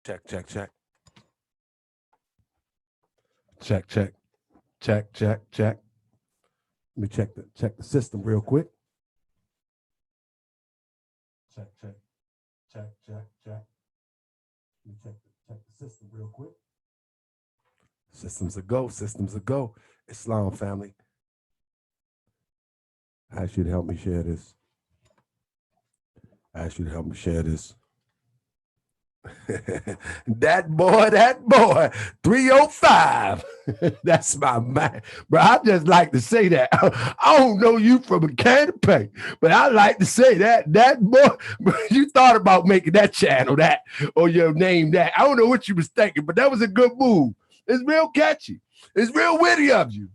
Check, check, check. Check, check. Check, check, check. Let me check the system real quick. Check, check. Check, check, check. Let me check the system real quick. Systems a go, systems a go. Islam family. I ask you to help me share this. I ask you to help me share this. that boy, 305. That's my man. Bro, I just like to say that. I don't know you from a can of paint, but I like to say that. That boy, you thought about making that channel that or your name that. I don't know what you was thinking, but that was a good move. It's real catchy. It's real witty of you.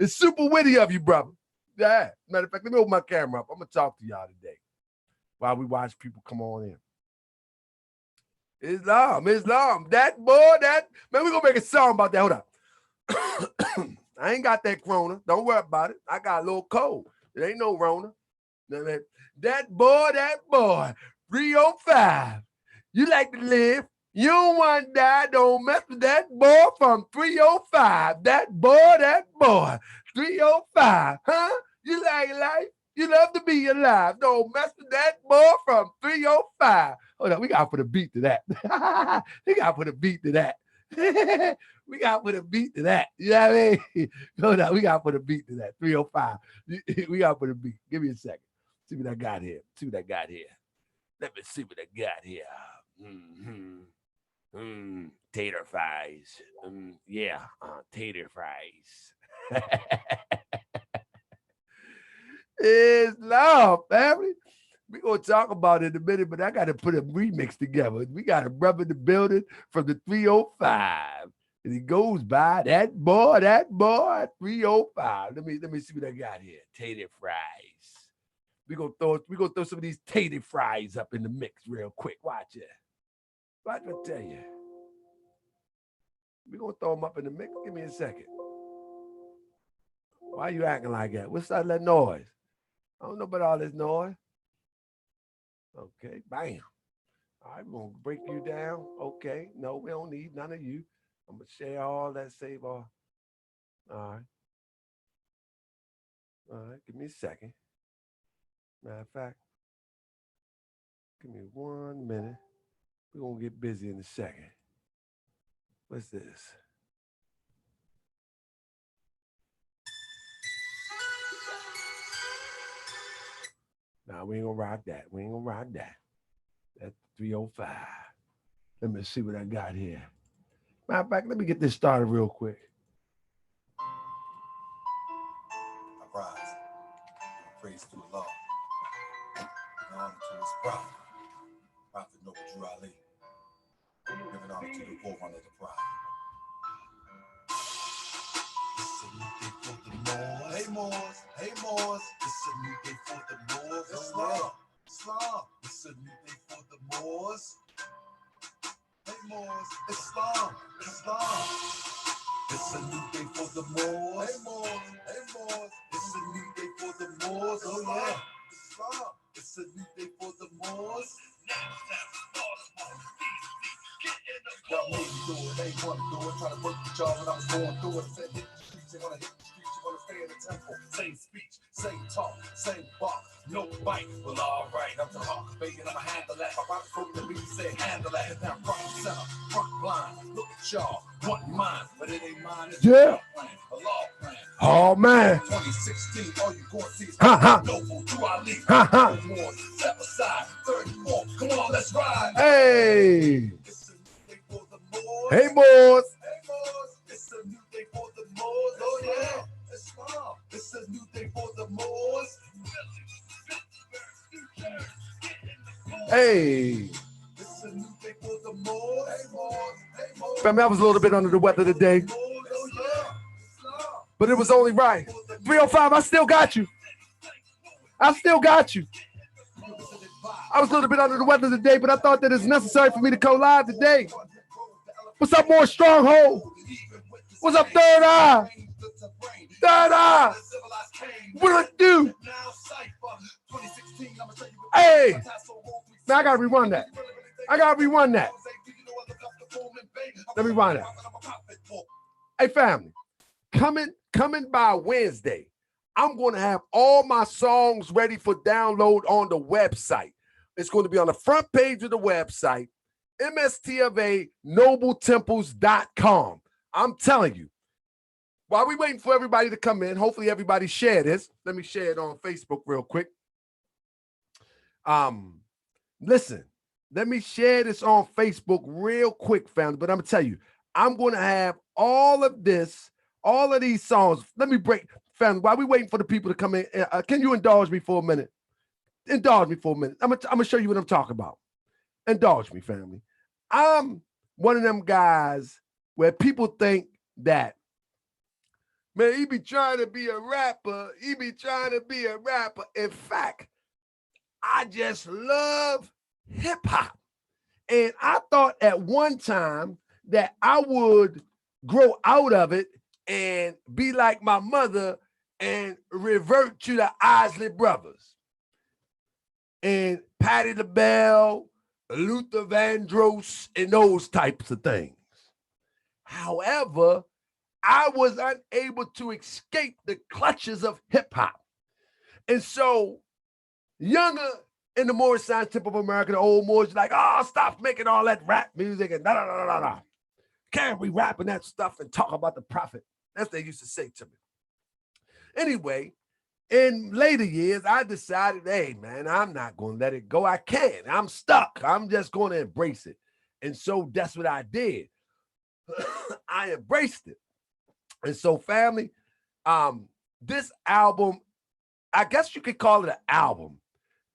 It's super witty of you, brother. Yeah. Matter of fact, let me open my camera up. I'm going to talk to y'all today while we watch people come on in. Islam. That boy, man, we're going to make a song about that. Hold up. I ain't got that Corona. Don't worry about it. I got a little cold. It ain't no Rona. That boy, 305. You like to live. You don't want to die. Don't mess with that boy from 305. That boy, 305. Huh? You like life? You love to be alive. Don't mess with that boy from 305. Hold on, we got to put a beat to that. We got to put a beat to that. We got to put a beat to that. You know what I mean? Hold on, we got to put a beat to that. 305. We got to put a beat. Give me a second. See what I got here. Let me see what I got here. Tater fries. Tater fries. Islam, family. We're going to talk about it in a minute, but I got to put a remix together. We got a brother in the building from the 305. And he goes by that boy, 305. Let me see what I got here. Tater fries. We're gonna throw some of these tater fries up in the mix real quick. Watch it. Watch what I tell you. We're gonna throw them up in the mix. Give me a second. Why are you acting like that? What's all that noise? I don't know about all this noise. Okay, bam. All right, we're gonna break you down. Okay, no, we don't need none of you. I'm gonna share all that, save all. All right, give me a second. Matter of fact, give me 1 minute. We're gonna get busy in a second. What's this? Nah, we ain't gonna rock that. That's 305. Let me see what I got here. Matter of fact, let me get this started real quick. I rise. Praise to Allah. Giving honor to his prophet. Prophet Noble Drew Ali. Giving honor to the forerunner of the prophet. It's a new day for the Moors. Hey Moors, hey Moors. It's a new day for the Moors. Islam, Islam. It's a new day for the Moors. Hey Moors, Islam, Islam. It's a new day for the Moors. Hey Moors, hey Moors. It's a new day for the Moors. Oh yeah, Islam. It's a new day for the Moors. Y'all made me do it, they ain't wanna do it. Try to work with y'all when I was going through it. Said hit the streets, they wanna hit the streets, you wanna stay in the temple. Same speech, same talk, same walk, no bite. Well, alright, I'm the hawk, baby, and I'ma handle that. My rock broke the beat, said handle that. Hit that front center, front line. Look at y'all, want mine, but it ain't mine. It's a plan, a law plan. Oh man. 2016, all you gonna see is Noble Drew Ali. More, step aside, 34. Come on, let's ride. Hey. Hey, boys. Hey, boys. It's a new day for the Moors. Oh, yeah. Islam. It's a new day for the Moors. Hey. It's a new day for the Moors. Hey, Moors. Hey, Moors. Family, I was a little bit under the weather today. Oh, yeah. But it was only right. 305, I still got you. I was a little bit under the weather today, but I thought that it's necessary for me to go live today. What's up, more Stronghold? What's up, Third Eye? Third Eye. What do I do? Hey. Now I gotta rerun that. Let me run it. Hey, family, coming by Wednesday, I'm going to have all my songs ready for download on the website. It's going to be on the front page of the website, mstofanoblетemples.com. I'm telling you, while we waiting for everybody to come in, hopefully everybody share this. Let me share it on Facebook real quick. Listen, let me share this on Facebook real quick, family. But I'm going to tell you, I'm going to have all of this, all of these songs. Let me break, family, while we waiting for the people to come in, can you indulge me for a minute? Indulge me for a minute. I'm going to show you what I'm talking about. Indulge me, family. I'm one of them guys where people think that, man, he be trying to be a rapper. He be trying to be a rapper. In fact, I just love hip hop. And I thought at one time that I would grow out of it and be like my mother and revert to the Isley Brothers and Patti LaBelle, Luther Vandross, and those types of things. However, I was unable to escape the clutches of hip hop. And so, younger in the Moorish side tip of America, the old Moors, like, oh, stop making all that rap music and da. Can't we rapping that stuff and talk about the prophet? That's what they used to say to me. Anyway, in later years, I decided, hey, man, I'm not going to let it go. I can't. I'm stuck. I'm just going to embrace it. And so that's what I did. I embraced it. And so, family, this album, I guess you could call it an album.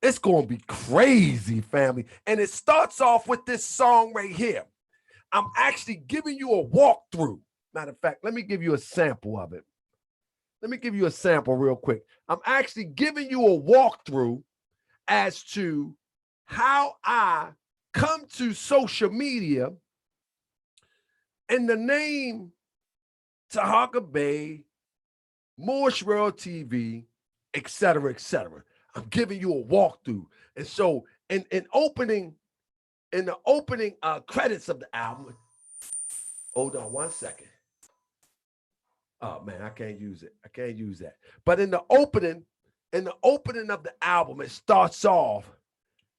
It's going to be crazy, family. And it starts off with this song right here. I'm actually giving you a walkthrough. Matter of fact, let me give you a sample of it. Let me give you a sample real quick. I'm actually giving you a walkthrough as to how I come to social media in the name Tahaka Bay, Moorish World TV, etc., etc. I'm giving you a walkthrough. And so in the opening credits of the album, hold on one second. Oh man, I can't use it. I can't use that. But in the opening of the album, it starts off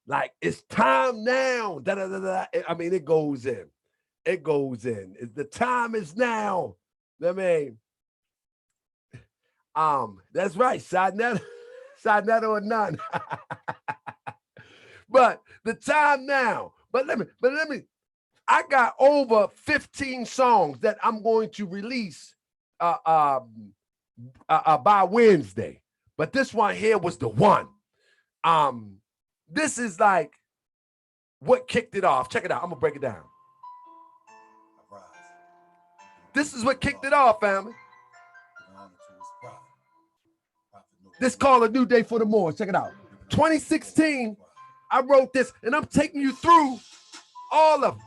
like it's time now. Da, da, da, da. I mean, it goes in. It goes in. The time is now. I mean, that's right. Side net or none. But the time now. But let me. I got over 15 songs that I'm going to release by Wednesday. But this one here was the one. This is like what kicked it off. Check it out. I'm gonna break it down. This is what kicked it off, family. This called A New Day for the Moors. Check it out. 2016, I wrote this, and I'm taking you through all of them.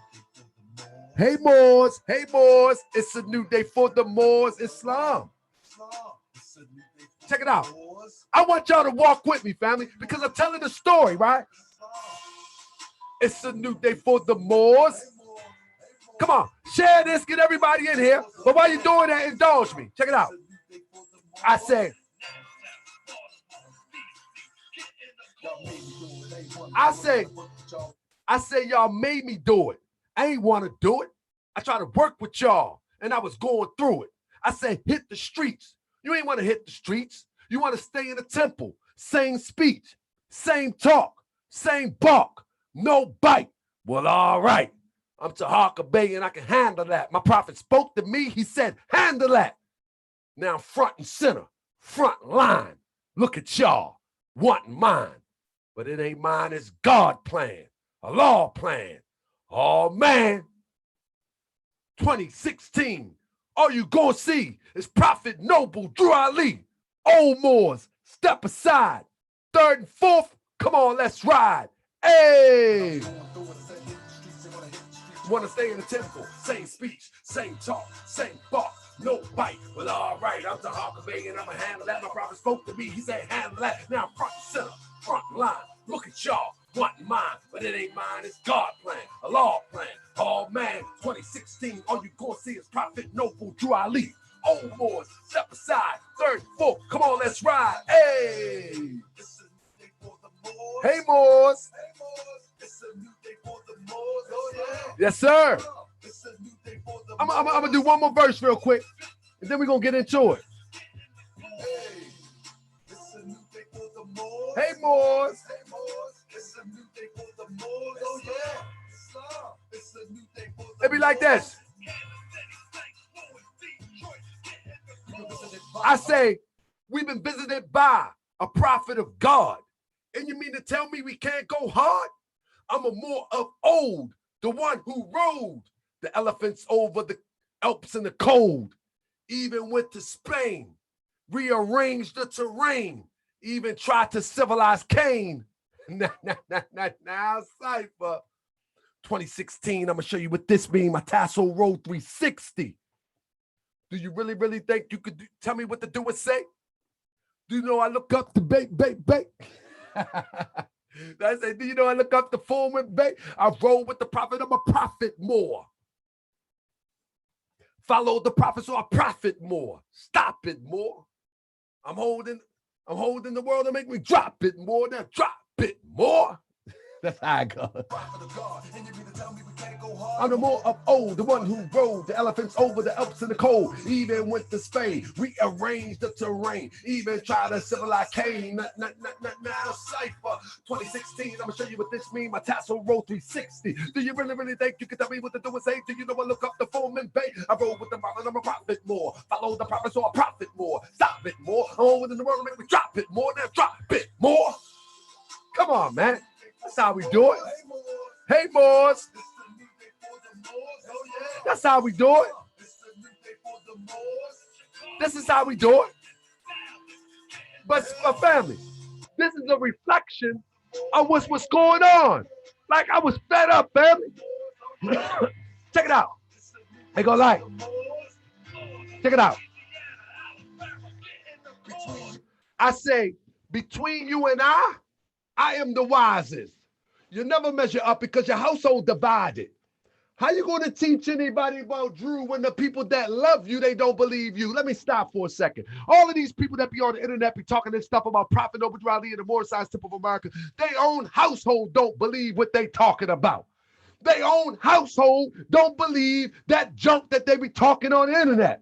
Hey Moors, it's a new day for the Moors, Islam. Check it out. I want y'all to walk with me, family, because I'm telling the story, right? It's a new day for the Moors. Come on, share this, get everybody in here. But while you're doing that, indulge me. Check it out. I say y'all made me do it. I ain't want to do it. I tried to work with y'all, and I was going through it. I said, hit the streets. You ain't want to hit the streets. You want to stay in the temple. Same speech, same talk, same bark, no bite. Well, all right. I'm Tahaka Bay, and I can handle that. My prophet spoke to me. He said, handle that. Now front and center, front line. Look at y'all, wanting mine. But it ain't mine, it's God plan, a law plan. Oh, man. 2016, all you gonna see is Prophet Noble Drew Ali. Old Moors, step aside. Third and fourth, come on, let's ride. Hey! Wanna stay in the temple, same speech, same talk, same bark, no bite. Well, all right, I'm the Hawker Bay and I'ma handle that. My prophet spoke to me, he said handle that. Now front and center, front line, look at y'all, wanting mine, but it ain't mine, it's God plan, a law plan, Oh man, 2016, all you gonna see is Prophet Noble, Drew Ali. Old boys, step aside, third, fourth, come on, let's ride. Hey! Hey, Moors. It's a new day for the Moors. Oh, yeah. Yes, sir. It's a new day for the Moors. I'm gonna do one more verse real quick, and then we're gonna get into it. Hey, it's a new day for the Moors. Hey, Moors. Hey, Moors. It's a new day for the Moors. Oh, yeah. It's a new day for the It be like this. I say, we've been visited by a prophet of God. And you mean to tell me we can't go hard? I'm a more of old, the one who rode the elephants over the Alps in the cold, even went to Spain, rearranged the terrain, even tried to civilize Cain. Now, Cypher. 2016, I'm going to show you what this means, my tassel roll 360. Do you really think you could tell me what to do and say? Do you know I look up to bait? I say, do you know I look up the form and bait? I roll with the prophet, I'm a prophet more. Follow the prophet, so I profit more. Stop it more. I'm holding the world to make me drop it more. Now drop it more. That's how I go. I'm the more of old, the one who rode the elephants over the Alps in the cold, even went to Spain, rearranged the terrain, even tried to civilize Cain. Now Cypher, 2016, I'm gonna show you what this means, my tassel roll 360. Do you really think you can tell me what to do and say? Do you know I look up the form and bait? I roll with the prophet, I'm a prophet more. Follow the prophet, so I profit more. Stop it more. I'm within the world to make me drop it more. Now drop it more. Come on, man. That's how we do it. Hey, Moors. That's how we do it. This is how we do it. But family, this is a reflection of what's going on. Like I was fed up, family. Check it out. They go like. Check it out. I say, between you and I am the wisest. You never measure up because your household divided. How you going to teach anybody about Drew when the people that love you, they don't believe you? Let me stop for a second. All of these people that be on the internet be talking this stuff about Prophet Noble Drew Ali and the Moorish tip of America, their own household don't believe what they talking about. Their own household don't believe that junk that they be talking on the internet.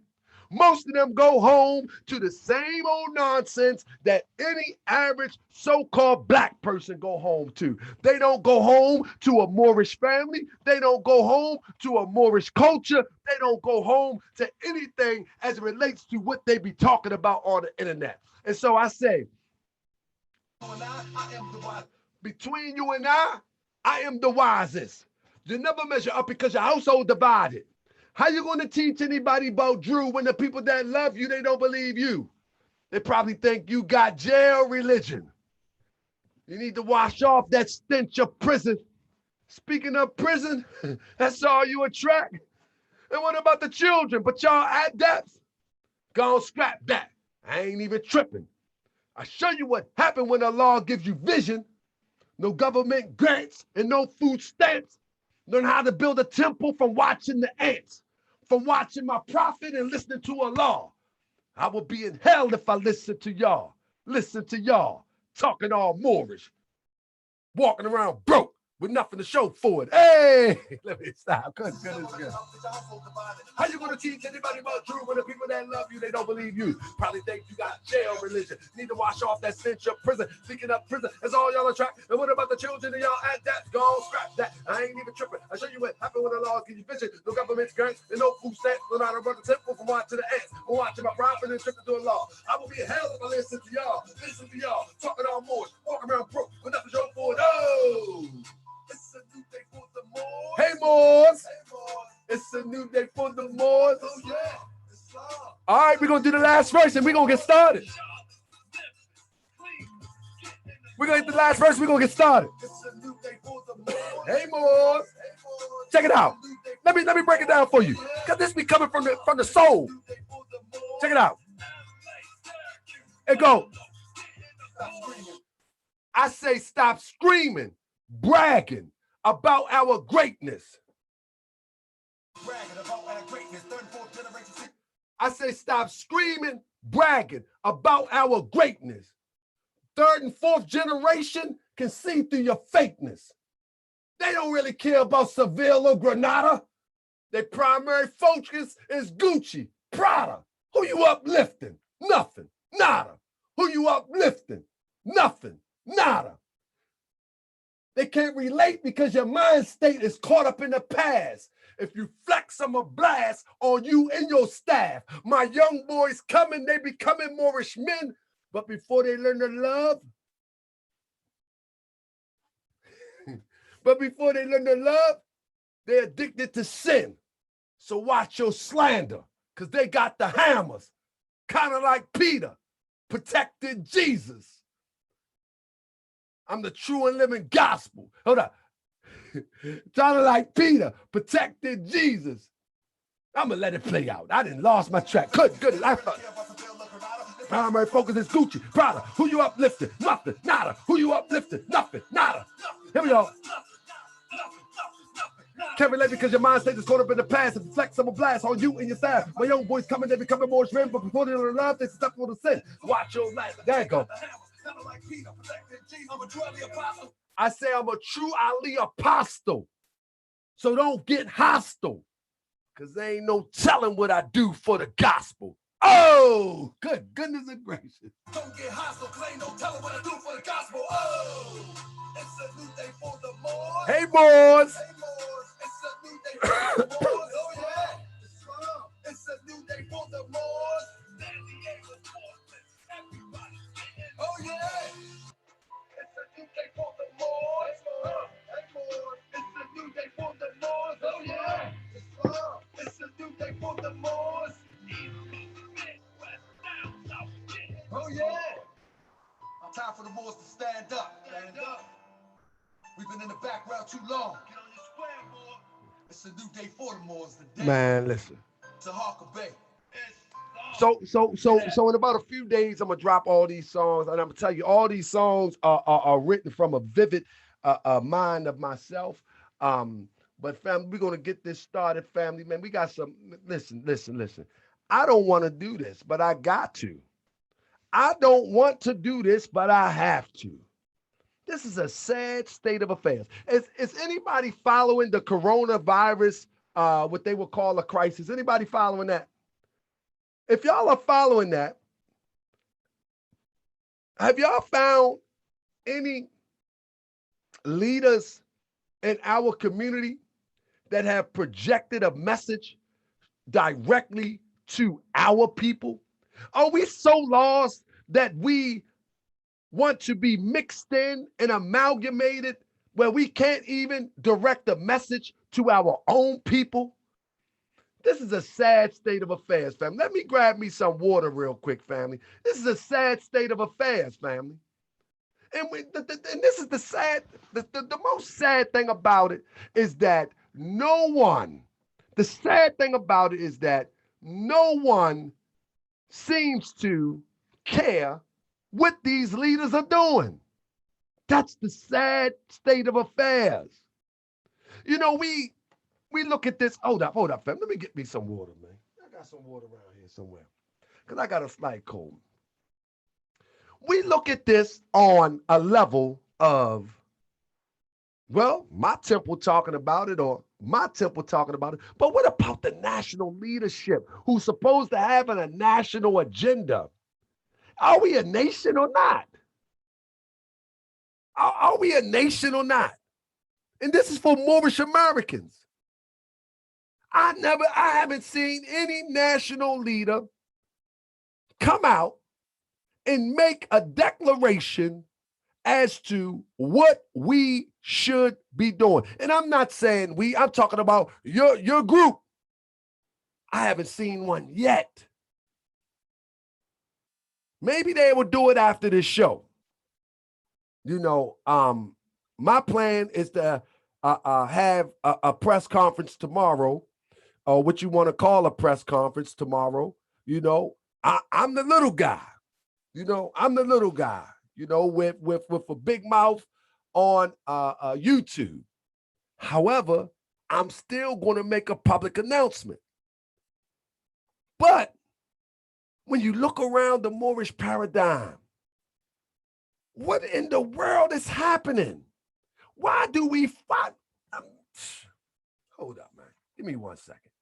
Most of them go home to the same old nonsense that any average so-called black person go home to. They don't go home to a Moorish family. They don't go home to a Moorish culture. They don't go home to anything as it relates to what they be talking about on the internet. And so I say, between you and I am the wisest. You never measure up because your household divided. How you going to teach anybody about Drew when the people that love you, they don't believe you? They probably think you got jail religion. You need to wash off that stench of prison. Speaking of prison, that's all you attract. And what about the children? But y'all adepts, go on, scrap that. I ain't even tripping. I show you what happened when the law gives you vision. No government grants and no food stamps. Learn how to build a temple from watching the ants. From watching my prophet and listening to Allah. I will be in hell if I listen to y'all. Listen to y'all talking all Moorish. Walking around broke with nothing to show for it. Hey, let me stop. Good. How you going to teach anybody about Drew when the people that love you, they don't believe you? Probably think you got jail religion. Need to wash off that stench of prison. Speaking of prison, that's all y'all attract. And what about the children and y'all at that? Go on, scrap that. I ain't even tripping. I show you what happened when the laws give you vision. No government grants and no food stamps. Learn how to run the temple from watching the ants. From watching my prophet and tripping to the law. I will be in hell if I listen to y'all. Listen to y'all. Talking all Moorish. Walking around broke with nothing to show for it. Oh! It's a new day for the Moors. Hey, Moors. It's a new day for the Moors. Oh, yeah. All right, we're going to do the last verse and we're going to get started. We're going to hit the last verse. We're going to get started. Hey, Moors. Check it out. Let me break it down for you. Because this be coming from the soul. Check it out. It go. I say stop screaming, bragging about our greatness. Bragging about our greatness, third and fourth generation. I say stop screaming, bragging about our greatness. Third and fourth generation can see through your fakeness. They don't really care about Seville or Granada. Their primary focus is Gucci, Prada. Who you uplifting? Nothing, nada. Who you uplifting? Nothing, nada. They can't relate because your mind state is caught up in the past. If you flex, I'ma blast on you and your staff. My young boys coming, they becoming Moorish men, but before they learn to love, they're addicted to sin. So watch your slander, because they got the hammers, kind of like Peter, protected Jesus. I'm the true and living gospel. Hold up. Kind of like Peter, protected Jesus. I'm going to let it play out. I didn't lost my track. Good. Primary focus is Gucci, Prada. Who you uplifting? Nothing, nada. Who you uplifting? Nothing, nada. Here we go. Can't relate because your mind state is caught up in the past and flex some blast on you and your staff. My young boys coming, they becoming more men, but before they learn love, they step on the sin. Watch your life. There you go. I say I'm a true Ali apostle. So don't get hostile, because there ain't no telling what I do for the gospel. Oh, good goodness and gracious. Don't get hostile, claim no telling what I do for the gospel. Oh, it's a new day for the Moors. Hey, boys. Hey, Moors. It's a new day for the Moors. Oh, yeah. It's a new day for the Moors. Oh, yeah. It's a new day for the Moors. Hey, Moors. It's a new day for the Moors. Oh, yeah. It's a new day for the Moors. Oh, yeah. Time for the Moors to stand up. Stand up. We've been in the background too long. Get on your square, Moor. It's a new day for the Moors. The day. Man, listen. To Harker Bay. So in about a few days, I'm gonna drop all these songs, and I'm gonna tell you all these songs are written from a vivid mind of myself. But family, we're gonna get this started, family. Man, we got some. Listen. I don't want to do this, but I got to. I don't want to do this, but I have to. This is a sad state of affairs. Is anybody following the coronavirus, what they would call a crisis? Anybody following that? If y'all are following that, have y'all found any leaders in our community that have projected a message directly to our people? Are we so lost that we want to be mixed in and amalgamated where we can't even direct a message to our own people? This is a sad state of affairs, family. Let me grab me some water real quick, family. This is a sad state of affairs, family. And, and this is the most sad thing about it is that no one seems to care what these leaders are doing. That's the sad state of affairs. You know, we look at this. Hold up, fam. Let me get me some water, man. I got some water around here somewhere, because I got a slight cold. We look at this on a level of, well, my temple talking about it, or my temple talking about it. But what about the national leadership who's supposed to have a national agenda? Are we a nation or not? Are we a nation or not? And this is for Moorish Americans. I haven't seen any national leader come out and make a declaration as to what we should be doing. And I'm not saying we, I'm talking about your group. I haven't seen one yet. Maybe they will do it after this show. You know, my plan is to have a press conference tomorrow, or what you want to call a press conference tomorrow. You know, I'm the little guy. You know, I'm the little guy, you know, with a big mouth on YouTube. However, I'm still going to make a public announcement. But when you look around the Moorish paradigm, what in the world is happening? Why do we fight? Hold up, man. Give me 1 second.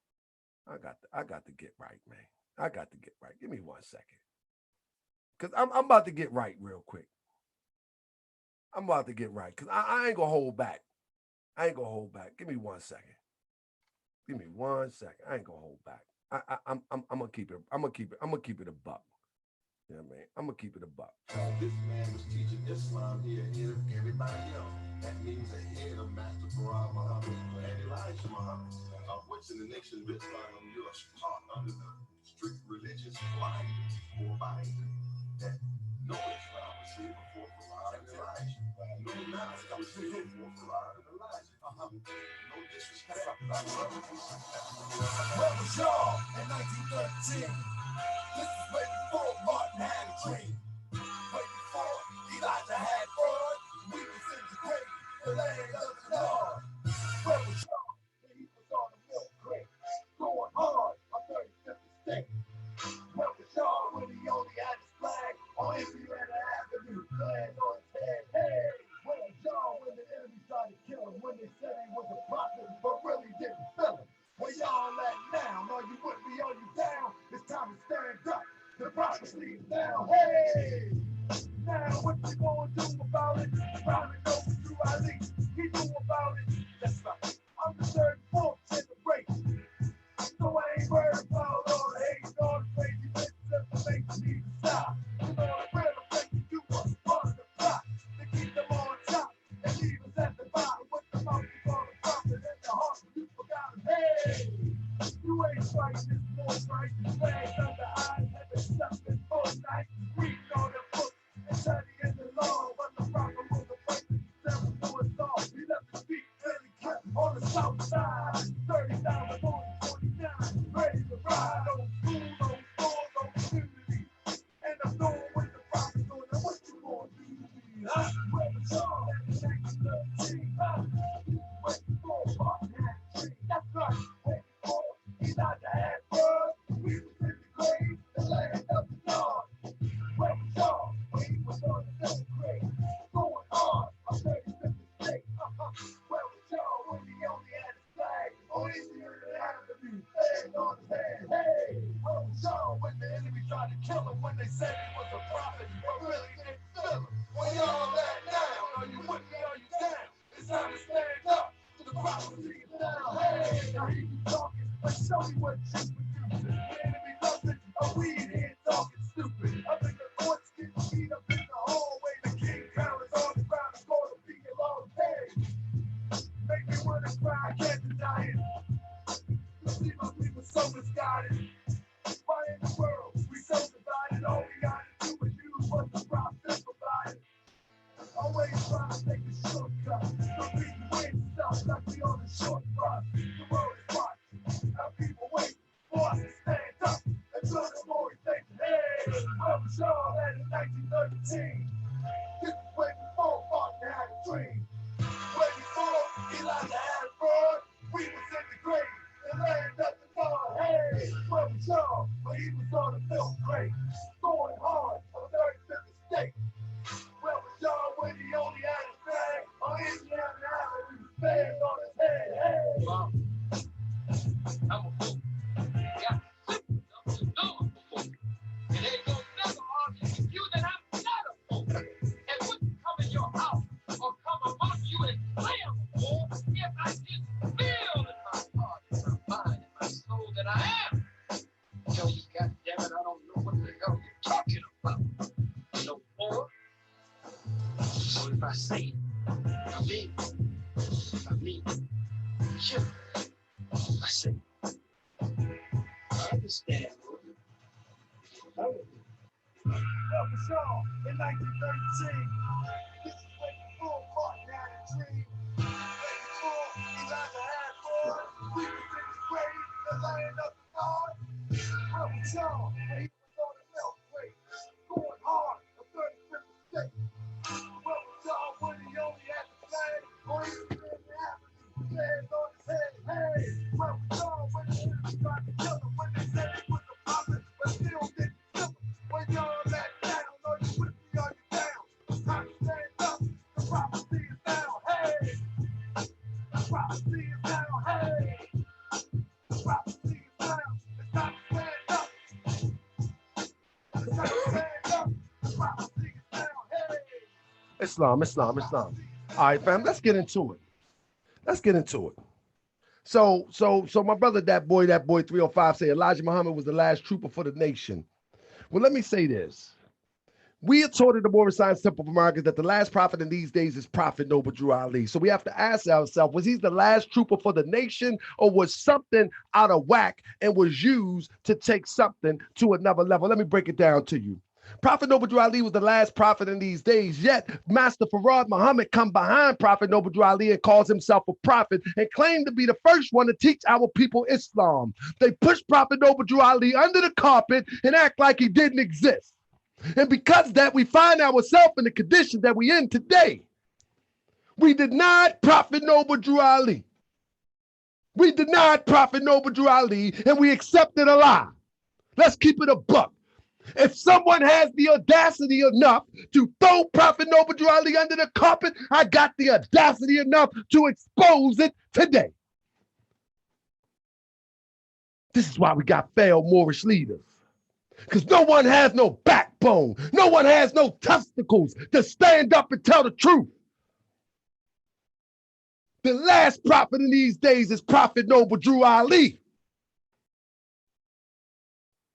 I got to get right, man. I got to get right. Give me 1 second. Because I'm about to get right real quick. I'm about to get right. Because I ain't going to hold back. I ain't going to hold back. Give me 1 second. Give me 1 second. I ain't going to hold back. I'm going to keep it. I'm going to keep it a buck. You know what I mean? I'm going to keep it a buck. This man was teaching Islam here ahead of everybody else. That means ahead of Master Quran Muhammad and Elijah Muhammad. Which in the nation of Islam, you are taught under the strict religious blindness or binding that no Islam was here before Quran and Elijah. No Nas was here before Quran and Elijah. No disrespect. Where was y'all in 1913? This is way before Martin had a dream. Way before Elijah had blood. We was in the grave, the land of the Lord. Where was y'all when he was on the milk crate? Going hard on 35th State. Where was y'all when he only had his flag on Indiana Avenue? Flag on his head. Hey, where was y'all when the enemy tried to kill him? When they said he was a prophet, but really didn't feel him? Where y'all at now? No, you wouldn't be on you down. It's time to stand up. The prophecy is down. Hey! Now what you gonna do about it? Round and over to Ali. He knew about it. That's right. I'm the third, fourth generation. So I ain't worried about all the hate, all the crazy bitches that make me stop. You know the real effect you were part of the plot to keep them on top and leave us at the bottom with the mouth on the profit and the heart you forgot. Hey, you ain't fighting this war, right? Flags under eyes have been stuck in full night. Reading all the books and studying the law, but the prophet was a fight that was for us all. He left his feet really cut on the south side. 30,000 49, ready to ride. No school, no store, no community. And I'm doing what the prophet's doing. Now what you gonna do to me? Huh? Where was y'all at the 1913? Huh? Wait before Martin had a dream. That's right. Wait before Elijah had blood. We was in the grave, the land of the Lord. Where was y'all when he was on the milk crate? Going hard on 35th State. Where was y'all when he only had his flag on Indiana Avenue? Flag on his head. Hey, where was y'all when the enemy tried to kill him? When they said he was a prophet, but really didn't feel him? Where y'all at now? Are you with me? Are you down? It's time to stand up to the prophecy now. Hey, now he be talking, but show me what you producing. The enemy loves it, or we in here talking stupid. Up in the courts, getting beat up in the hallway. The king crown is on the ground, it's gonna be a long day. Make me wanna cry, I can't deny it. You see my people so misguided. Why in the world we so divided? All we gotta do is use what the prophet provided. Always trying to take a shortcut. So people win stuff like we on the short bus. The world is watching. Our people wait for us to stand up until the Moorish nation. Hey, where was y'all at in 1913? This is way before Martin had a dream. Way before Elijah had blood. We was in the grave, the land of the Lord. Hey, where was y'all when he was on the milk crate? Going hard on 35th State. Where was y'all when he only had his flag on Indiana Avenue? Flag on his head. Hey. Wow. I'm a fool. Yeah. No, I'm a fool. And ain't gonna never argue with you that I'm not a fool. And wouldn't come in your house or come among you and say I'm a fool if I didn't feel in my heart, in my mind, in my soul that I am. Tell you, goddammit, I don't know what the hell you're talking about. No more. So if I say it, I mean it. If I mean it, sure. I say it. I understand. Where was y'all in 1913? This is way before Martin had a dream. Way before Elijah had blood. We was in the grave, the land of the Lord. Where was y'all when he was on the milk crate? Going hard on 35th State. Where was y'all when he only had the flag on Indiana Avenue? Flag on his head. Islam. All right, fam, let's get into it. So my brother, that boy 305 say Elijah Muhammad was the last trooper for the nation. Well, let me say this. We are taught at the Moorish Science Temple of America that the last prophet in these days is Prophet Noble Drew Ali. So we have to ask ourselves, was he the last trooper for the nation, or was something out of whack and was used to take something to another level? Let me break it down to you. Prophet Noble Drew Ali was the last prophet in these days, yet Master Farad Muhammad come behind Prophet Noble Drew Ali and calls himself a prophet and claimed to be the first one to teach our people Islam. They pushed Prophet Noble Drew Ali under the carpet and act like he didn't exist. And because of that, we find ourselves in the condition that we in today. We denied Prophet Noble Drew Ali. We denied Prophet Noble Drew Ali, and we accepted a lie. Let's keep it a buck. If someone has the audacity enough to throw Prophet Noble Drew Ali under the carpet, I got the audacity enough to expose it today. This is why we got failed Moorish leaders. Because no one has no backbone. No one has no testicles to stand up and tell the truth. The last prophet in these days is Prophet Noble Drew Ali.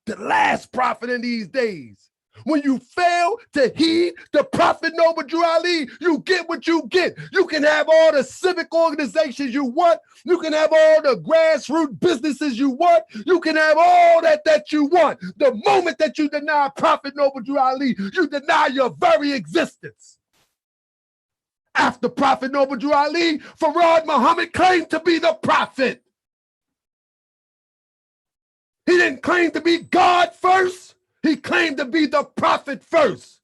The last prophet in these days. When you fail to heed the Prophet Noble Drew Ali, you get what you get. You can have all the civic organizations you want. You can have all the grassroots businesses you want. You can have all that you want. The moment that you deny Prophet Noble Drew Ali, you deny your very existence. After Prophet Noble Drew Ali, Farad Muhammad claimed to be the prophet. He didn't claim to be God first. He claimed to be the prophet first.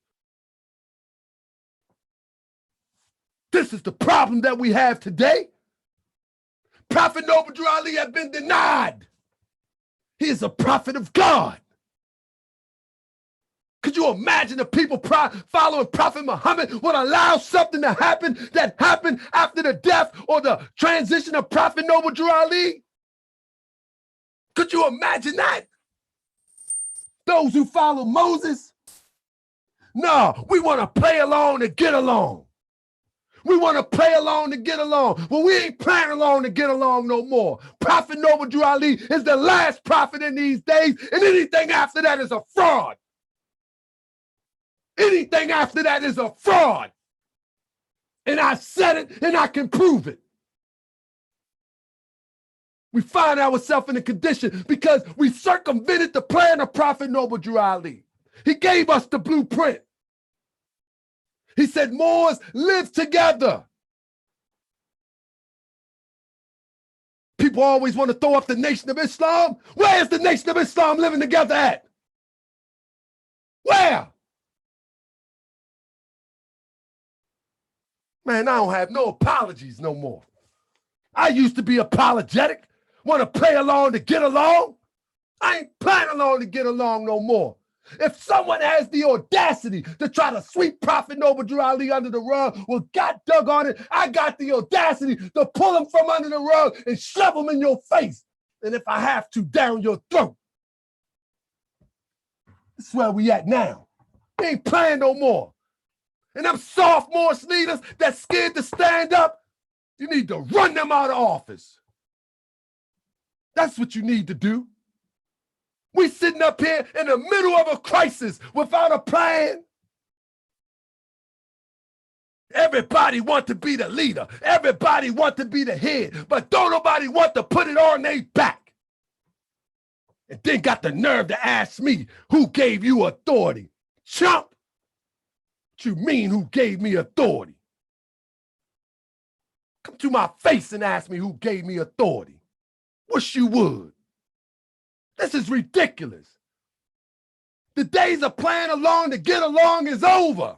This is the problem that we have today. Prophet Noble Drew Ali has been denied. He is a prophet of God. Could you imagine the people following Prophet Muhammad would allow something to happen that happened after the death or the transition of Prophet Noble Drew Ali? Could you imagine that? Those who follow Moses? No, we want to play along to get along. We want to play along to get along. Well, we ain't playing along to get along no more. Prophet Noble Drew Ali is the last prophet in these days, and anything after that is a fraud. Anything after that is a fraud. And I said it, and I can prove it. We find ourselves in a condition because we circumvented the plan of Prophet Noble Drew Ali. He gave us the blueprint. He said, Moors live together. People always want to throw up the Nation of Islam. Where is the Nation of Islam living together at? Where? Man, I don't have no apologies no more. I used to be apologetic, want to play along to get along. I ain't playing along to get along no more. If someone has the audacity to try to sweep Prophet Noble Drew Ali under the rug, well, God dug on it, I got the audacity to pull him from under the rug and shove him in your face. And if I have to, down your throat. This is where we at now. We ain't playing no more. And them sophomore leaders that's scared to stand up, you need to run them out of office. That's what you need to do. We sitting up here in the middle of a crisis without a plan. Everybody want to be the leader. Everybody want to be the head, but don't nobody want to put it on their back. And then got the nerve to ask me, who gave you authority? Chump. What you mean, who gave me authority? Come to my face and ask me who gave me authority. Wish you would. This is ridiculous. The days of playing along to get along is over.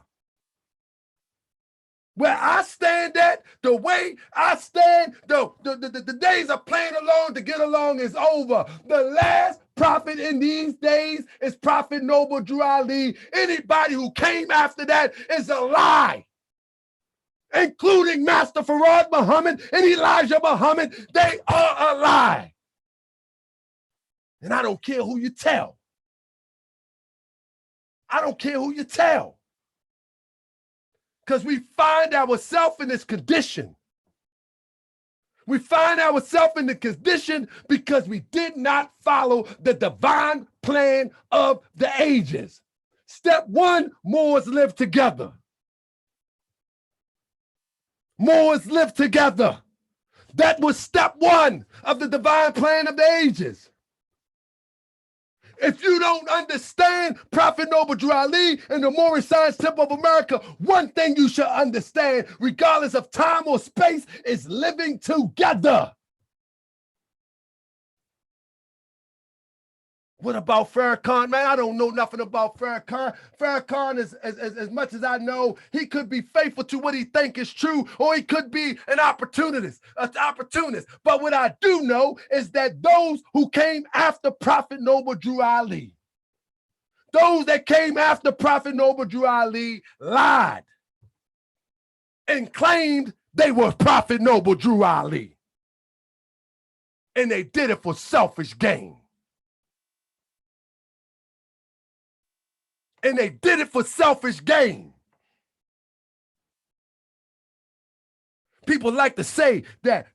Where I stand at, the way I stand, the days of playing along to get along is over. The last prophet in these days is Prophet Noble Drew Ali. Anybody who came after that is a lie. Including Master Farad Muhammad and Elijah Muhammad, they are a lie. And I don't care who you tell. I don't care who you tell. Because we find ourselves in this condition. We find ourselves in the condition because we did not follow the divine plan of the ages. Step one, Moors live together. Moors live together. That was step one of the divine plan of the ages. If you don't understand Prophet Noble Drew Ali and the Moorish Science Temple of America, one thing you should understand, regardless of time or space, is living together. What about Farrakhan, man? I don't know nothing about Farrakhan. Farrakhan is, as much as I know, he could be faithful to what he think is true, or he could be an opportunist. But what I do know is that those who came after Prophet Noble Drew Ali, those that came after Prophet Noble Drew Ali lied and claimed they were Prophet Noble Drew Ali. And they did it for selfish gain. And they did it for selfish gain. People like to say that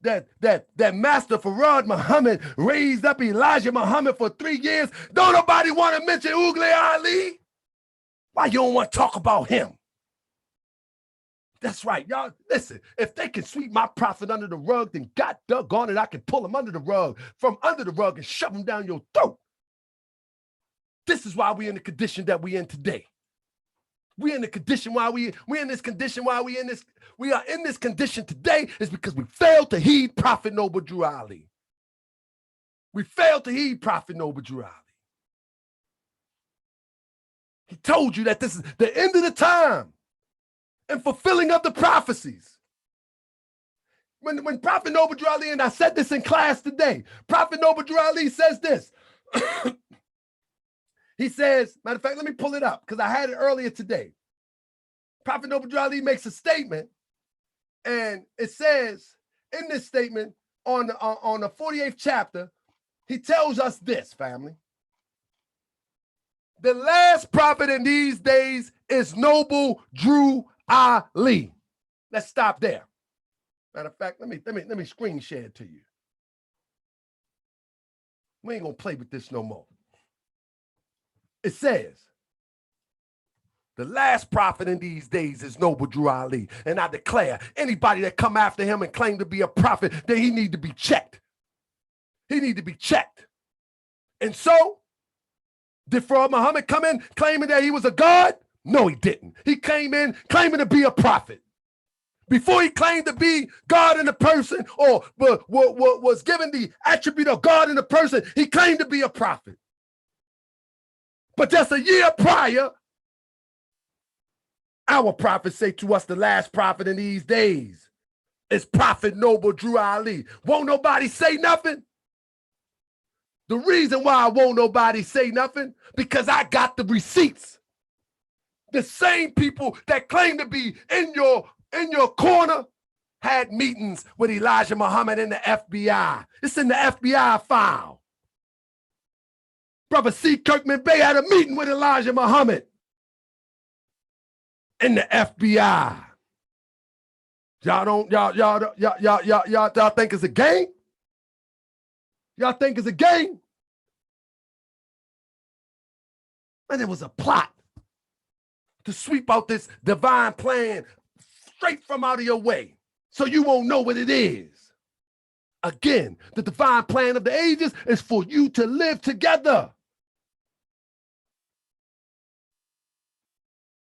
Master Farad Muhammad raised up Elijah Muhammad for 3 years. Don't nobody want to mention Ugly Ali? Why you don't want to talk about him? That's right, y'all. Listen, if they can sweep my prophet under the rug, then God doggone it, I can pull him under the rug, from under the rug, and shove him down your throat. This is why we're in the condition that we're in today. We're in the condition why we are in this condition today is because we failed to heed Prophet Noble Drew Ali. We failed to heed Prophet Noble Drew Ali. He told you that this is the end of the time and fulfilling of the prophecies. When Prophet Noble Drew Ali, and I said this in class today, Prophet Noble Drew Ali says this. He says, matter of fact, let me pull it up because I had it earlier today. Prophet Noble Drew Ali makes a statement, and it says in this statement on the 48th chapter, he tells us this, family. The last prophet in these days is Noble Drew Ali. Let's stop there. Matter of fact, let me screen share it to you. We ain't gonna play with this no more. It says, the last prophet in these days is Noble Drew Ali. And I declare, anybody that come after him and claim to be a prophet, then he need to be checked. He need to be checked. And so, did Farad Muhammad come in claiming that he was a god? No, he didn't. He came in claiming to be a prophet. Before he claimed to be God in a person, or was given the attribute of God in a person, he claimed to be a prophet. But just a year prior, our prophets say to us the last prophet in these days is Prophet Noble Drew Ali. Won't nobody say nothing? The reason why I won't nobody say nothing, because I got the receipts. The same people that claim to be in your corner had meetings with Elijah Muhammad in the FBI. It's in the FBI file. Brother C. Kirkman Bey had a meeting with Elijah Muhammad in the FBI. Y'all think it's a game? Y'all think it's a game? And it was a plot to sweep out this divine plan straight from out of your way so you won't know what it is. Again, the divine plan of the ages is for you to live together.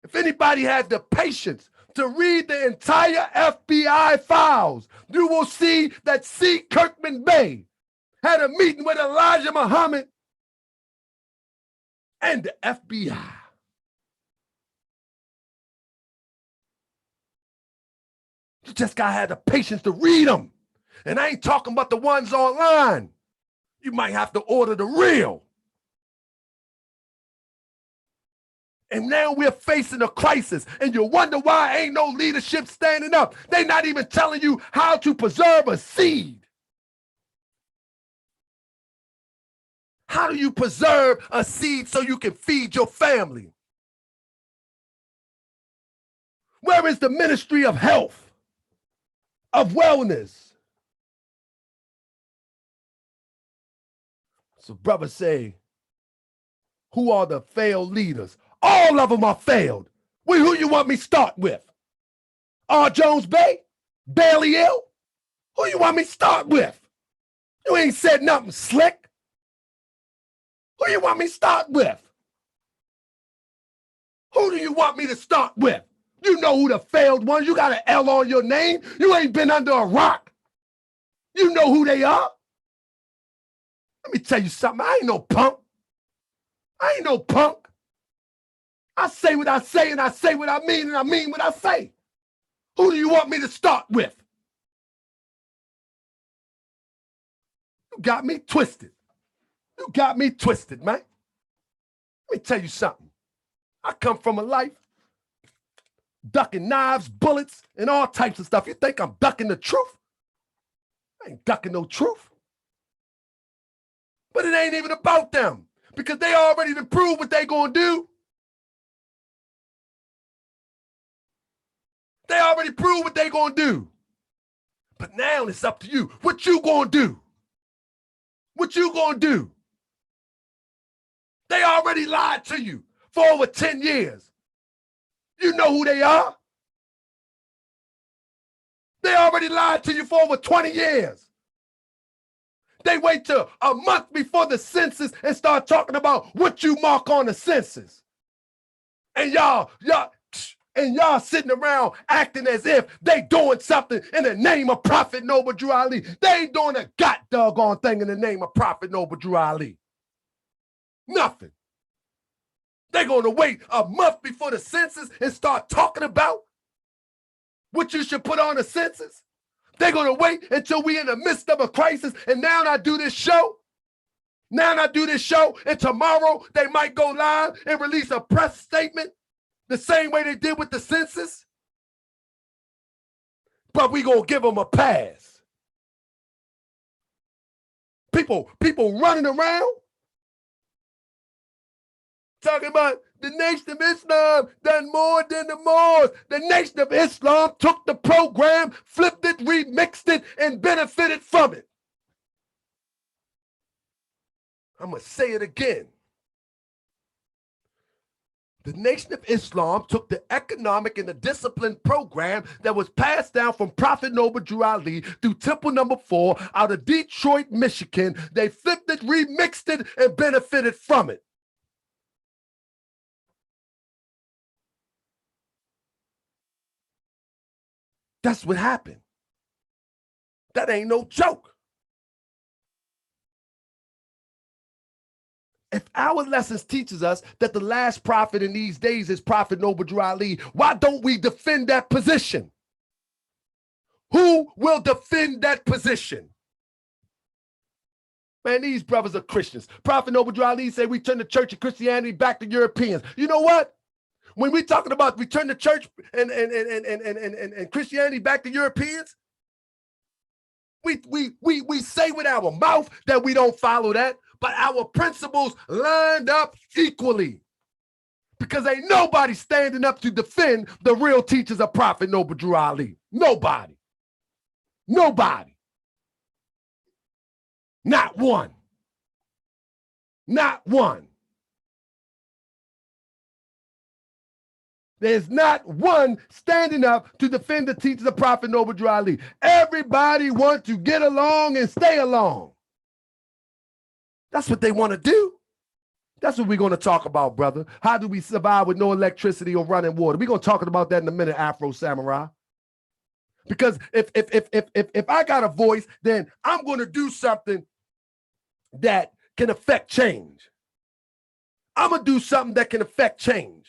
If anybody had the patience to read the entire FBI files, you will see that C. Kirkman Bey had a meeting with Elijah Muhammad and the FBI. You just gotta have the patience to read them. And I ain't talking about the ones online. You might have to order the real. And now we're facing a crisis, and you wonder why ain't no leadership standing up. They're not even telling you how to preserve a seed. How do you preserve a seed so you can feed your family? Where is the ministry of health, of wellness? So brothers say, who are the failed leaders? All of them are failed. Well, who you want me to start with? R. Jones Bay? Bailey Hill? Who you want me to start with? You ain't said nothing slick. Who you want me to start with? Who do you want me to start with? You know who the failed ones. You got an L on your name. You ain't been under a rock. You know who they are. Let me tell you something. I ain't no punk. I ain't no punk. I say what I say, and I say what I mean, and I mean what I say. Who do you want me to start with? You got me twisted. You got me twisted, man. Let me tell you something. I come from a life ducking knives, bullets, and all types of stuff. You think I'm ducking the truth? I ain't ducking no truth. But it ain't even about them because they already done proved what they gonna do. They already proved what they gonna do. But now it's up to you. What you gonna do? What you gonna do? They already lied to you for over 10 years. You know who they are. They already lied to you for over 20 years. They wait till a month before the census and start talking about what you mark on the census. And y'all sitting around acting as if they doing something in the name of Prophet Noble Drew Ali. They ain't doing a god doggone thing in the name of Prophet Noble Drew Ali. Nothing. They're going to wait a month before the census and start talking about what you should put on the census. They're going to wait until we in the midst of a crisis, and now I do this show. And tomorrow they might go live and release a press statement the same way they did with the census. But we going to give them a pass. People running around talking about the Nation of Islam done more than the Moors. The Nation of Islam took the program, flipped it, remixed it, and benefited from it. I'm going to say it again. The Nation of Islam took the economic and the discipline program that was passed down from Prophet Noble Drew Ali through Temple Number 4 out of Detroit, Michigan. They flipped it, remixed it, and benefited from it. That's what happened. That ain't no joke. If our lessons teaches us that the last prophet in these days is Prophet Noble Drew Ali, why don't we defend that position? Who will defend that position? Man, these brothers are Christians. Prophet Noble Drew Ali said we turn the church of Christianity back to Europeans. You know what? When we're talking about return the church and Christianity back to Europeans, we say with our mouth that we don't follow that, but our principles lined up equally. Because ain't nobody standing up to defend the real teachers of Prophet Noble Drew Ali. Nobody. Nobody. Not one. Not one. There's not one standing up to defend the teachers of Prophet Noble Drew Ali. Everybody wants to get along and stay along. That's what they want to do. That's what we're going to talk about, brother. How do we survive with no electricity or running water? We're going to talk about that in a minute, Afro Samurai. Because if I got a voice, then I'm going to do something that can affect change. I'm going to do something that can affect change.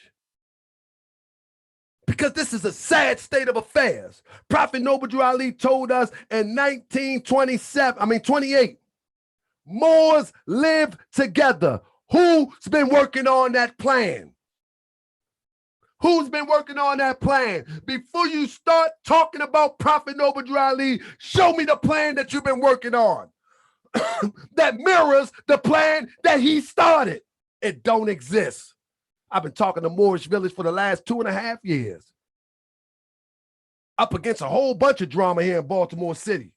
Because this is a sad state of affairs. Prophet Noble Drew Ali told us in 28, Moors live together. Who's been working on that plan? Who's been working on that plan? Before you start talking about Prophet Noble Drew Ali, show me the plan that you've been working on that mirrors the plan that he started. It don't exist. I've been talking to Moorish Village for the last 2.5 years. up against a whole bunch of drama here in Baltimore City.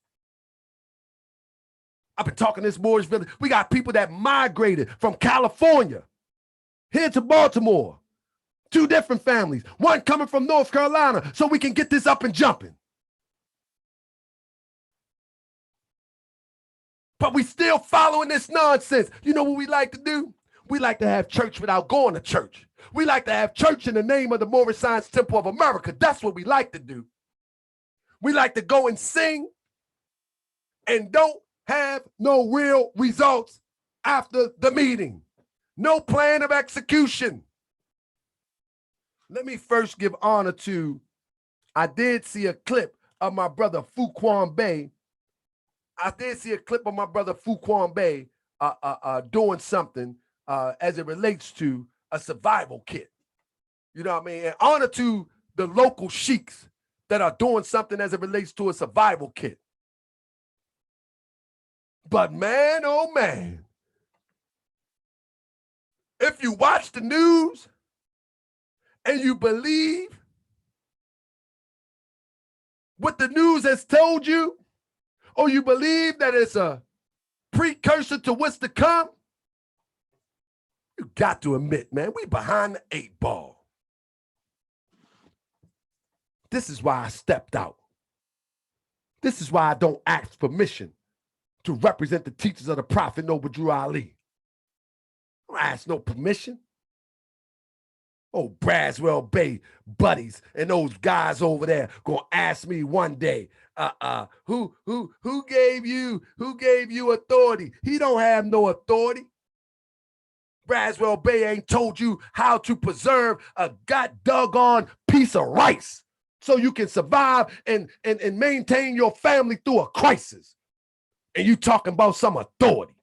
I've been talking this Moorish village. We got people that migrated from California here to Baltimore. 2 different families. One coming from North Carolina so we can get this up and jumping. But we still following this nonsense. You know what we like to do? We like to have church without going to church. We like to have church in the name of the Moorish Science Temple of America. That's what we like to do. We like to go and sing and don't have no real results after the meeting. No plan of execution. Let me first give honor to, I did see a clip of my brother Fuquan Bey. Doing something as it relates to a survival kit. You know what I mean? And honor to the local sheiks that are doing something as it relates to a survival kit. But man, oh man, if you watch the news and you believe what the news has told you, or you believe that it's a precursor to what's to come, you got to admit, man, we behind the 8 ball. This is why I stepped out. This is why I don't ask permission to represent the teachers of the Prophet Noble Drew Ali. I don't ask no permission. Oh, Braswell Bay buddies and those guys over there gonna ask me one day, who gave you authority? He don't have no authority. Braswell Bay ain't told you how to preserve a doggone piece of rice so you can survive and maintain your family through a crisis. And you talking about some authority.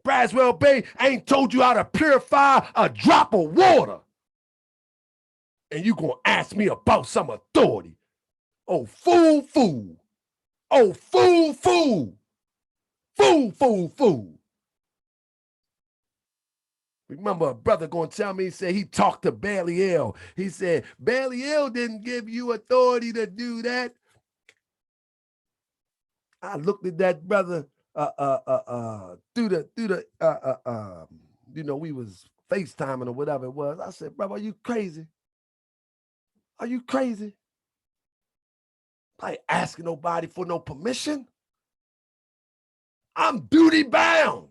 Braswell Bay ain't told you how to purify a drop of water. And you gonna ask me about some authority. Oh, fool. Oh, fool. Fool. Remember a brother gonna tell me, he said he talked to Belial. He said, Belial didn't give you authority to do that. I looked at that brother through the we was FaceTiming or whatever it was. I said, brother, are you crazy? Are you crazy? I ain't asking nobody for no permission. I'm duty bound.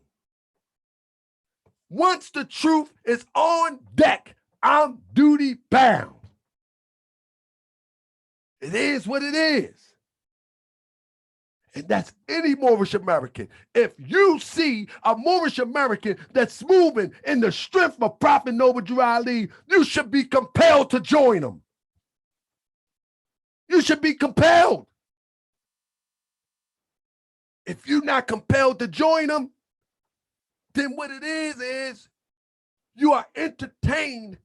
Once the truth is on deck, I'm duty bound. It is what it is. And that's any Moorish American. If you see a Moorish American that's moving in the strength of Prophet Noble Drew Ali, you should be compelled to join him. You should be compelled. If you're not compelled to join them, then what it is you are entertained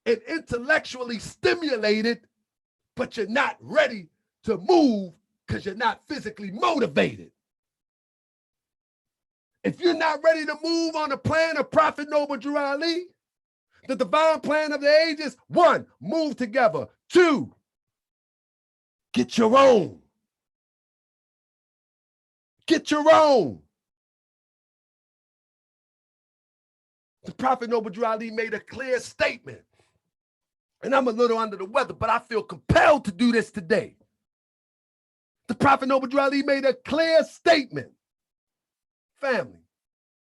and intellectually stimulated, but you're not ready to move because you're not physically motivated. If you're not ready to move on the plan of Prophet Noble Drew Ali, the divine plan of the ages, 1, move together. 2, get your own. Get your own. The Prophet Noble Drew Ali made a clear statement. And I'm a little under the weather, but I feel compelled to do this today. The Prophet Noble Drew Ali made a clear statement. Family.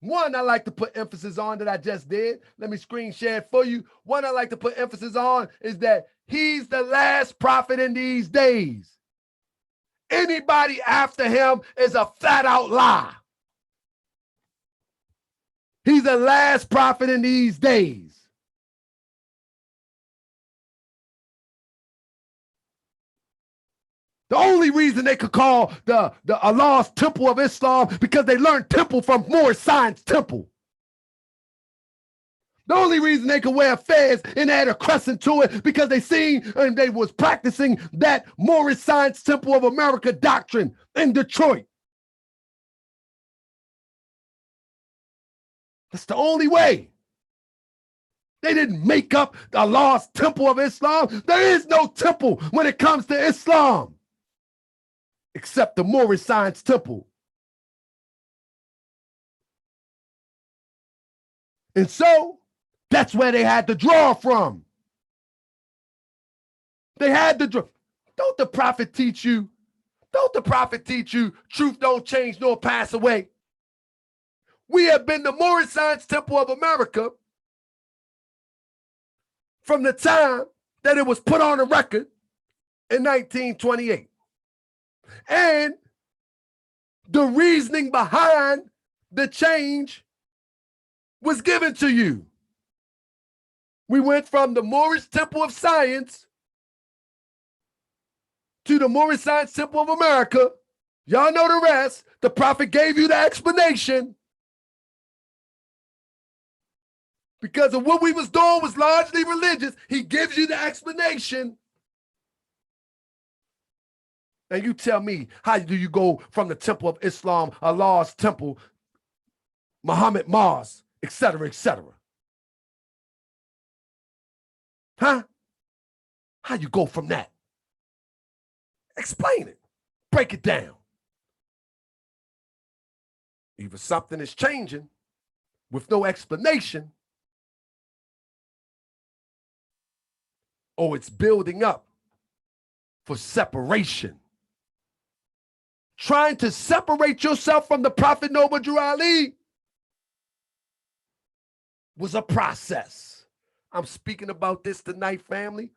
1, I like to put emphasis on that I just did. Let me screen share it for you. 1, I like to put emphasis on is that he's the last prophet in these days. Anybody after him is a flat out lie. He's the last prophet in these days. The only reason they could call the Allah's Temple of Islam because they learned temple from Moorish Science Temple. The only reason they could wear fez and add a crescent to it because they seen and they was practicing that Moorish Science Temple of America doctrine in Detroit. That's the only way. They didn't make up Allah's temple of Islam. There is no temple when it comes to Islam, except the Moorish Science Temple. And so that's where they had to draw from. They had to draw. Don't the prophet teach you? Don't the prophet teach you truth don't change nor pass away? We have been the Moorish Science Temple of America from the time that it was put on the record in 1928. And the reasoning behind the change was given to you. We went from the Moorish Temple of Science to the Moorish Science Temple of America. Y'all know the rest. The prophet gave you the explanation. Because of what we was doing was largely religious. He gives you the explanation. And you tell me, how do you go from the temple of Islam, Allah's temple, Muhammad Mars, etc., etc.? Huh? How you go from that? Explain it. Break it down. Either something is changing with no explanation, or it's building up for separation. Trying to separate yourself from the Prophet Noble Drew Ali was a process. I'm speaking about this tonight, family,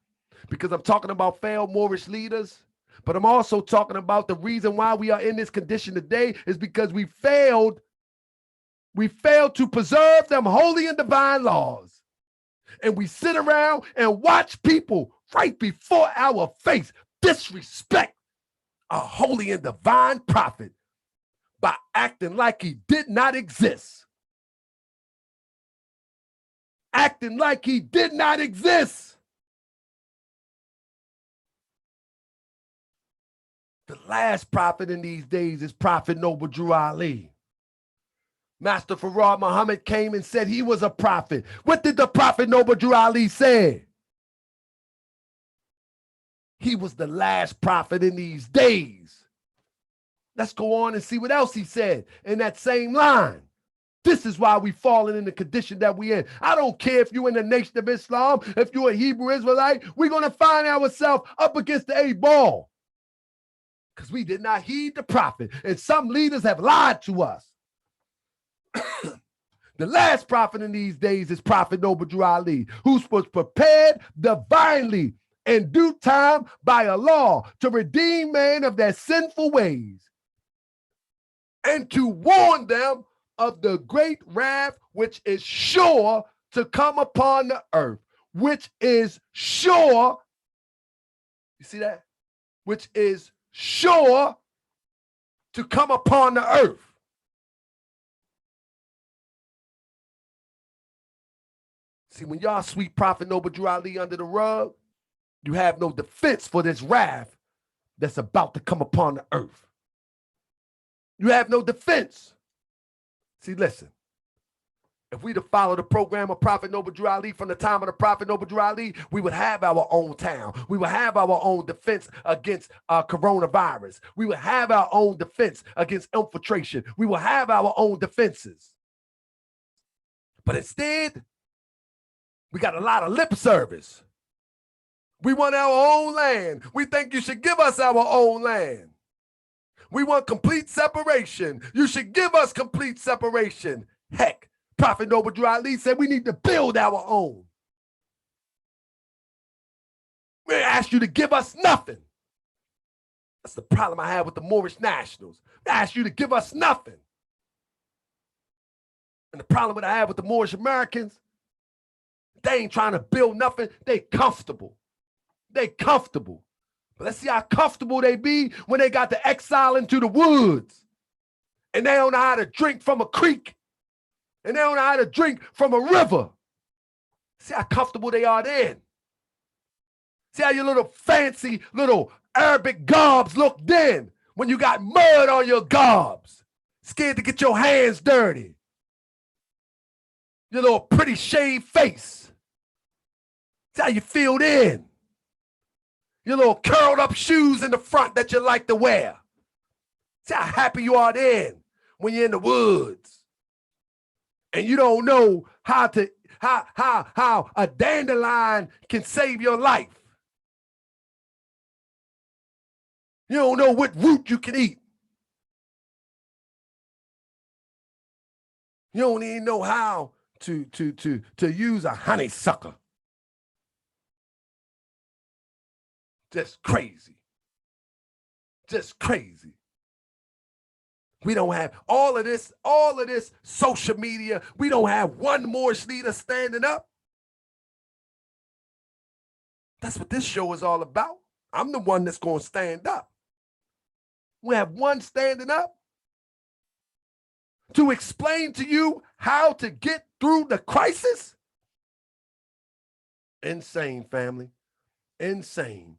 because I'm talking about failed Moorish leaders, but I'm also talking about the reason why we are in this condition today is because we failed to preserve them holy and divine laws. And we sit around and watch people right before our face disrespect a holy and divine prophet by acting like he did not exist. Acting like he did not exist. The last prophet in these days is Prophet Noble Drew Ali. Master Farad Muhammad came and said he was a prophet. What did the Prophet Noble Drew Ali say? He was the last prophet in these days. Let's go on and see what else he said in that same line. This is why we've fallen in the condition that we're in. I don't care if you're in the Nation of Islam, if you're a Hebrew Israelite, we're going to find ourselves up against the 8 ball because we did not heed the prophet. And some leaders have lied to us. The last prophet in these days is Prophet Noble Drew Ali, who was prepared divinely in due time by Allah to redeem man of their sinful ways and to warn them of the great wrath which is sure to come upon the earth, which is sure, you see that? Which is sure to come upon the earth. See, when y'all sweep Prophet Noble Drew Ali under the rug, you have no defense for this wrath that's about to come upon the earth. You have no defense. See, listen, if we'd have followed the program of Prophet Noble Drew Ali from the time of the Prophet Noble Drew Ali, we would have our own town. We would have our own defense against coronavirus. We would have our own defense against infiltration. We will have our own defenses. But instead, we got a lot of lip service. We want our own land. We think you should give us our own land. We want complete separation. You should give us complete separation. Heck, Prophet Noble Drew Ali said we need to build our own. We ask you to give us nothing. That's the problem I have with the Moorish nationals. They ask you to give us nothing. And the problem that I have with the Moorish Americans, they ain't trying to build nothing. They comfortable. They comfortable. But let's see how comfortable they be when they got to exile into the woods. And they don't know how to drink from a creek. And they don't know how to drink from a river. See how comfortable they are then. See how your little fancy little Arabic garbs look then when you got mud on your garbs. Scared to get your hands dirty. Your little pretty shaved face. That's how you filled in. Your little curled up shoes in the front that you like to wear. That's how happy you are then when you're in the woods. And you don't know how a dandelion can save your life. You don't know what root you can eat. You don't even know how to use a honeysucker. Just crazy. Just crazy. We don't have all of this social media. We don't have one Moorish leader standing up. That's what this show is all about. I'm the one that's going to stand up. We have one standing up to explain to you how to get through the crisis. Insane, family. Insane.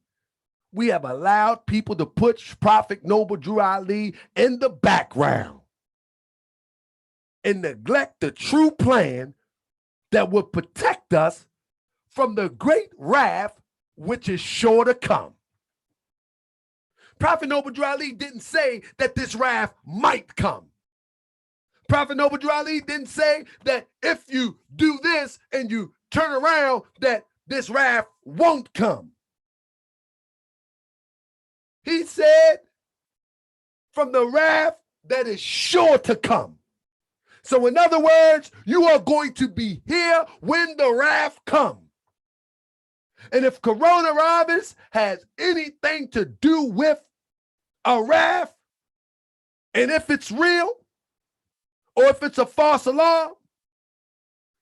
We have allowed people to put Prophet Noble Drew Ali in the background and neglect the true plan that would protect us from the great wrath which is sure to come. Prophet Noble Drew Ali didn't say that this wrath might come. Prophet Noble Drew Ali didn't say that if you do this and you turn around that this wrath won't come. He said, from the wrath that is sure to come. So in other words, you are going to be here when the wrath comes. And if coronavirus has anything to do with a wrath, and if it's real, or if it's a false alarm,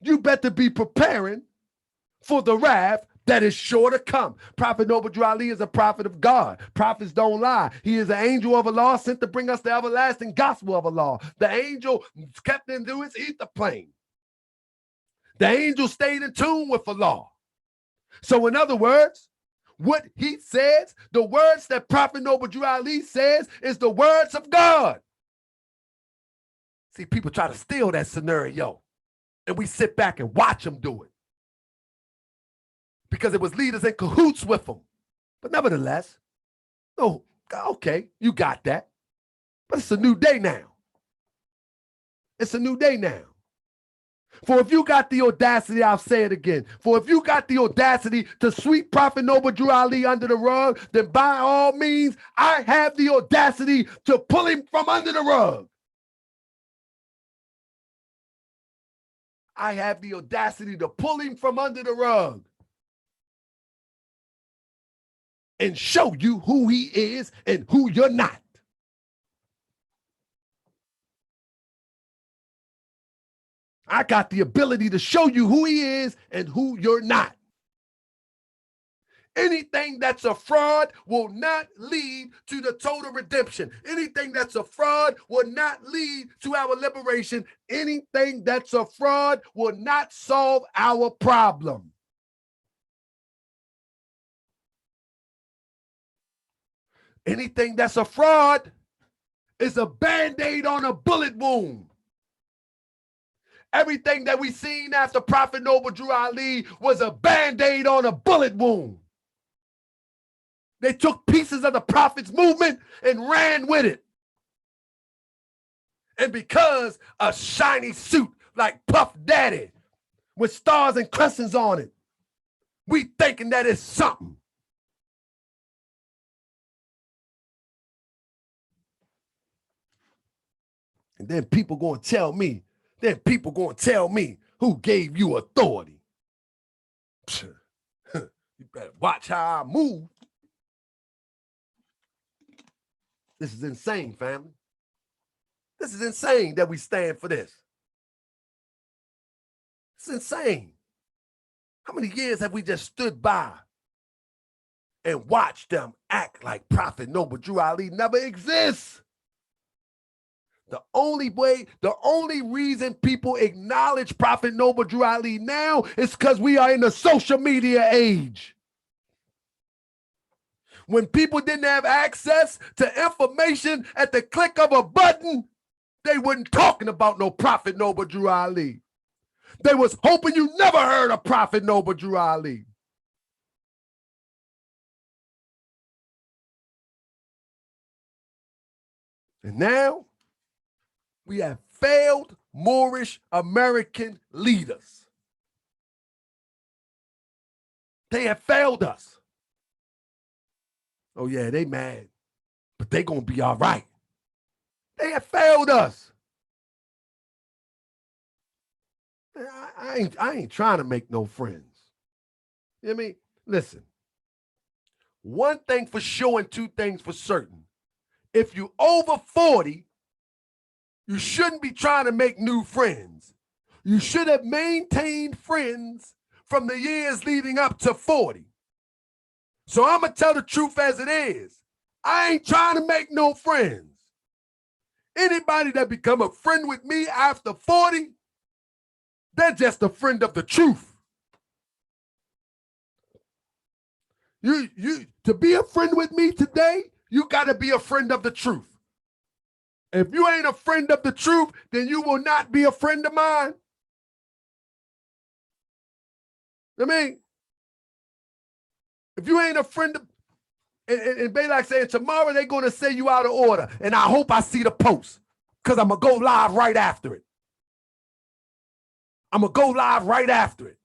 you better be preparing for the wrath that is sure to come. Prophet Noble Drew Ali is a prophet of God. Prophets don't lie. He is an angel of Allah sent to bring us the everlasting gospel of Allah. The angel kept into his ether plane. The angel stayed in tune with Allah. So in other words, what he says, the words that Prophet Noble Drew Ali says is the words of God. See, people try to steal that scenario, and we sit back and watch them do it. Because it was leaders in cahoots with them. But nevertheless, oh, okay, you got that. But it's a new day now. It's a new day now. For if you got the audacity, I'll say it again. For if you got the audacity to sweep Prophet Noble Drew Ali under the rug, then by all means, I have the audacity to pull him from under the rug. I have the audacity to pull him from under the rug and show you who he is and who you're not. I got the ability to show you who he is and who you're not. Anything that's a fraud will not lead to the total redemption. Anything that's a fraud will not lead to our liberation. Anything that's a fraud will not solve our problem. Anything that's a fraud is a Band-Aid on a bullet wound. Everything that we seen after Prophet Noble Drew Ali was a Band-Aid on a bullet wound. They took pieces of the Prophet's movement and ran with it. And because a shiny suit like Puff Daddy with stars and crescents on it, we thinking that it's something. And then people gonna tell me, who gave you authority. You better watch how I move. This is insane, family. This is insane that we stand for this. It's insane. How many years have we just stood by and watched them act like Prophet Noble Drew Ali never exists? The only reason people acknowledge Prophet Noble Drew Ali now is because we are in the social media age. When people didn't have access to information at the click of a button, they weren't talking about no Prophet Noble Drew Ali. They was hoping you never heard of Prophet Noble Drew Ali. And now we have failed Moorish American leaders. They have failed us. Oh yeah, they mad, but they gonna be all right. They have failed us. I ain't trying to make no friends. You know what I mean? Listen, one thing for sure and two things for certain. If you over 40, you shouldn't be trying to make new friends. You should have maintained friends from the years leading up to 40. So I'm going to tell the truth as it is. I ain't trying to make no friends. Anybody that become a friend with me after 40, they're just a friend of the truth. You to be a friend with me today, you got to be a friend of the truth. If you ain't a friend of the truth, then you will not be a friend of mine. I mean, if you ain't a friend of, and they like saying tomorrow they're going to say you out of order, and I hope I see the post because I'm going to go live right after it. I'm going to go live right after it.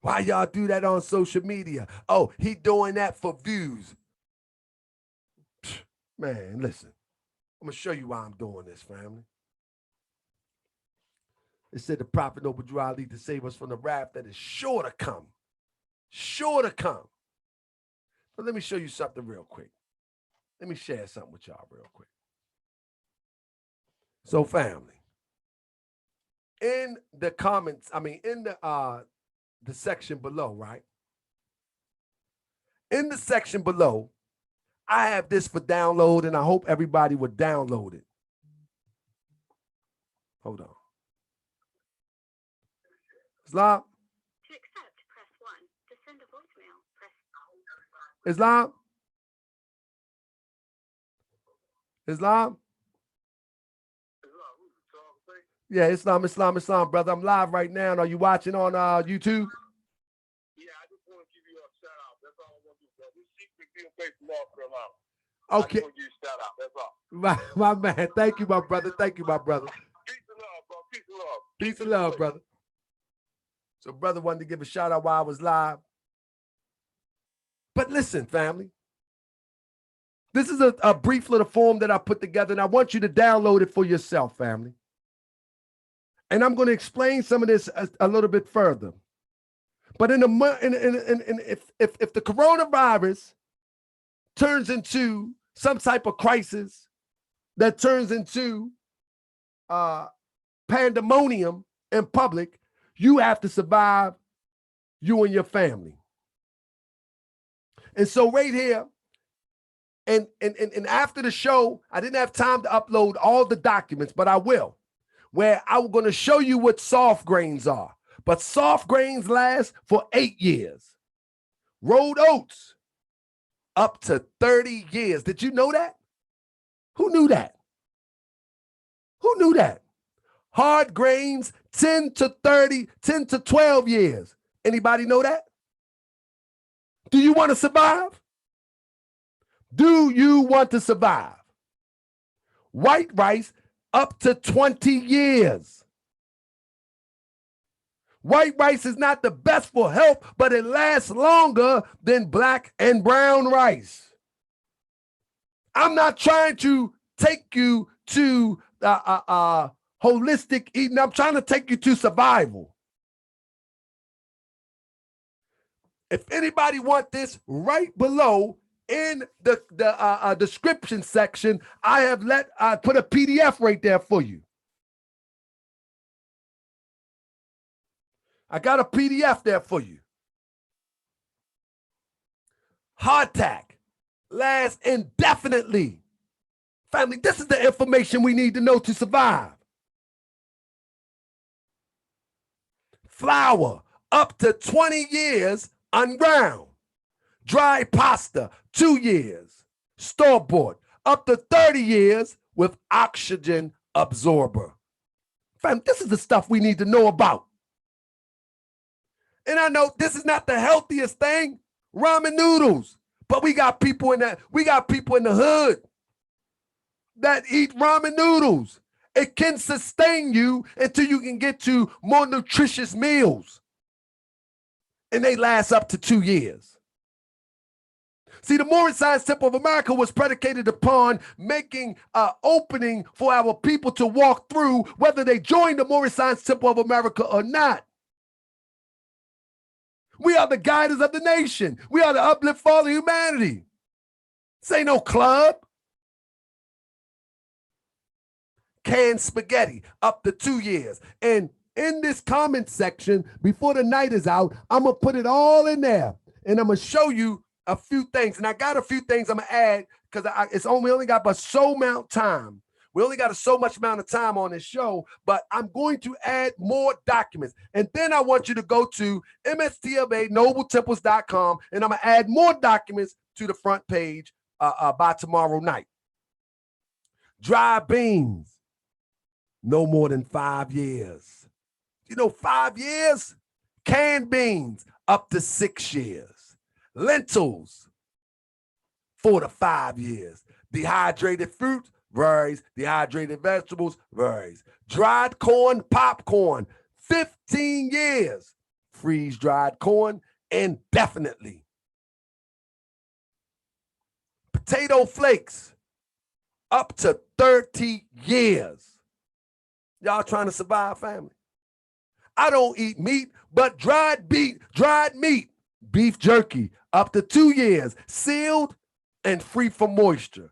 Why y'all do that on social media? Oh, he doing that for views. Man, listen. I'm going to show you why I'm doing this, family. It said the Prophet Noble Drew Ali to save us from the wrath that is sure to come. Sure to come. But let me show you something real quick. Let me share something with y'all real quick. So, family, in the comments, in the section below, right? In the section below, I have this for download, and I hope everybody would download it. Hold on. Islam? To accept, press 1. To send a voicemail, press Islam? Islam? Yeah, Islam, brother. I'm live right now. Are you watching on YouTube? Yeah, I just want to give you a shout out. That's all I want to do, bro. This secret deal based in North Carolina. Okay. I just want to give you a shout out. That's all. My man. Thank you, my brother. Thank you, my brother. Peace and love, bro. Peace and love. Peace and love, brother. So brother wanted to give a shout out while I was live. But listen, family. This is a brief little form that I put together, and I want you to download it for yourself, family. And I'm going to explain some of this a little bit further. But if the coronavirus turns into some type of crisis that turns into pandemonium in public, you have to survive, you and your family. And so right here, and after the show, I didn't have time to upload all the documents, but I will, where I'm going to show you what soft grains are. But soft grains last for 8 years. Rolled oats, up to 30 years. Did you know that? Who knew that? Who knew that? Hard grains, 10 to 12 years. Anybody know that? Do you want to survive? Do you want to survive? White rice, up to 20 years. White rice is not the best for health, but it lasts longer than black and brown rice. I'm not trying to take you to holistic eating. I'm trying to take you to survival. If anybody want this, right below in the description section, I put a PDF right there for you. I got a PDF there for you. Hardtack lasts indefinitely. Family, this is the information we need to know to survive. Flour, up to 20 years unground. Dry pasta, 2 years. Store-bought, up to 30 years with oxygen absorber. Fam, this is the stuff we need to know about. And I know this is not the healthiest thing. Ramen noodles, But we got people in the hood that eat ramen noodles. It can sustain you until you can get to more nutritious meals. And they last up to 2 years. See, the Moorish Science Temple of America was predicated upon making an opening for our people to walk through, whether they join the Moorish Science Temple of America or not. We are the guiders of the nation. We are the uplift for all of humanity. This ain't no club. Canned spaghetti, up to 2 years. And in this comment section, before the night is out, I'm going to put it all in there. And I'm going to show you a few things. And I got a few things I'm going to add because we only got but so amount time. We only got so much amount of time on this show, but I'm going to add more documents. And then I want you to go to mstlanobletemples.com, and I'm going to add more documents to the front page by tomorrow night. Dry beans, no more than 5 years. 5 years? Canned beans, up to 6 years. Lentils, 4 to 5 years. Dehydrated fruit, varies. Dehydrated vegetables, varies. Dried corn, popcorn, 15 years. Freeze-dried corn, indefinitely. Potato flakes, up to 30 years. Y'all trying to survive, family? I don't eat meat, but dried meat, beef jerky, up to 2 years, sealed and free from moisture.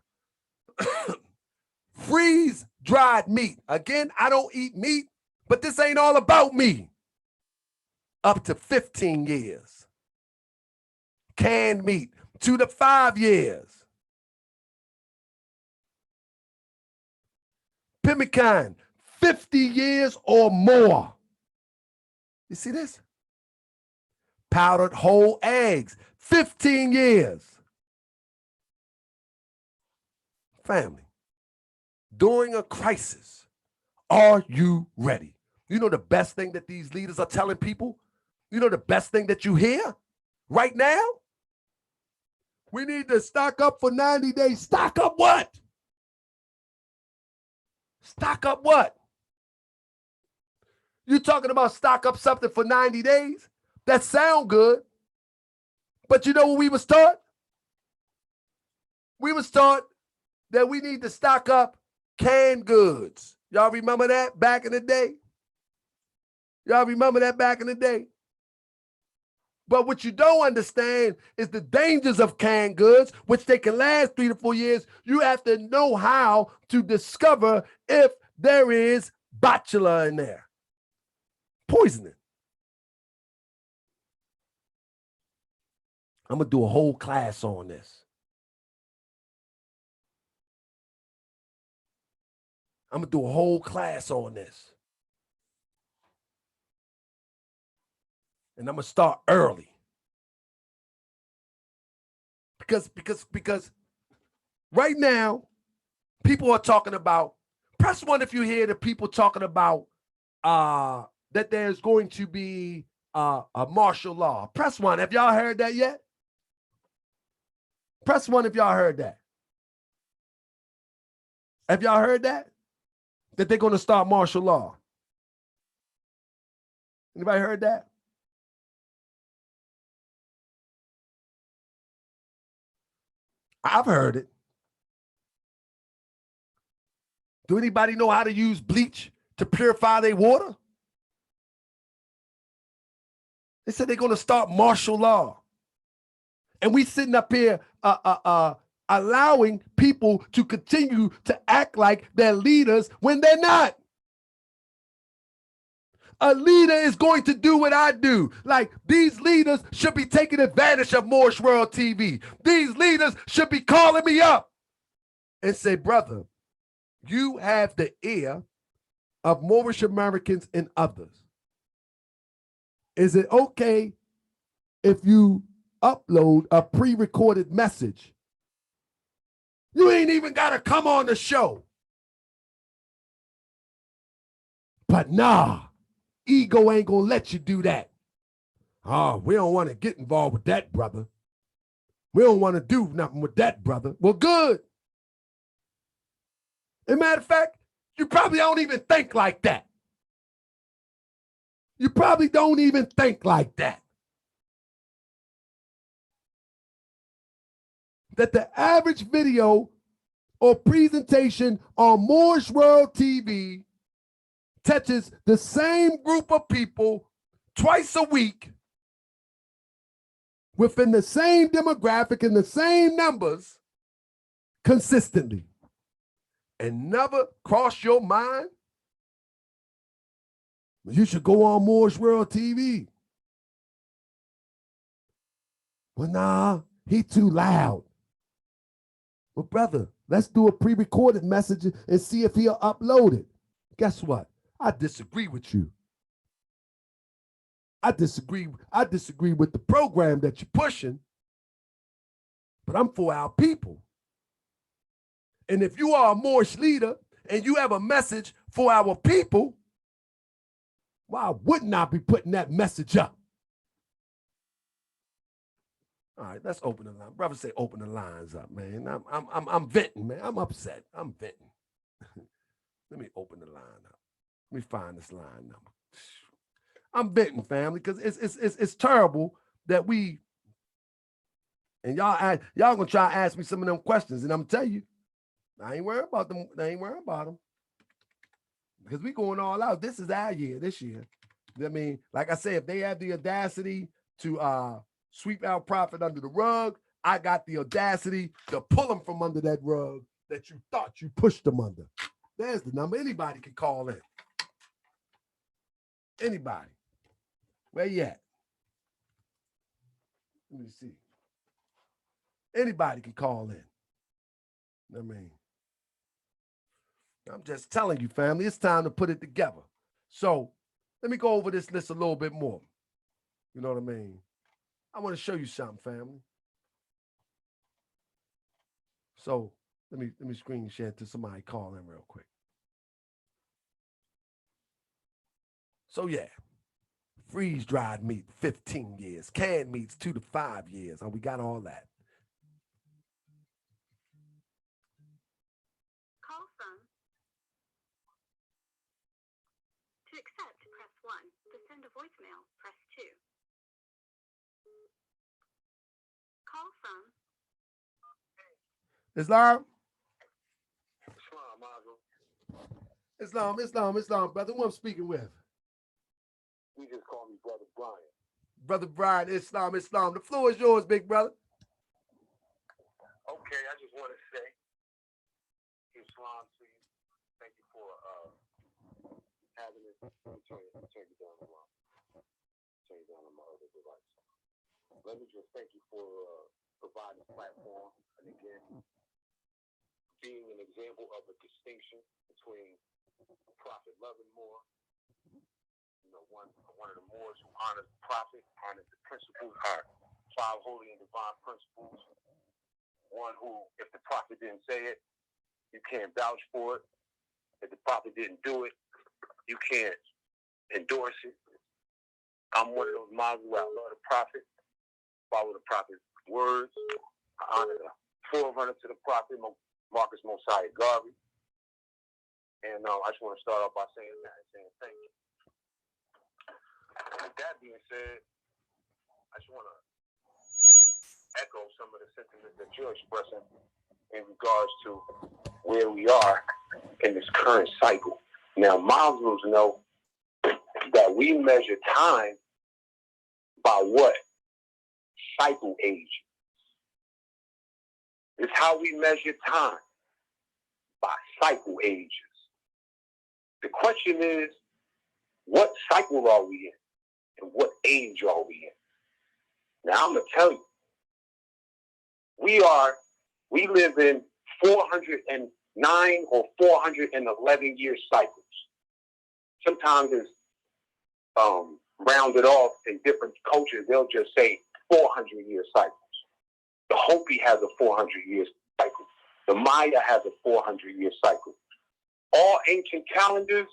Freeze dried meat. Again, I don't eat meat, but this ain't all about me. Up to 15 years. Canned meat, 2 to 5 years. Pemmican, 50 years or more. You see this? Powdered whole eggs, 15 years. Family, during a crisis, are you ready? You know the best thing that these leaders are telling people? You know the best thing that you hear right now? We need to stock up for 90 days. Stock up what? Stock up what? You talking about stock up something for 90 days? That sound good. But you know what we was taught? We was taught that we need to stock up canned goods. Y'all remember that back in the day? Y'all remember that back in the day? But what you don't understand is the dangers of canned goods, which they can last 3 to 4 years. You have to know how to discover if there is botula in there. Poisoning. I'm going to do a whole class on this. I'm going to do a whole class on this. And I'm going to start early. Because right now, people are talking about, press one if you hear the people talking about that there's going to be a martial law. Press one. Have y'all heard that yet? Press one if y'all heard that. Have y'all heard that? That they're going to start martial law. Anybody heard that? I've heard it. Do anybody know how to use bleach to purify their water? They said they're going to start martial law. And we sitting up here allowing people to continue to act like they're leaders when they're not. A leader is going to do what I do. Like, these leaders should be taking advantage of Moorish World TV. These leaders should be calling me up and say, brother, you have the ear of Moorish Americans and others. Is it okay if you upload a pre-recorded message? You ain't even got to come on the show. But nah. Ego ain't gonna let you do that. Oh, we don't want to get involved with that, brother. We don't want to do nothing with that, brother. Well, good. As a matter of fact, you probably don't even think like that. You probably don't even think like that. That the average video or presentation on Moorish World TV touches the same group of people twice a week within the same demographic and the same numbers consistently. And never cross your mind, you should go on Moorish World TV. Well, nah, he too loud. Well, brother, let's do a pre-recorded message and see if he'll upload it. Guess what? I disagree with you. I disagree with the program that you're pushing, but I'm for our people. And if you are a Moorish leader and you have a message for our people, why wouldn't I be putting that message up? All right, let's open the line. Brother say open the lines up, man. I'm venting, man. I'm upset. I'm venting. Let me open the line up. Let me find this line number. I'm venting, family, because it's terrible that we and y'all gonna try to ask me some of them questions, and I'm tell you, I ain't worried about them. I ain't worried about them because we going all out. This is our year. This year, I mean, like I said, if they have the audacity to sweep our prophet under the rug, I got the audacity to pull them from under that rug that you thought you pushed them under. There's the number. Anybody can call in. Anybody. Where you at? Let me see. Anybody can call in. I mean, I'm just telling you, family, it's time to put it together. So let me go over this list a little bit more. You know what I mean? I want to show you something, family. So let me screen share to somebody call in real quick. So yeah. Freeze-dried meat, 15 years. Canned meats, 2 to 5 years. And we got all that. Call from. To accept, press 1. To send a voicemail, press 2. Call from. Islam? Islam, Islam, brother. Who I'm speaking with? you just call me Brother Brian. Brother Brian, Islam. The floor is yours, big brother. Okay, I just want to say, Islam to you. Thank you for having it. Turn you down a while. Turn you down on my other device. Let me just thank you for providing a platform, and again, being an example of a distinction between prophet loving more. You know, one of the Moors who honors the prophet, honors the principles, our 5 holy and divine principles. One who, if the prophet didn't say it, you can't vouch for it. If the prophet didn't do it, you can't endorse it. I'm one of those models where I love the prophet, follow the prophet's words. I honor the forerunner to the prophet, Marcus Mosiah Garvey. And I just want to start off by saying that and saying thank you. With that being said, I just want to echo some of the sentiments that you're expressing in regards to where we are in this current cycle. Now, Muslims know that we measure time by what? Cycle age. It's how we measure time, by cycle ages. The question is, what cycle are we in? And what age are we in? Now, I'm going to tell you, we live in 409 or 411 year cycles. Sometimes it's rounded off in different cultures. They'll just say 400 year cycles. The Hopi has a 400 year cycle. The Maya has a 400 year cycle. All ancient calendars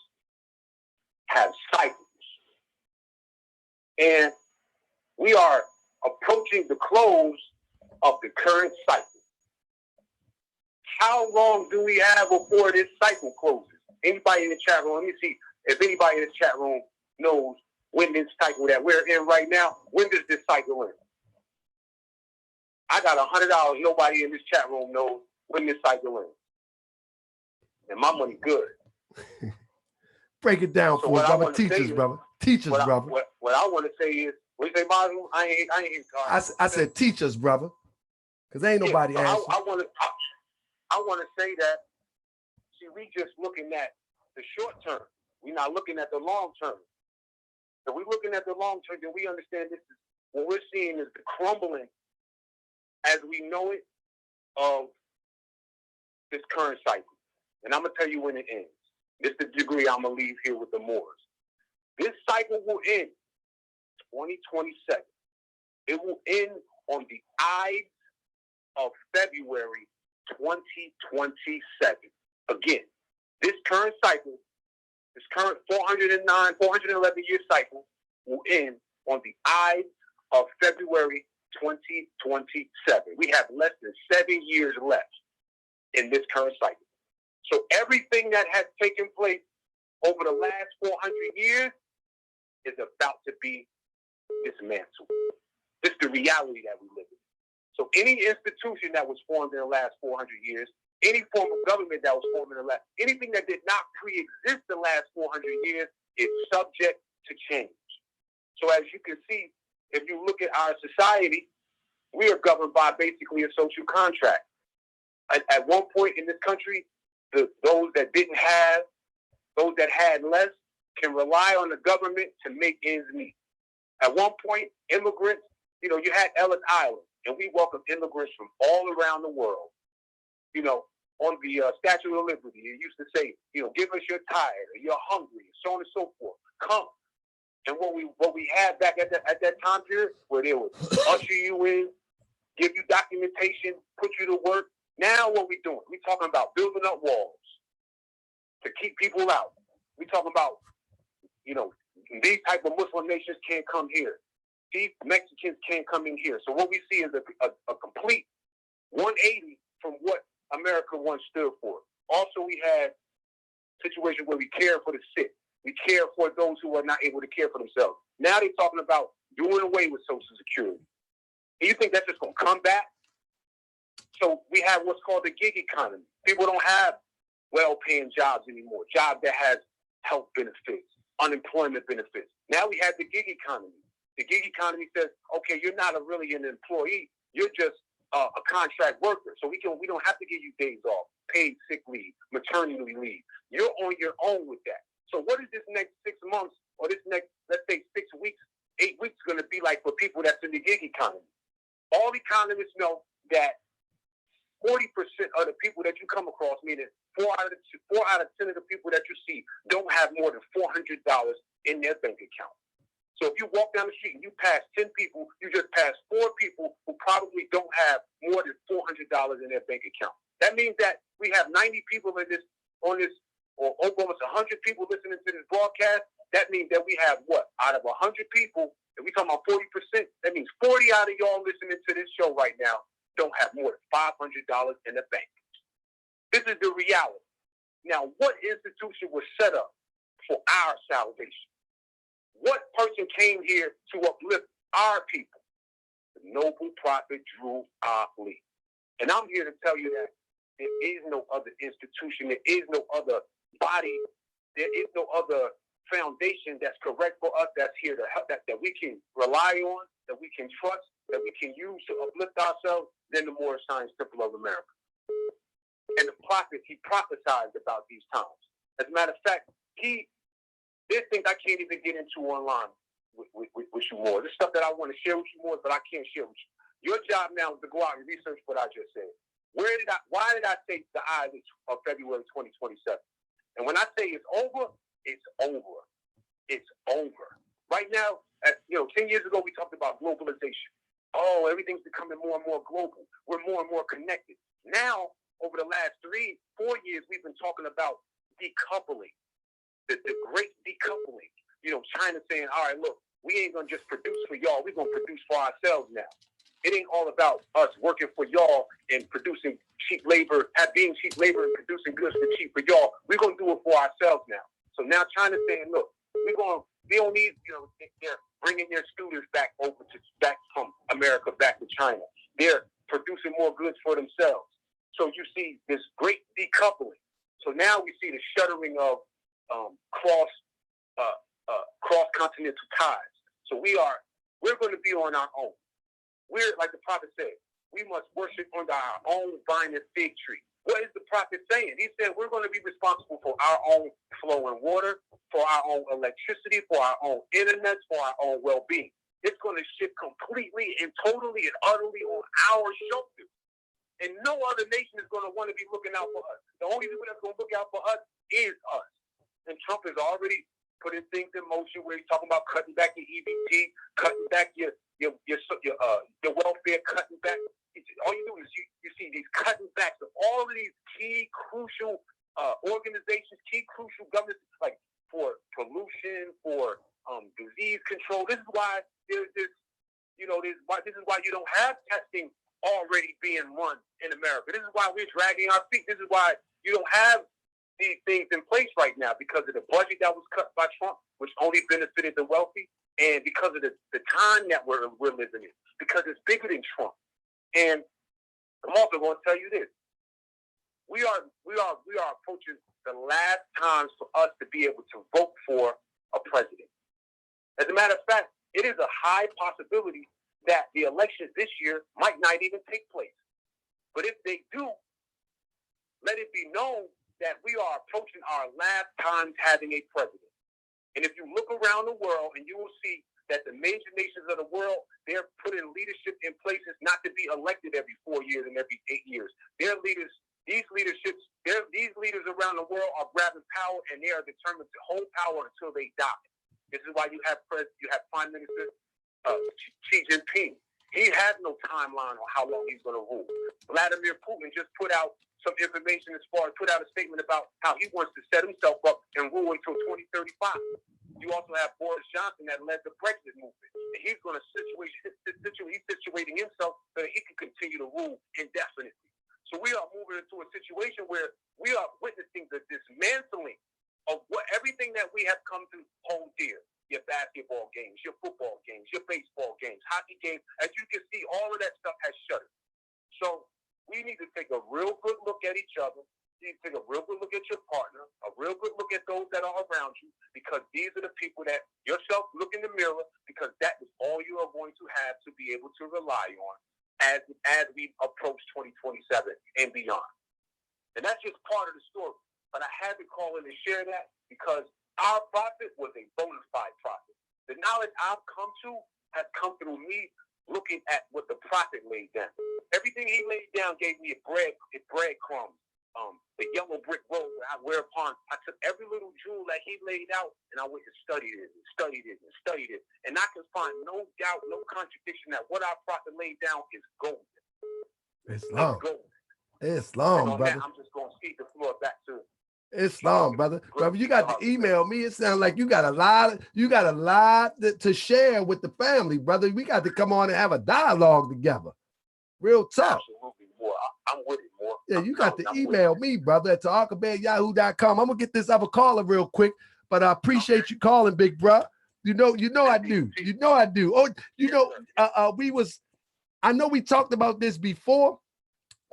have cycles. And we are approaching the close of the current cycle. How long do we have before this cycle closes? Anybody in the chat room? Let me see if anybody in the chat room knows when this cycle that we're in right now, when does this cycle end? I got $100. Nobody in this chat room knows when this cycle ends. And my money good. Break it down for us, brother. Teach us, brother. Teach us, brother. What I want to say is, what you say, Mazu? I ain't hear. I said, teach us, brother. Because ain't nobody answering. I want to say that, see, we just looking at the short term. We're not looking at the long term. If we're looking at the long term, then we understand this is what we're seeing is the crumbling as we know it of this current cycle. And I'm going to tell you when it ends. This is the degree I'm going to leave here with the Moors. This cycle will end 2027. It will end on the Ides of February 2027. Again, this current cycle, this current 411 year cycle will end on the Ides of February 2027. We have less than 7 years left in this current cycle. So everything that has taken place over the last 400 years is about to be dismantled. This is the reality that we live in. So any institution that was formed in the last 400 years, any form of government that was formed in the last, anything that did not pre-exist the last 400 years is subject to change. So as you can see, if you look at our society, we are governed by basically a social contract. At one point in this country, those that didn't have, those that had less, can rely on the government to make ends meet. At one point, immigrants, you had Ellis Island, and we welcomed immigrants from all around the world. On the Statue of Liberty, it used to say, give us your tired, or you're hungry, so on and so forth. Come. And what we had back at that time period, where they would usher you in, give you documentation, put you to work. Now what we doing? We talking about building up walls to keep people out. We talking about, these type of Muslim nations can't come here. These Mexicans can't come in here. So what we see is a complete 180 from what America once stood for. Also, we had situations where we care for the sick. We care for those who are not able to care for themselves. Now they're talking about doing away with Social Security. And you think that's just going to come back? So we have what's called the gig economy. People don't have well-paying jobs anymore, jobs that has health benefits, unemployment benefits. Now we have the gig economy. The gig economy says, okay, you're not really an employee. You're just a contract worker. So we don't have to give you days off, paid sick leave, maternity leave. You're on your own with that. So what is this next 6 months or this next, let's say 6 weeks, 8 weeks going to be like for people that's in the gig economy? All economists know that 40% of the people that you come across, meaning 4 out of 10 of the people that you see, don't have more than $400 in their bank account. So if you walk down the street and you pass 10 people, you just pass 4 people who probably don't have more than $400 in their bank account. That means that we have 90 people or almost 100 people listening to this broadcast. That means that we have what? Out of 100 people, if we talking about 40%, that means 40 out of y'all listening to this show right now don't have more than $500 in the bank. This is the reality. Now, what institution was set up for our salvation? What person came here to uplift our people? The noble prophet Drew Ali. And I'm here to tell you that there is no other institution, there is no other body, there is no other foundation that's correct for us, that's here to help, that we can rely on, that we can trust, that we can use to uplift ourselves than the Moorish Science Temple of America. And the prophet, he prophesied about these times. As a matter of fact, there's things I can't even get into online with you more. There's stuff that I want to share with you more, but I can't share with you. Your job now is to go out and research what I just said. Why did I say the eyes of February 2027? And when I say it's over, it's over. It's over. Right now, 10 years ago, we talked about globalization. Oh, everything's becoming more and more global. We're more and more connected. Now, over the last 3-4 years, we've been talking about decoupling, the great decoupling. China saying, all right, look, we ain't going to just produce for y'all. We're going to produce for ourselves now. It ain't all about us working for y'all and producing cheap labor, being cheap labor and producing goods for cheap for y'all. We're going to do it for ourselves now. So now China's saying, look, we don't need, they're bringing their students back from America back to China. They're producing more goods for themselves. So you see this great decoupling. So now we see the shuttering of cross-continental ties. So we're going to be on our own. We're, like the prophet said, we must worship under our own vine and fig tree. What is the prophet saying? He said we're going to be responsible for our own flowing water, for our own electricity, for our own internet, for our own well-being. It's going to shift completely and totally and utterly on our shoulders. And no other nation is going to want to be looking out for us. The only people that's going to look out for us is us. And Trump is already putting things in motion where he's talking about cutting back your EBT, cutting back your welfare, cutting back. All you do is you see these cutting backs of all of these key crucial organizations, key crucial governments, like for pollution, for disease control. This is why this is why you don't have testing already being run in America. This is why we're dragging our feet. This is why you don't have these things in place right now, because of the budget that was cut by Trump, which only benefited the wealthy, and because of the time that we're living in, because it's bigger than Trump. And I'm also going to tell you this: we are approaching the last times for us to be able to vote for a president. As a matter of fact, it is a high possibility that the elections this year might not even take place. But if they do, let it be known that we are approaching our last times having a president. And if you look around the world, and you will see that the major nations of the world, they're putting leadership in places not to be elected every 4 years and every 8 years. These leaders around the world are grabbing power, and they are determined to hold power until they die. This is why you have Prime Minister Xi Jinping. He has no timeline on how long he's going to rule. Vladimir Putin just put out some information put out a statement about how he wants to set himself up and rule until 2035. You also have Boris Johnson that led the Brexit movement. And he's going to he's situating himself so that he can continue to rule indefinitely. So we are moving into a situation where we are witnessing the dismantling of everything that we have come to hold dear. Your basketball games, your football games, your baseball games, hockey games. As you can see, all of that stuff has shuttered. So we need to take a real good look at each other. You need to take a real good look at your partner, a real good look at those that are around you, because these are the people that yourself look in the mirror, because that is all you are going to have to be able to rely on as we approach 2027 and beyond. And that's just part of the story. But I had to call in and share that because our prophet was a bona fide prophet. The knowledge I've come to has come through me looking at what the prophet laid down. Everything he laid down gave me a breadcrumb, the yellow brick road, whereupon I took every little jewel that he laid out, and I went and studied it. And I can find no doubt, no contradiction that what our prophet laid down is golden. Islam. It's golden. Islam, brother. I'm just going to cede the floor back to Islam, brother. Brother, you got to email me. It sounds like you got a lot to share with the family, brother. We got to come on and have a dialogue together. Real talk. Absolutely, more. I'm with it, more. Yeah, you got to email me, brother, at talkabout@yahoo.com. I'm gonna get this other caller real quick, but I appreciate you calling, big bro. You know I do. You know I do. Oh, I know we talked about this before,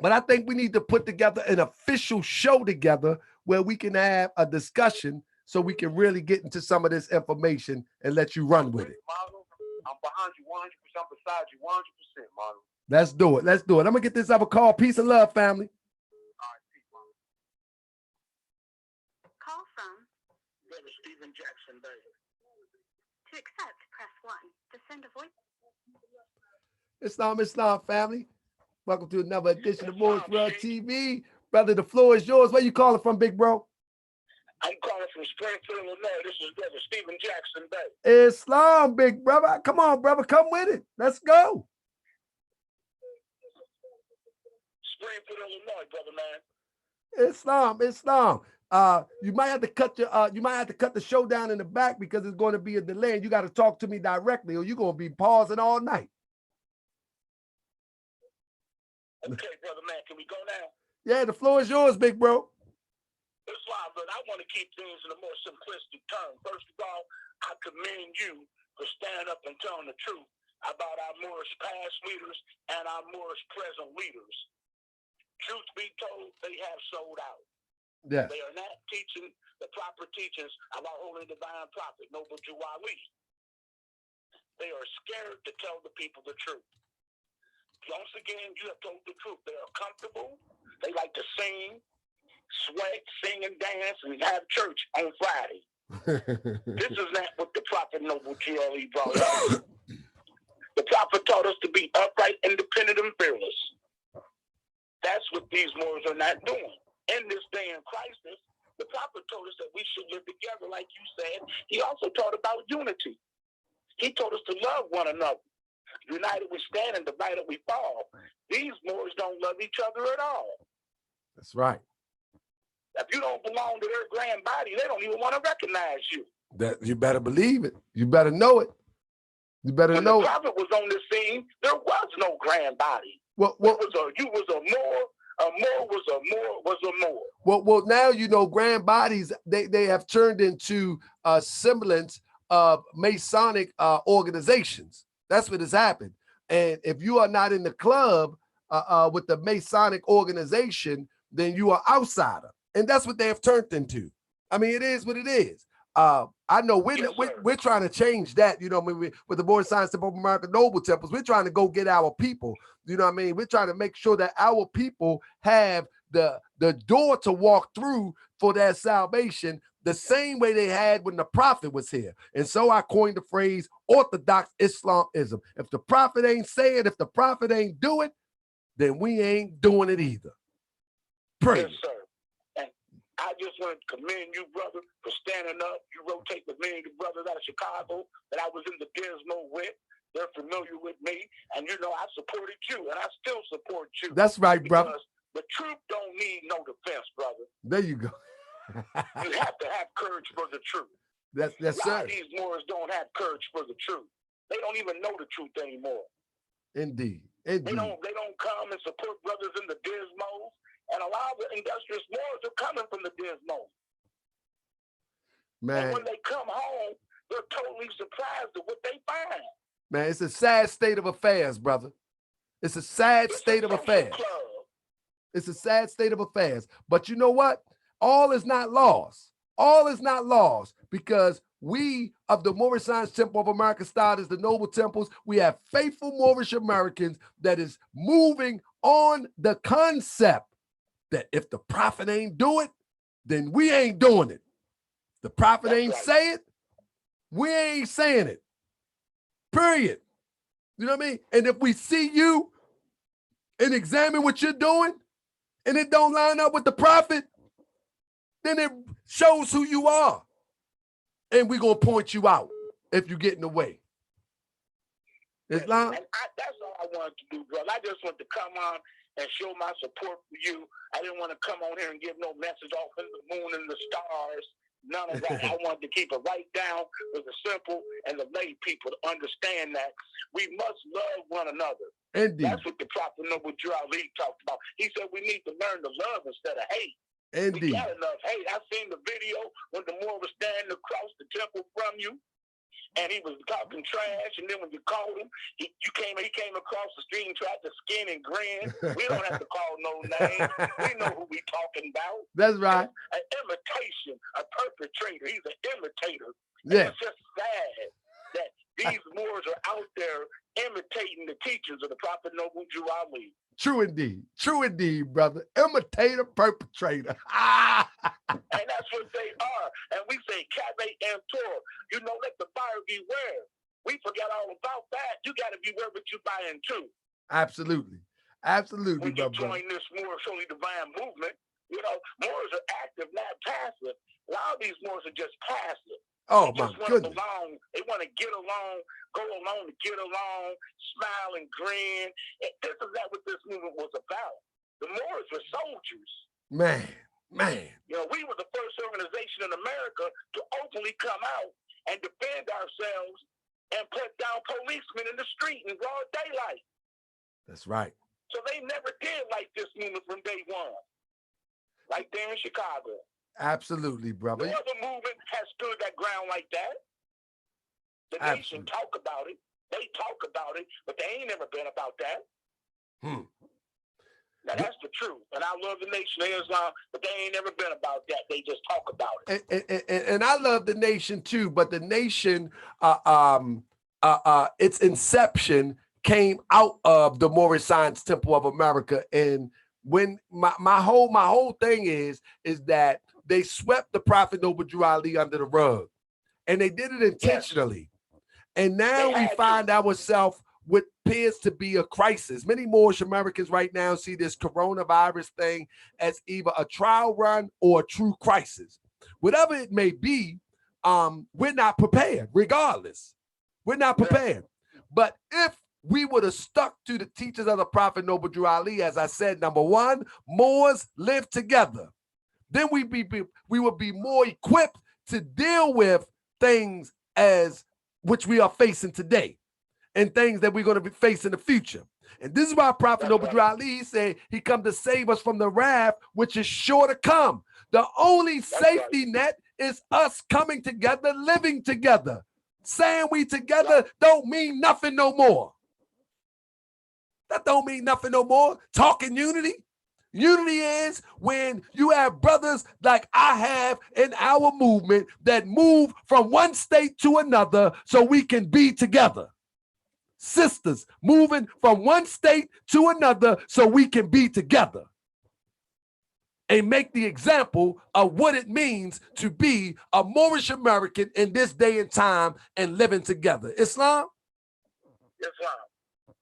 but I think we need to put together an official show together where we can have a discussion so we can really get into some of this information and let you run with it. I'm behind you 100%. I'm beside you 100%, Marlon. Let's do it. I'm going to get this other call. Peace and love, family. All right, peace, Marlon. Call from Brother Stephen Jackson Bay. to accept, press 1. To send a voice. Islam, family. Welcome to another edition of Moorish World TV. Brother, the floor is yours. Where you calling from, big bro? I'm calling from Springfield, Illinois. This is Brother Stephen Jackson Bay. Islam, big brother. Come on, brother. Come with it. Let's go. Springfield, Illinois, brother man. Islam. You might have to cut the show down in the back because it's going to be a delay and you got to talk to me directly or you're going to be pausing all night. Okay, brother man, can we go now? Yeah, the floor is yours, big bro. It's live, but I want to keep things in a more simplistic term. First of all, I commend you for standing up and telling the truth about our Moorish past leaders and our Moorish present leaders. Truth be told, they have sold out. Yes. They are not teaching the proper teachings of our holy divine prophet, Noble Jew Ali. They are scared to tell the people the truth. Once again, you have told the truth. They are comfortable. They like to sing, sweat, sing and dance, and have church on Friday. This is not what the prophet Noble Jew Ali brought us. The prophet taught us to be upright, independent, and fearless. That's what these Moors are not doing. In this day in crisis, the prophet told us that we should live together, like you said. He also taught about unity. He told us to love one another. United we stand and divided we fall. These Moors don't love each other at all. That's right. If you don't belong to their grand body, they don't even want to recognize you. That you better believe it. You better know it. You better When know the it. prophet was on the scene, there was no grand body. Well, You was a Moor. A Moor was a Moor was a Moor. Well, now you know grand bodies. They have turned into a semblance of Masonic organizations. That's what has happened. And if you are not in the club with the Masonic organization, then you are outsider. And that's what they have turned into. I mean, it is what it is. I know we're trying to change that, you know what I mean, with the Moorish Science Temple of America Noble Temples. We're trying to go get our people, you know what I mean? We're trying to make sure that our people have the door to walk through for their salvation the same way they had when the prophet was here. And so I coined the phrase Orthodox Islamism. If the prophet ain't saying, if the prophet ain't doing, then we ain't doing it either. Praise. Yes, sir. And I just want to commend you, brother, for standing up. You rotate with me, the brothers out of Chicago that I was in the Dismal with. They're familiar with me. And, you know, I supported you, and I still support you. That's right, brother. Because the truth don't need no defense, brother. There you go. You have to have courage for the truth. That's A lot sir. of these Moors don't have courage for the truth. They don't even know the truth anymore. Indeed. They don't come and support brothers in the Dismos. And a lot of the industrious Moors are coming from the Dismos. Man. And when they come home, they're totally surprised at what they find. Man, it's a sad state of affairs, brother. It's a sad state of affairs. It's a sad state of affairs. But you know what? All is not lost. All is not lost because we of the Moorish Science Temple of America, styled as the Noble Temples, we have faithful Moorish Americans that is moving on the concept that if the prophet ain't do it, then we ain't doing it. The prophet ain't say it, we ain't saying it. Period. You know what I mean? And if we see you and examine what you're doing and it don't line up with the prophet, then it shows who you are. And we're going to point you out if you get in the way. Islam? And that's all I wanted to do, brother. I just wanted to come on and show my support for you. I didn't want to come on here and give no message off in the moon and the stars. None of that. I wanted to keep it right down for the simple and the lay people to understand that we must love one another. Indeed. That's what the prophet Noble Jew Ali talked about. He said we need to learn to love instead of hate. Indeed. We got enough hate. I seen the video when the Moor was standing across the temple from you, and he was talking trash. And then when you called him, he came across the street and tried to skin and grin. We don't have to call no names. We know who we talking about. That's right. An imitation, a perpetrator. He's an imitator. Yeah. It's just sad that these Moors are out there imitating the teachings of the prophet Noble Jew Ali. True indeed, brother. Imitator, perpetrator. And that's what they are. And we say, Cabe and Tor, you know, let the buyer beware. We forgot all about that. You got to beware what you're buying too. Absolutely. When you join this Moorish Holy Divine movement, you know, Moors are active, not passive. A lot of these Moors are just passive. Oh, they my just goodness. Belong. They want to get along, go along to get along, smile and grin. And this is not what this movement was about. The Moors were soldiers. Man. You know, we were the first organization in America to openly come out and defend ourselves and put down policemen in the street in broad daylight. That's right. So they never did like this movement from day one, like there in Chicago. Absolutely, brother. No other movement has stood that ground like that. The nation talk about it. They talk about it, but they ain't never been about that. Now, that's the truth. And I love the Nation of Islam, but they ain't never been about that. They just talk about it. And I love the Nation too, but the Nation, its inception came out of the Moorish Science Temple of America. And when my whole thing is that they swept the Prophet Noble Drew Ali under the rug, and they did it intentionally. Yes. And now we find ourselves what appears to be a crisis. Many Moorish Americans right now see this coronavirus thing as either a trial run or a true crisis. Whatever it may be, we're not prepared, regardless. We're not prepared. But if we would have stuck to the teachings of the Prophet Noble Drew Ali, as I said, number one, Moors live together. Then we would be more equipped to deal with things as which we are facing today and things that we're going to be facing in the future. And this is why Prophet Noble Drew Ali said he come to save us from the wrath, which is sure to come. The only safety net is us coming together, living together. Saying we together don't mean nothing no more. That don't mean nothing no more. Talking unity. Unity is when you have brothers like I have in our movement that move from one state to another so we can be together. Sisters moving from one state to another so we can be together. And make the example of what it means to be a Moorish American in this day and time and living together. Islam? Islam.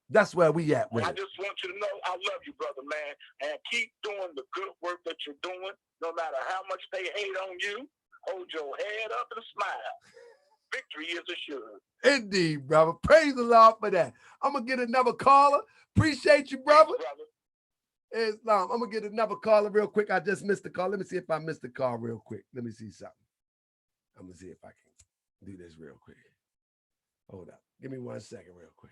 That's where we at with I it. just want you to know I love you, brother, man. And keep doing the good work that you're doing. No matter how much they hate on you, hold your head up and smile. Victory is assured. Indeed, brother. Praise the Lord for that. I'm going to get another caller. Appreciate you, brother. Islam. I'm going to get another caller real quick. I just missed the call. Let me see if I missed the call real quick. Let me see something. I'm going to see if I can do this real quick. Hold up. Give me 1 second real quick.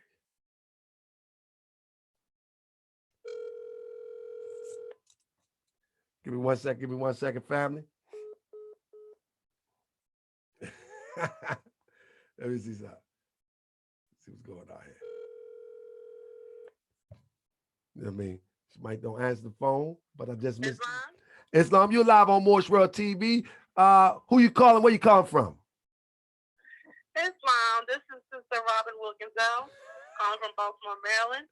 Give me 1 second. Give me 1 second, family. Let me see something. Let's see what's going on here. You know what I mean? Somebody don't answer the phone, but I just missed Islam, you're live on Moorish World TV. Who you calling? Where you calling from? Islam. This is Sister Robin Wilkinson, calling from Baltimore, Maryland.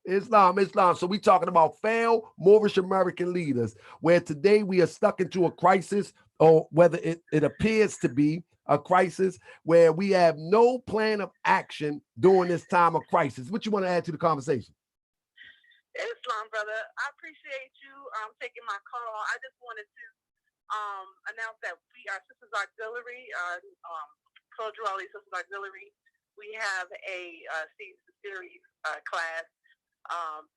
Islam. So we talking about failed Moorish American leaders, where today we are stuck into a crisis, or whether it appears to be a crisis, where we have no plan of action during this time of crisis. What you want to add to the conversation? Islam, brother. I appreciate you taking my call. I just wanted to announce that we are Sisters Auxiliary, Pro Drew Ali Sisters Auxiliary. We have a series class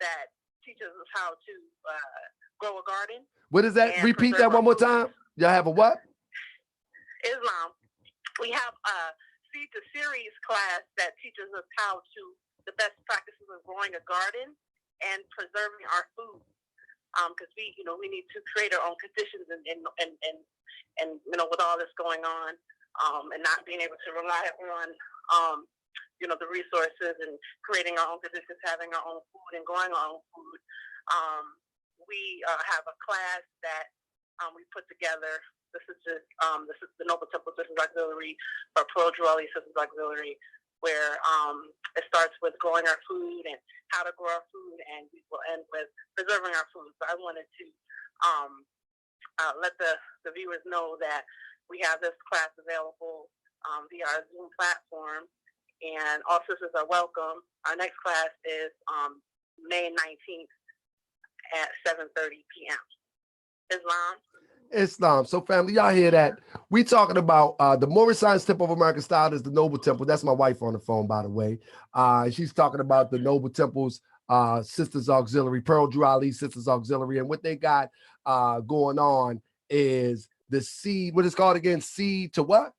that teaches us how to grow a garden. What is that? Repeat that one more time. Y'all have a what? Islam. We have a Seed to Series class that teaches us how to the best practices of growing a garden and preserving our food. Because we need to create our own conditions and with all this going on, and not being able to rely on the resources and creating our own conditions, having our own food and growing our own food. We have a class that we put together. This is the Noble Temple Sisters Auxiliary, or Pro Drew Ali Sisters Auxiliary, where it starts with growing our food and how to grow our food, and we will end with preserving our food. So I wanted to let the viewers know that we have this class available via our Zoom platform, and all sisters are welcome. Our next class is May 19th at 7:30 p.m. Islam. So family, y'all hear that? We talking about the Moorish Science Temple of American Style is the Noble Temple. That's my wife on the phone, by the way. She's talking about the Noble Temple's Sisters Auxiliary, Pearl Drew Ali Sisters Auxiliary. And what they got going on is the seed, what is called again? Seed to what?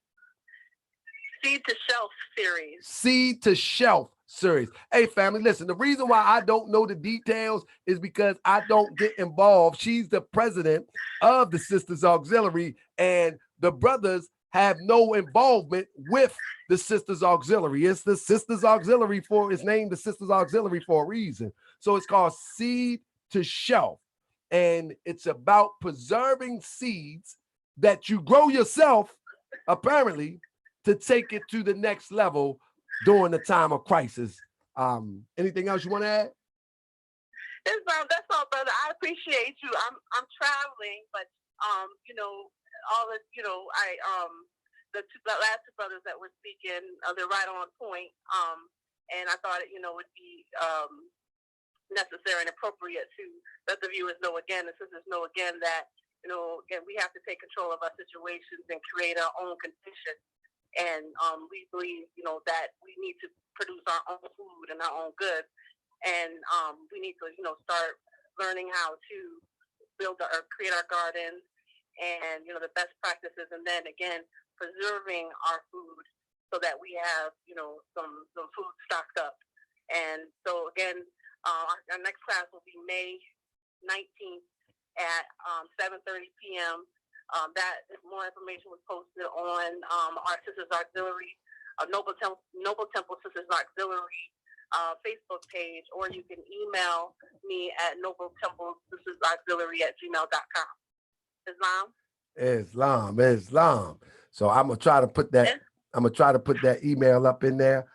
Seed to Shelf series. Seed to Shelf series. Hey, family, listen, the reason why I don't know the details is because I don't get involved. She's the president of the Sisters Auxiliary, and the brothers have no involvement with the Sisters Auxiliary. It's the Sisters Auxiliary it's named the Sisters Auxiliary for a reason. So it's called Seed to Shelf, and it's about preserving seeds that you grow yourself, apparently, to take it to the next level during the time of crisis. Anything else you want to add? That's all, brother. I appreciate you. I'm traveling, but you know, all the the last two brothers that were speaking, they're right on point. And I thought it, would be necessary and appropriate to let the viewers know again, the sisters know again that again we have to take control of our situations and create our own conditions. And we believe, that we need to produce our own food and our own goods. And we need to, start learning how to create our gardens and, the best practices. And then, again, preserving our food so that we have, some food stocked up. And so, again, our next class will be May 19th at 7:30 p.m. That more information was posted on our Sisters Auxiliary, Noble Temple Sisters Auxiliary Facebook page, or you can email me at nobletemplesistersauxiliary@gmail.com. Islam. So I'm gonna try to put that. I'm gonna try to put that email up in there.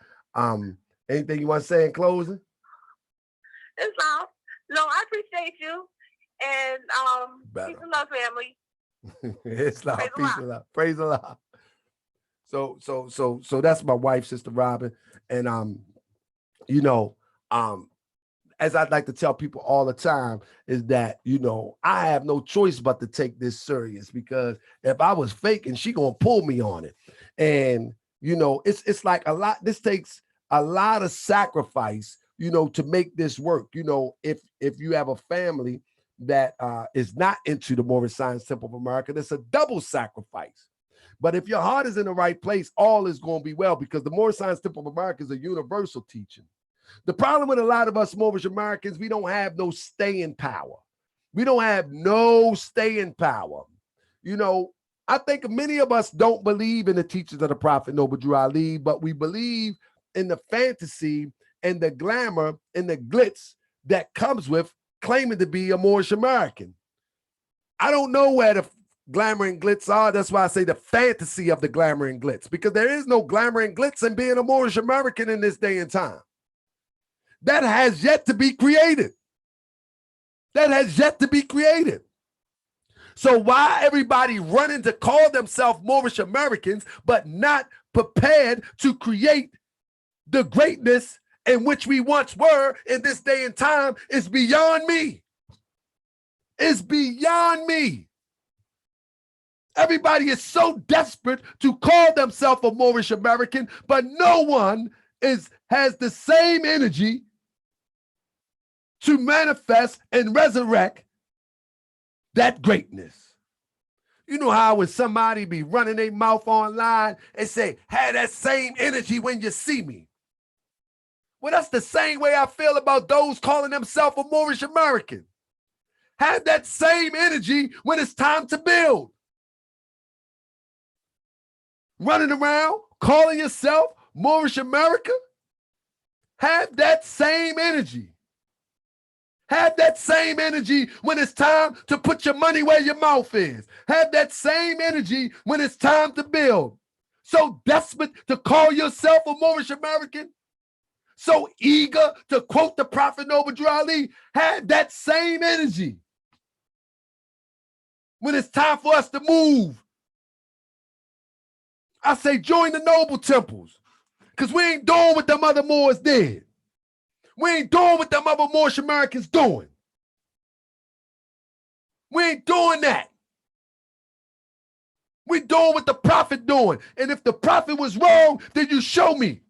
Anything you want to say in closing? Islam. No, I appreciate you, and peace and love, family. Islam, peace and love. Praise Allah. So that's my wife, Sister Robin, and as I'd like to tell people all the time is that I have no choice but to take this serious, because if I was faking, she gonna pull me on it, and it's like a lot. This takes a lot of sacrifice, to make this work. If you have a family that is not into the Moorish Science Temple of America, that's a double sacrifice. But if your heart is in the right place, all is going to be well, because the Moorish Science Temple of America is a universal teaching. The problem with a lot of us Moorish Americans, we don't have no staying power. We don't have no staying power. I think many of us don't believe in the teachings of the Prophet Noble Drew Ali, but we believe in the fantasy and the glamour and the glitz that comes with claiming to be a Moorish American. I don't know where the glamour and glitz are. That's why I say the fantasy of the glamour and glitz, because there is no glamour and glitz in being a Moorish American in this day and time. That has yet to be created. So why everybody running to call themselves Moorish Americans, but not prepared to create the greatness in which we once were in this day and time is beyond me. It's beyond me. Everybody is so desperate to call themselves a Moorish American, but no one has the same energy to manifest and resurrect that greatness. You know how when somebody be running their mouth online and say, have that same energy when you see me. Well, that's the same way I feel about those calling themselves a Moorish American. Have that same energy when it's time to build. Running around, calling yourself Moorish America, have that same energy. Have that same energy when it's time to put your money where your mouth is. Have that same energy when it's time to build. So desperate to call yourself a Moorish American, so eager to quote the Prophet Noble Drew Ali, have that same energy when it's time for us to move. I say join the noble temples, because we ain't doing what them other Moors did. We ain't doing what them other Moorish Americans doing. We ain't doing that. We doing what the Prophet doing. And if the Prophet was wrong, then you show me.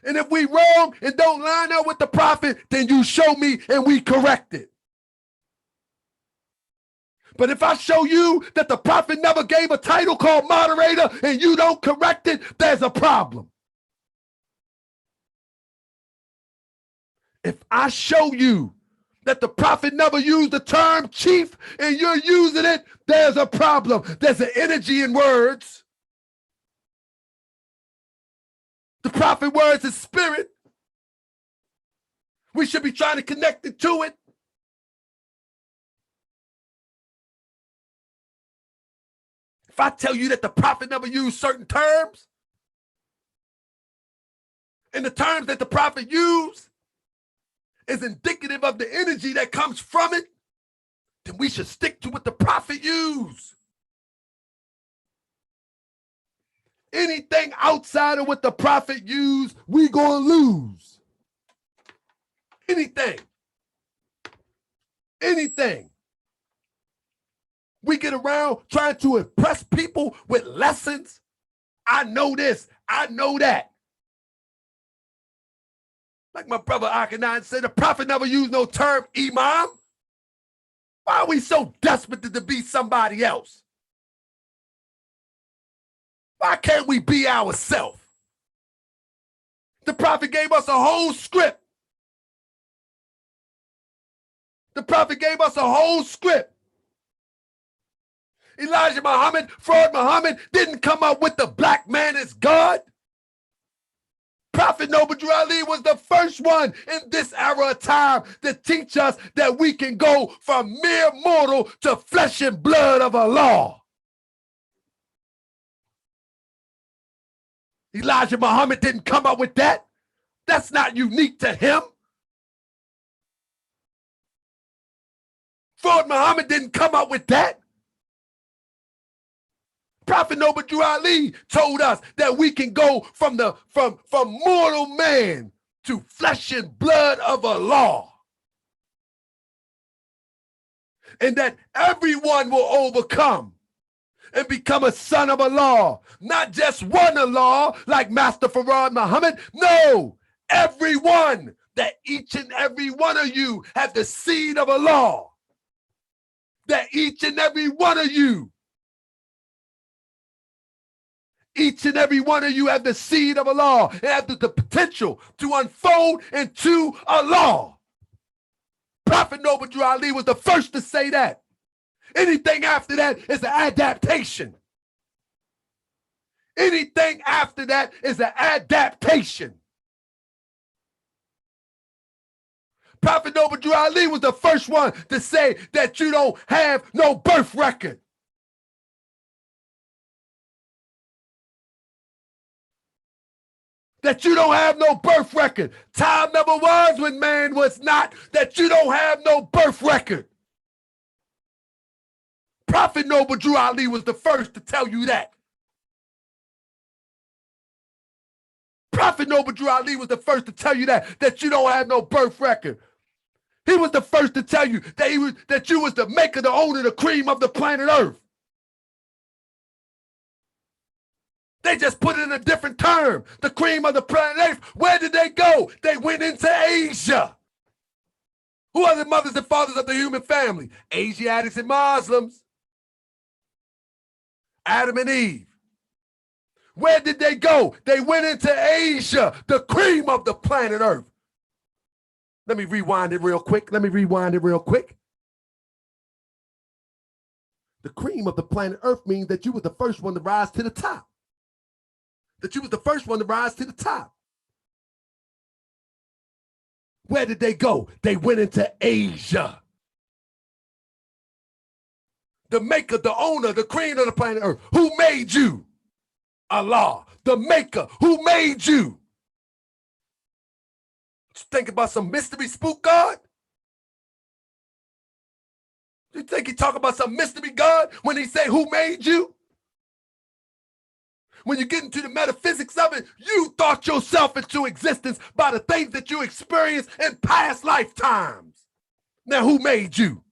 And if we wrong and don't line up with the Prophet, then you show me and we correct it. But if I show you that the Prophet never gave a title called moderator and you don't correct it, there's a problem. If I show you that the prophet never used the term chief and you're using it, there's a problem. There's an energy in words. The prophet words is spirit. We should be trying to connect it to it. If I tell you that the prophet never used certain terms, and the terms that the prophet used is indicative of the energy that comes from it, then we should stick to what the prophet used. Anything outside of what the prophet used, we gonna lose. Anything. We get around trying to impress people with lessons. I know this, I know that. Like my brother Akhenaten said, the prophet never used no term imam. Why are we so desperate to be somebody else? Why can't we be ourselves? The prophet gave us a whole script. The prophet gave us a whole script. Elijah Muhammad, Fraud Muhammad didn't come up with the black man is God. Prophet Noble Drew Ali was the first one in this era of time to teach us that we can go from mere mortal to flesh and blood of Allah. Elijah Muhammad didn't come up with that. That's not unique to him. Fraud Muhammad didn't come up with that. Prophet Noble Drew Ali told us that we can go from mortal man to flesh and blood of Allah. And that everyone will overcome and become a son of Allah. Not just one Allah like Master Farad Muhammad. No, everyone. That each and every one of you have the seed of Allah. That each and every one of you have the seed of Allah and have the potential to unfold into Allah. Prophet Noble Drew Ali was the first to say that. Anything after that is an adaptation. Anything after that is an adaptation. Prophet Noble Drew Ali was the first one to say that you don't have no birth record. That you don't have no birth record. Time never was when man was not. That you don't have no birth record. Prophet Noble Drew Ali was the first to tell you that. Prophet Noble Drew Ali was the first to tell you that you don't have no birth record. He was the first to tell you that you was the maker, the owner, the cream of the planet Earth. They just put it in a different term. The cream of the planet Earth. Where did they go? They went into Asia. Who are the mothers and fathers of the human family? Asiatics and Muslims. Adam and Eve. Where did they go? They went into Asia, the cream of the planet Earth. Let me rewind it real quick. The cream of the planet Earth means that you were the first one to rise to the top. Where did they go? They went into Asia. The maker, the owner, the cream of the planet Earth. Who made you? Allah. The maker. Who made you? Think about some mystery spook God? You think he talk about some mystery God when he say who made you? When you get into the metaphysics of it, you thought yourself into existence by the things that you experienced in past lifetimes. Now, who made you?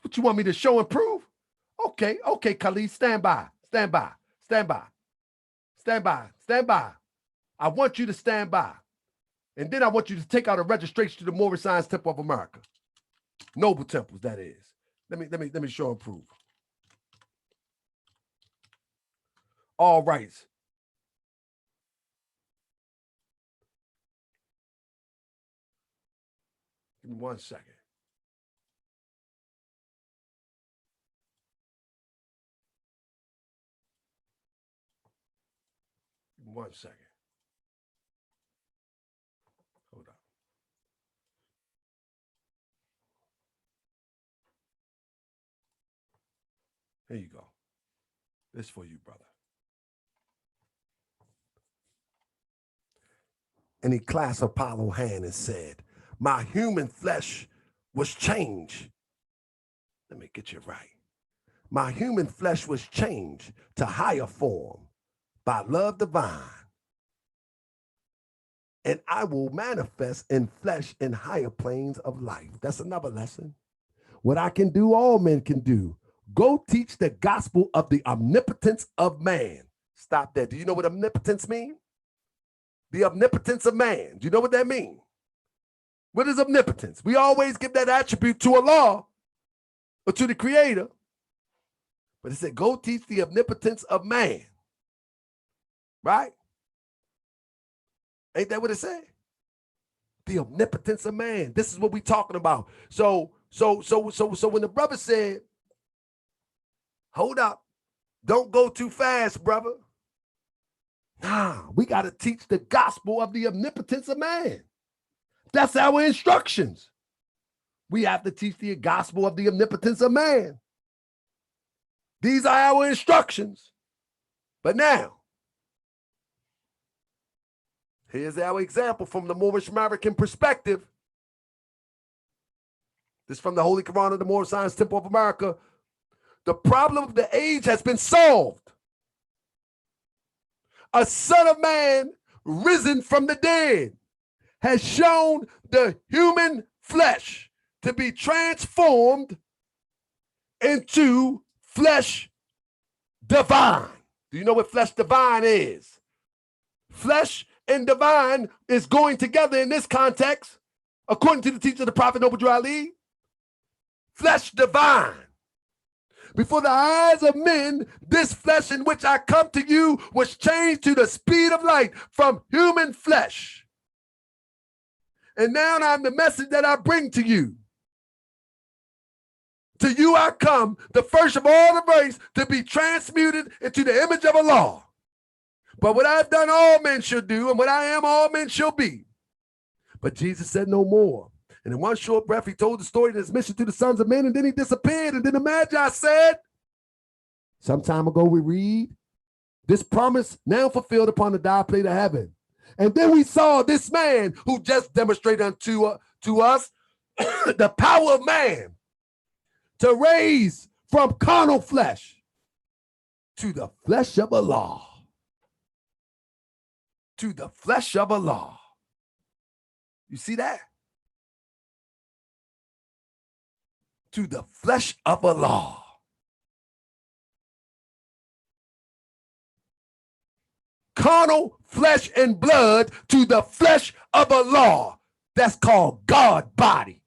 What you want me to show and prove? Okay, Khalid, stand by. I want you to stand by. And then I want you to take out a registration to the Moorish Science Temple of America. Noble temples, that is. Let me show and prove. All rights Give me 1 second. Give me 1 second. Hold up. Here you go. This for you, brother. And he clasped Apollo's hand and said, my human flesh was changed. Let me get you right. My human flesh was changed to higher form by love divine. And I will manifest in flesh in higher planes of life. That's another lesson. What I can do, all men can do. Go teach the gospel of the omnipotence of man. Stop that. Do you know what omnipotence means? The omnipotence of man. Do you know what that means? What is omnipotence? We always give that attribute to Allah or to the creator. But it said, go teach the omnipotence of man. Right? Ain't that what it said? The omnipotence of man. This is what we're talking about. So when the brother said, hold up, don't go too fast, brother. Nah, we got to teach the gospel of the omnipotence of man. That's our instructions. We have to teach the gospel of the omnipotence of man. These are our instructions. But now, here's our example from the Moorish American perspective. This is from the Holy Koran of the Moorish Science Temple of America. The problem of the age has been solved. A son of man risen from the dead has shown the human flesh to be transformed into flesh divine. Do you know what flesh divine is? Flesh and divine is going together in this context, according to the teaching of the Prophet Noble Ali. Flesh divine. Before the eyes of men, this flesh in which I come to you was changed to the speed of light from human flesh. And now I'm the message that I bring to you. To you I come, the first of all the race, to be transmuted into the image of Allah. But what I've done, all men should do, and what I am, all men shall be. But Jesus said no more. And in one short breath, he told the story of his mission to the sons of men, and then he disappeared. And then the Magi said, some time ago we read, this promise now fulfilled upon the dial plate of heaven. And then we saw this man who just demonstrated unto us the power of man to raise from carnal flesh to the flesh of Allah. To the flesh of Allah. You see that? To the flesh of Allah. Carnal flesh and blood to the flesh of Allah. That's called God body.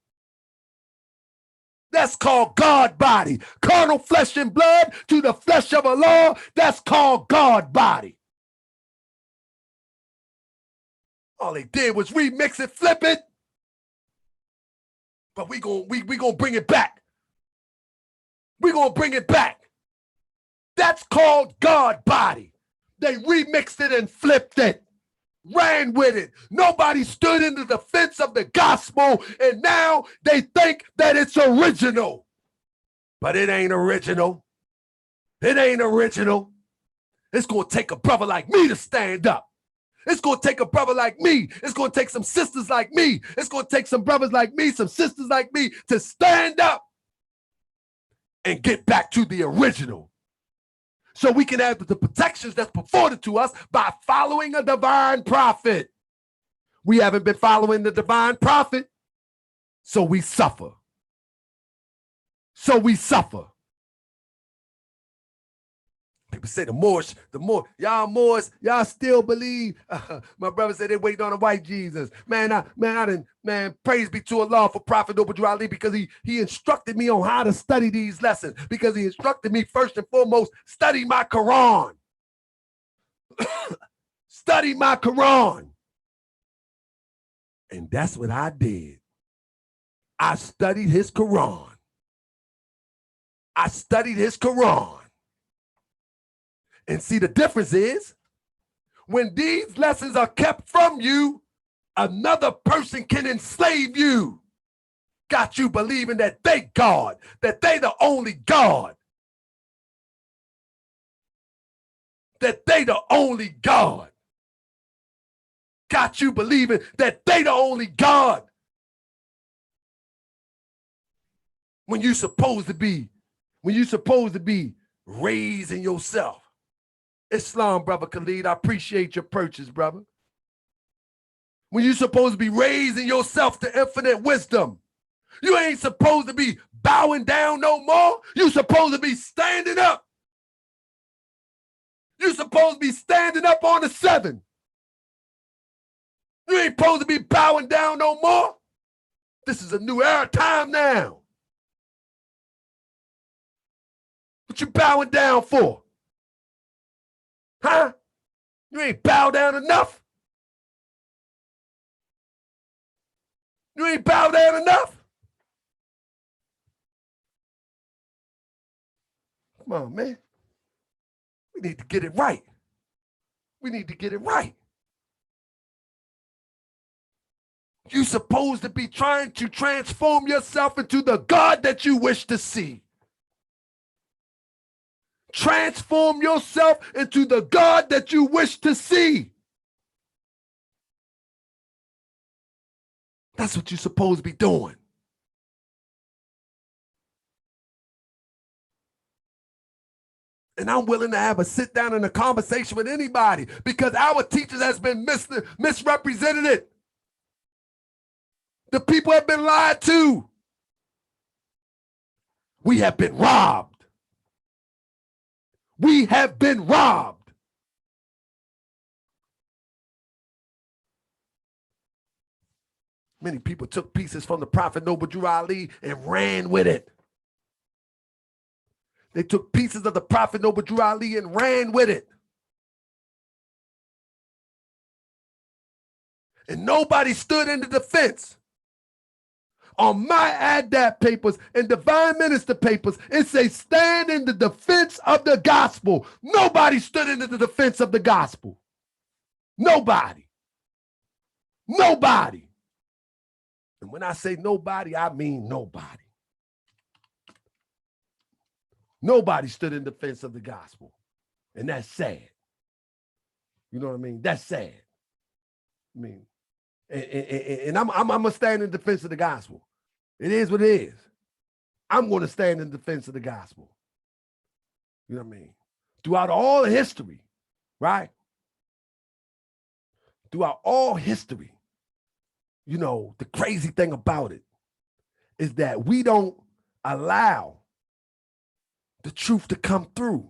That's called God body. Carnal flesh and blood to the flesh of Allah. That's called God body. All they did was remix it, flip it. But we gonna bring it back. We gonna bring it back. That's called God body. They remixed it and flipped it, ran with it. Nobody stood in the defense of the gospel, and now they think that it's original. But it ain't original. It ain't original. It's gonna take a brother like me to stand up. It's going to take a brother like me. It's going to take some sisters like me. It's going to take some brothers like me, some sisters like me to stand up and get back to the original. So we can have the protections that's afforded to us by following a divine prophet. We haven't been following the divine prophet, so we suffer. So we suffer. People say the Moorish, y'all Moors, y'all still believe. My brother said they waiting on a white Jesus. Man, praise be to Allah for Prophet Noble Ali, because he instructed me on how to study these lessons, because he instructed me first and foremost, study my Quran. Study my Quran. And that's what I did. I studied his Quran. I studied his Quran. And see, the difference is when these lessons are kept from you, another person can enslave you. Got you believing that they God, that they the only God. That they the only God. Got you believing that they the only God. When you supposed to be raising yourself. Islam, brother Khalid, I appreciate your purchase, brother. When you supposed to be raising yourself to infinite wisdom. You ain't supposed to be bowing down no more. You supposed to be standing up. You supposed to be standing up on the 7. You ain't supposed to be bowing down no more. This is a new era time now. What you bowing down for? Huh? You ain't bow down enough? You ain't bow down enough? Come on, man. We need to get it right. We need to get it right. You're supposed to be trying to transform yourself into the God that you wish to see. Transform yourself into the God that you wish to see. That's what you're supposed to be doing. And I'm willing to have a sit down and a conversation with anybody because our teachers has been misrepresented. The people have been lied to. We have been robbed. We have been robbed. Many people took pieces from the Prophet Noble Drew Ali and ran with it. They took pieces of the Prophet Noble Drew Ali and ran with it. And nobody stood in the defense. On my ADAP papers and Divine Minister papers, it says stand in the defense of the gospel. Nobody stood in the defense of the gospel. Nobody. Nobody. And when I say nobody, I mean nobody. Nobody stood in defense of the gospel. And that's sad. You know what I mean? That's sad. I mean, and I'm going to stand in defense of the gospel. It is what it is. I'm going to stand in defense of the gospel. You know what I mean? Throughout all history, right? Throughout all history, you know, the crazy thing about it is that we don't allow the truth to come through.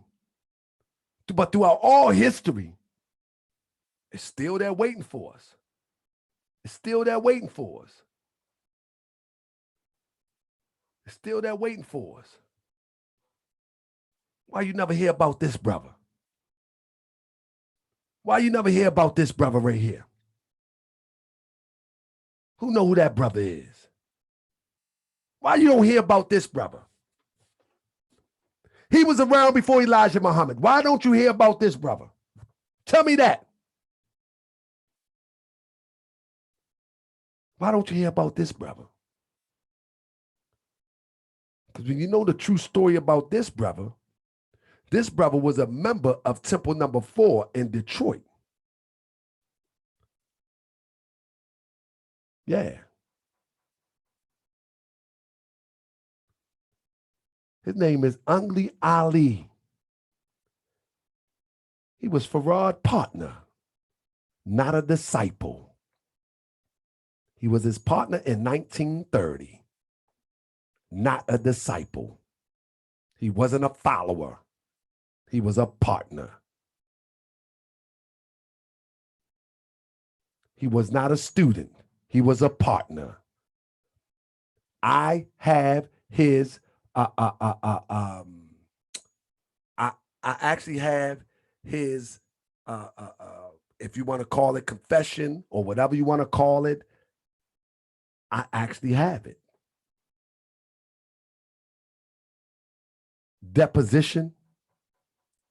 But throughout all history, it's still there waiting for us. It's still there waiting for us. It's still there waiting for us. Why you never hear about this brother? Why you never hear about this brother right here? Who know who that brother is? Why you don't hear about this brother? He was around before Elijah Muhammad. Why don't you hear about this brother? Tell me that. Why don't you hear about this brother? Because when you know the true story about this brother was a member of Temple Number 4 in Detroit. Yeah. His name is Ungli Ali. He was Farad partner, not a disciple. He was his partner in 1930, not a disciple. He wasn't a follower. He was a partner. He was not a student. He was a partner. I have his I actually have his if you want to call it confession or whatever you want to call it, I actually have it. deposition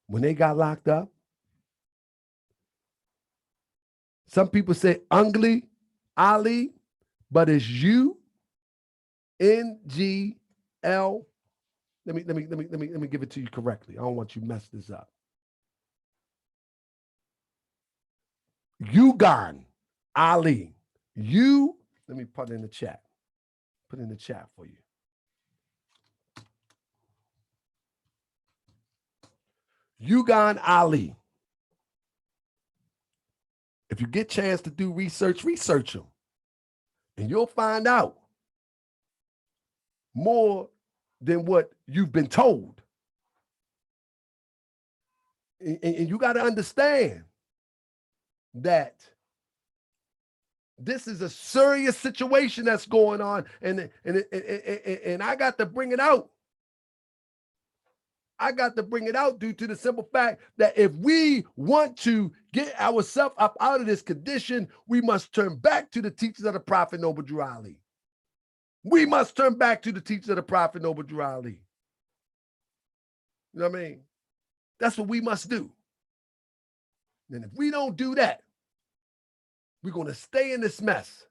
when they got locked up. Some people say Ungli Ali, but it's UNGL. Let me give it to you correctly. I don't want you to mess this up. Ugan Ali. Let me put it in the chat. Put it in the chat for you. Ugan Ali. If you get a chance to do research them. And you'll find out more than what you've been told. And you got to understand that this is a serious situation that's going on, and I got to bring it out. I got to bring it out due to the simple fact that if we want to get ourselves up out of this condition, we must turn back to the teachings of the Prophet Noble Drew Ali. We must turn back to the teachings of the Prophet Noble Drew Ali. You know what I mean? That's what we must do. And if we don't do that, we're going to stay in this mess.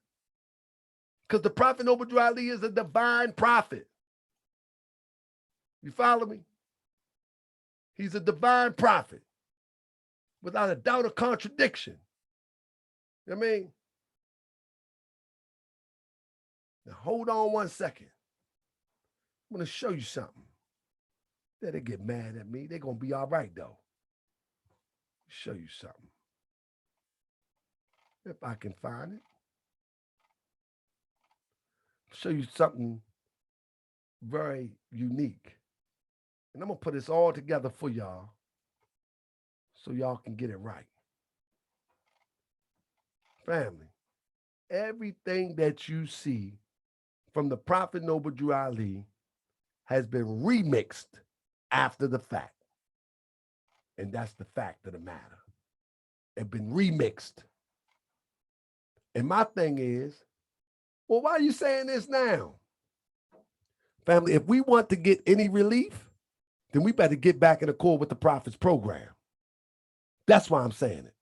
Because the Prophet Noble Drew Ali is a divine prophet. You follow me? He's a divine prophet, without a doubt or contradiction. You know what I mean? Now, hold on one second. I'm going to show you something. Then they get mad at me. They're going to be all right, though. Show you something. If I can find it. Show you something very unique. And I'm going to put this all together for y'all so y'all can get it right. Family, everything that you see from the Prophet Noble Drew Ali has been remixed after the fact. And that's the fact of the matter. It's been remixed. And my thing is, well, why are you saying this now? Family, if we want to get any relief, then we better get back in accord with the Prophet's program. That's why I'm saying it.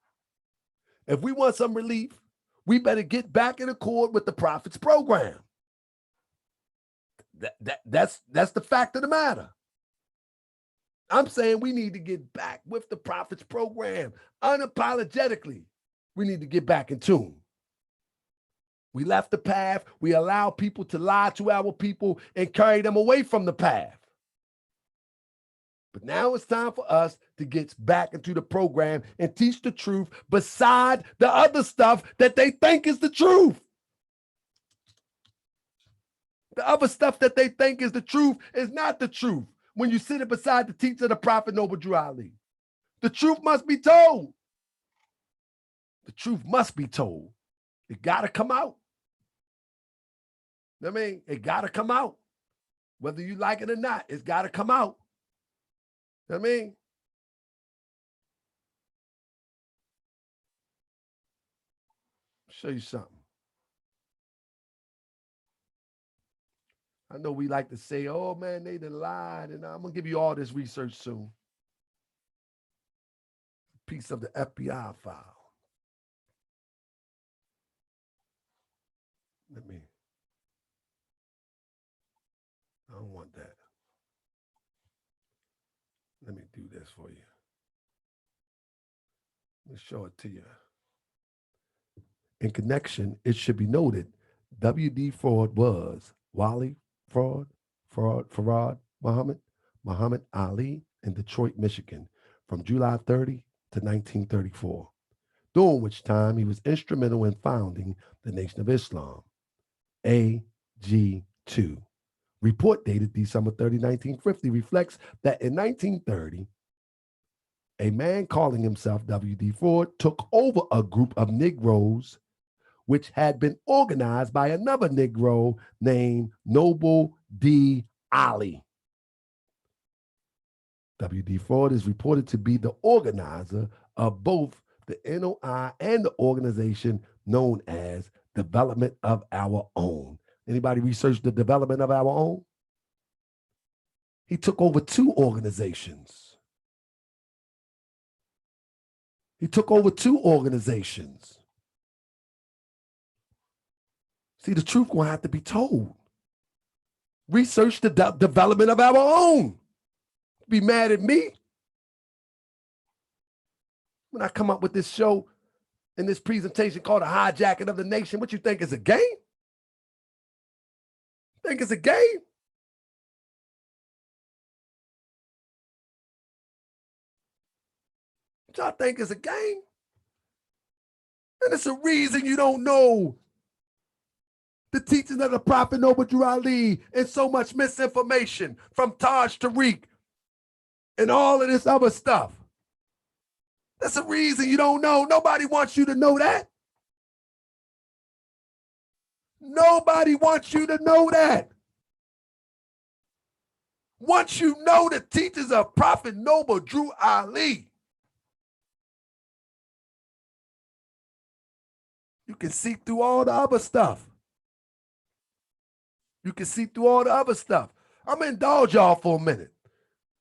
If we want some relief, we better get back in accord with the Prophet's program. That's the fact of the matter. I'm saying we need to get back with the Prophet's program. Unapologetically, we need to get back in tune. We left the path. We allow people to lie to our people and carry them away from the path. But now it's time for us to get back into the program and teach the truth beside the other stuff that they think is the truth. The other stuff that they think is the truth is not the truth when you sit it beside the teaching of the Prophet Noble Drew Ali. The truth must be told. The truth must be told. It got to come out. I mean, it got to come out. Whether you like it or not, it's got to come out. I mean, show you something. I know we like to say, oh man, they done lied, and I'm gonna give you all this research soon. A piece of the FBI file. I don't want that. Let me do this for you. Let me show it to you. In connection, it should be noted, W.D. Ford was Wali Farad Muhammad Ali in Detroit, Michigan, from July 30 to 1934, during which time he was instrumental in founding the Nation of Islam, AG2. Report dated December 30, 1950 reflects that in 1930, a man calling himself W.D. Ford took over a group of Negroes which had been organized by another Negro named Noble D. Ali. W.D. Ford is reported to be the organizer of both the NOI and the organization known as Development of Our Own. Anybody research the development of our own? He took over 2 organizations. He took over 2 organizations. See, the truth gonna have to be told. Research the development of our own. Be mad at me when I come up with this show in this presentation called The Hijacking of the Nation. What you think is a game? Think it's a game? What y'all think is a game? And it's a reason you don't know the teachings of the Prophet Noble Drew Ali and so much misinformation from Taj Tariq and all of this other stuff. That's a reason you don't know. Nobody wants you to know that. Nobody wants you to know that. Once you know the teachings of Prophet Noble Drew Ali, you can see through all the other stuff. You can see through all the other stuff. I'm going to indulge y'all for a minute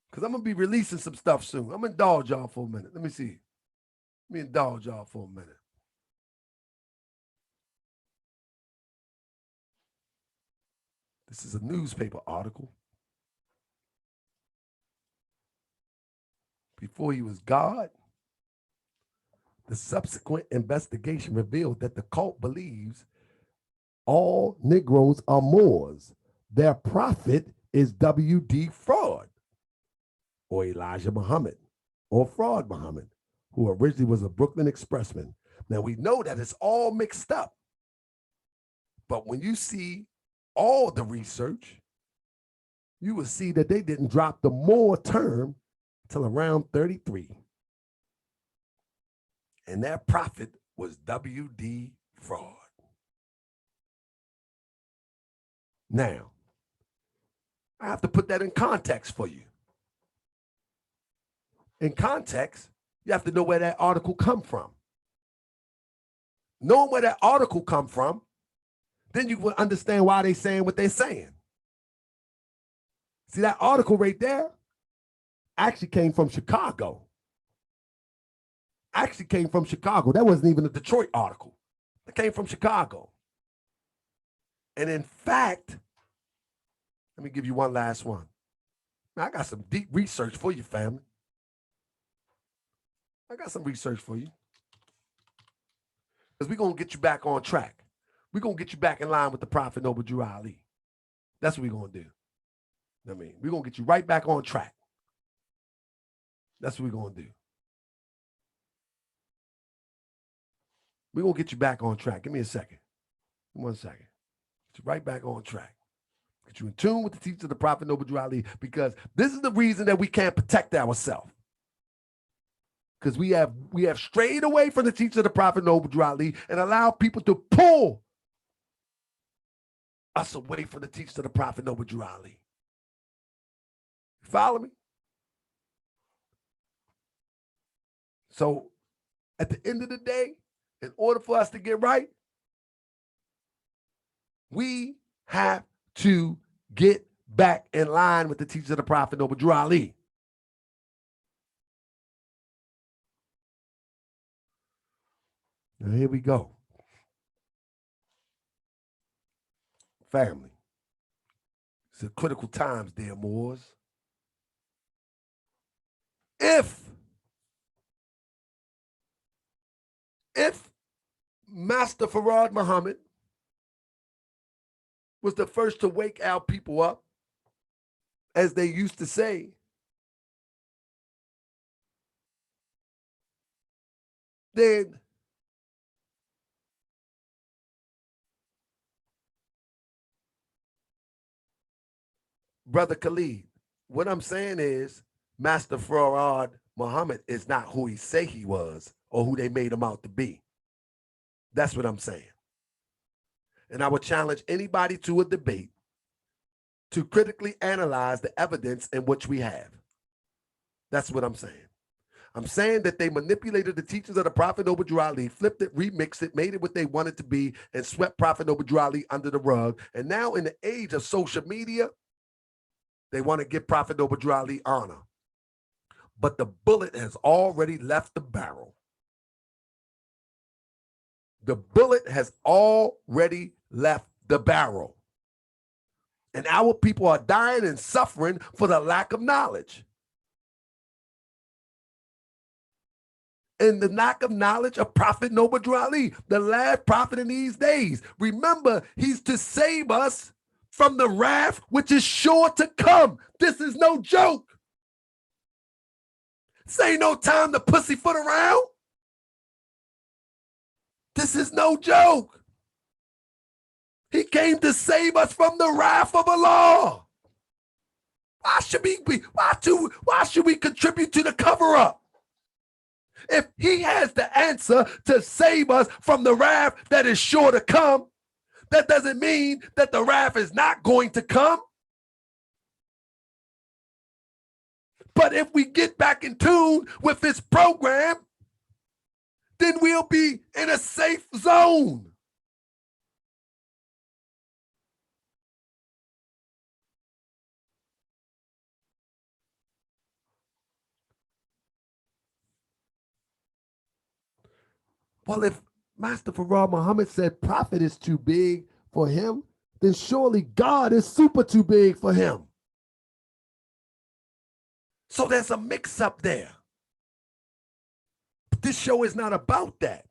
because I'm going to be releasing some stuff soon. I'm going to indulge y'all for a minute. Let me see. Let me indulge y'all for a minute. This is a newspaper article. Before he was God, the subsequent investigation revealed that the cult believes all Negroes are Moors. Their prophet is W.D. Fraud, or Elijah Muhammad, or Fraud Muhammad, who originally was a Brooklyn expressman. Now, we know that it's all mixed up. But when you see all the research, you will see that they didn't drop the Moor term till around 33. And their prophet was W.D. Fraud. Now, I have to put that in context for you. In context, you have to know where that article come from. Knowing where that article come from, then you will understand why they're saying what they're saying. See, that article right there actually came from Chicago. That wasn't even a Detroit article. It came from Chicago. And in fact, let me give you one last one. Now, I got some deep research for you, family. I got some research for you. Because we're going to get you back on track. We're going to get you back in line with the Prophet Noble Drew Ali. That's what we're going to do. I mean, we're going to get you right back on track. That's what we're going to do. We're going to get you back on track. Give me a second. 1 second. Get you right back on track. Get you in tune with the teachings of the Prophet Noble Drew Ali, because this is the reason that we can't protect ourselves. Because we have strayed away from the teachings of the Prophet Noble Drew Ali and allowed people to pull us away from the teachings of the Prophet Noble Drew Ali. You follow me? So at the end of the day, in order for us to get right, we have to get back in line with the teachings of the Prophet Noble Drew Ali. Now here we go. Family. It's a critical times, dear Moors. If Master Farad Muhammad was the first to wake our people up, as they used to say, then Brother Khalid, what I'm saying is Master Farad Muhammad is not who he say he was or who they made him out to be. That's what I'm saying. And I would challenge anybody to a debate to critically analyze the evidence in which we have. That's what I'm saying. I'm saying that they manipulated the teachings of the Prophet Noble Drew Ali, flipped it, remixed it, made it what they wanted to be, and swept Prophet Noble Drew Ali under the rug. And now in the age of social media, They want to give Prophet Noble Drew Ali honor. But the bullet has already left the barrel. The bullet has already left the barrel. And our people are dying and suffering for the lack of knowledge. And the lack of knowledge of Prophet Noble Drew Ali, the last prophet in these days. Remember, he's to save us from the wrath which is sure to come. This is no joke. This ain't no time to pussyfoot around. This is no joke. He came to save us from the wrath of Allah. Why should we contribute to the cover-up? If he has the answer to save us from the wrath that is sure to come, that doesn't mean that the wrath is not going to come. But if we get back in tune with this program, then we'll be in a safe zone. Well, if Master Farah Muhammad said prophet is too big for him, then surely God is super too big for him. So there's a mix-up there. But this show is not about that.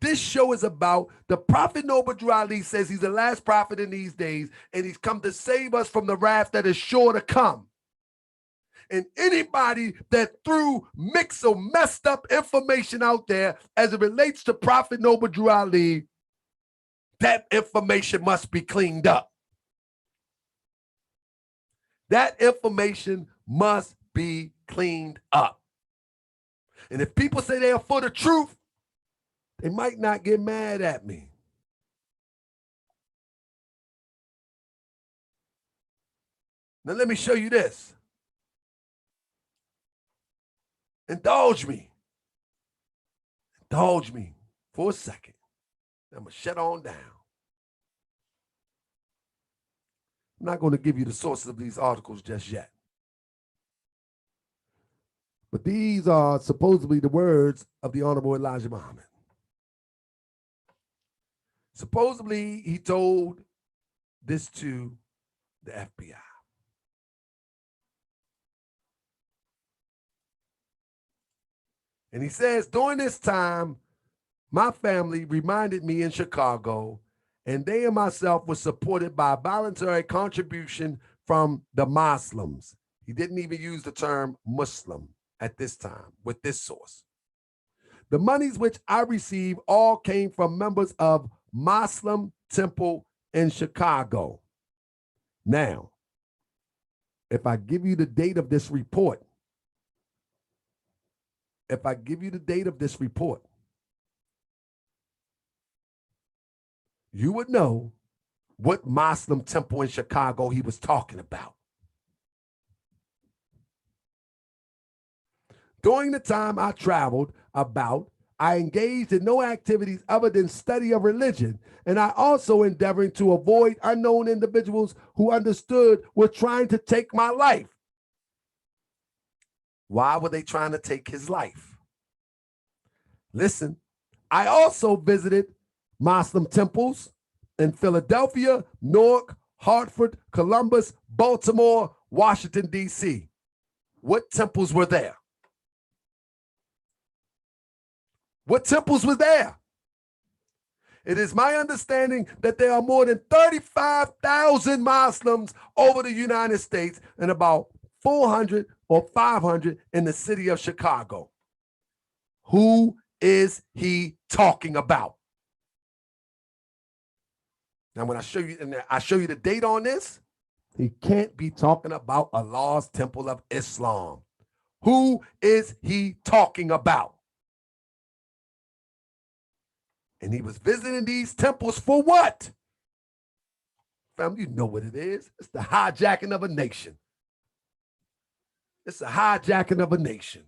This show is about the Prophet Noble Drew Ali says he's the last prophet in these days, and he's come to save us from the wrath that is sure to come. And anybody that threw mixed or messed up information out there as it relates to Prophet Noble Drew Ali, that information must be cleaned up. That information must be cleaned up. And if people say they are for the truth, they might not get mad at me. Now let me show you this. Indulge me. Indulge me for a second. I'm going to shut on down. I'm not going to give you the sources of these articles just yet. But these are supposedly the words of the Honorable Elijah Muhammad. Supposedly, he told this to the FBI. And he says, during this time, my family reminded me in Chicago, and they and myself were supported by a voluntary contribution from the Muslims. He didn't even use the term Muslim at this time with this source. The monies which I received all came from members of Muslim Temple in Chicago. Now, if I give you the date of this report, you would know what Muslim temple in Chicago he was talking about. During the time I traveled about, I engaged in no activities other than study of religion, and I also endeavoring to avoid unknown individuals who understood were trying to take my life. Why were they trying to take his life? Listen, I also visited Muslim temples in Philadelphia, Newark, Hartford, Columbus, Baltimore, Washington, D.C. What temples were there? What temples were there? It is my understanding that there are more than 35,000 Muslims over the United States and about 400 or 500 in the city of Chicago. Who is he talking about? Now, when I show you the date on this, he can't be talking about Allah's Temple of Islam. Who is he talking about? And he was visiting these temples for what? Family, you know what it is. It's the hijacking of a nation. It's a hijacking of a nation.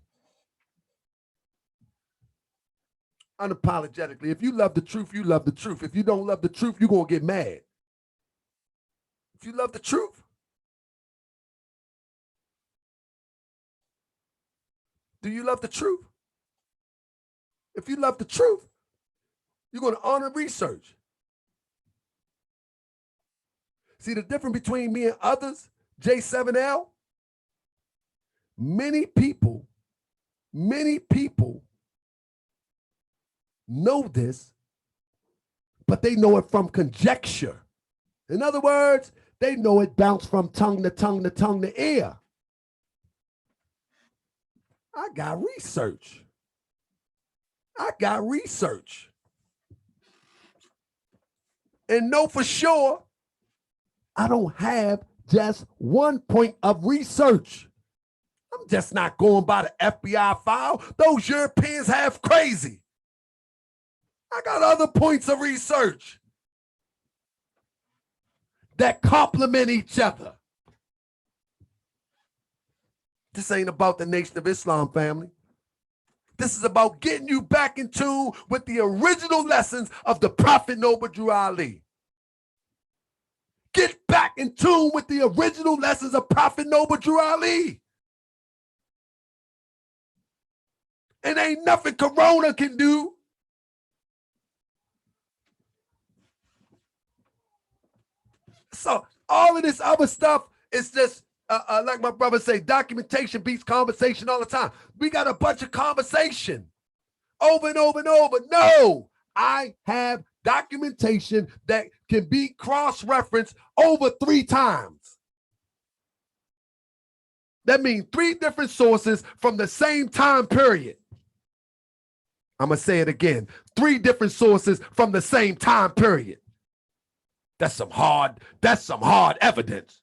Unapologetically, if you love the truth, you love the truth. If you don't love the truth, you're going to get mad. If you love the truth, Do you love the truth? If you love the truth, you're going to honor research. See the difference between me and others, J7L? Many people know this, but they know it from conjecture. In other words, they know it bounced from tongue to tongue to tongue to ear. I got research. And know for sure, I don't have just one point of research. I'm just not going by the FBI file. Those Europeans have crazy. I got other points of research that complement each other. This ain't about the Nation of Islam, family. This is about getting you back in tune with the original lessons of the Prophet Noble Drew Ali. Get back in tune with the original lessons of Prophet Noble Drew Ali. And ain't nothing Corona can do. So all of this other stuff is just, like my brother say, documentation beats conversation all the time. We got a bunch of conversation over and over and over. No, I have documentation that can be cross-referenced over 3 times. That means 3 different sources from the same time period. I'm going to say it again. 3 different sources from the same time period. That's some hard evidence.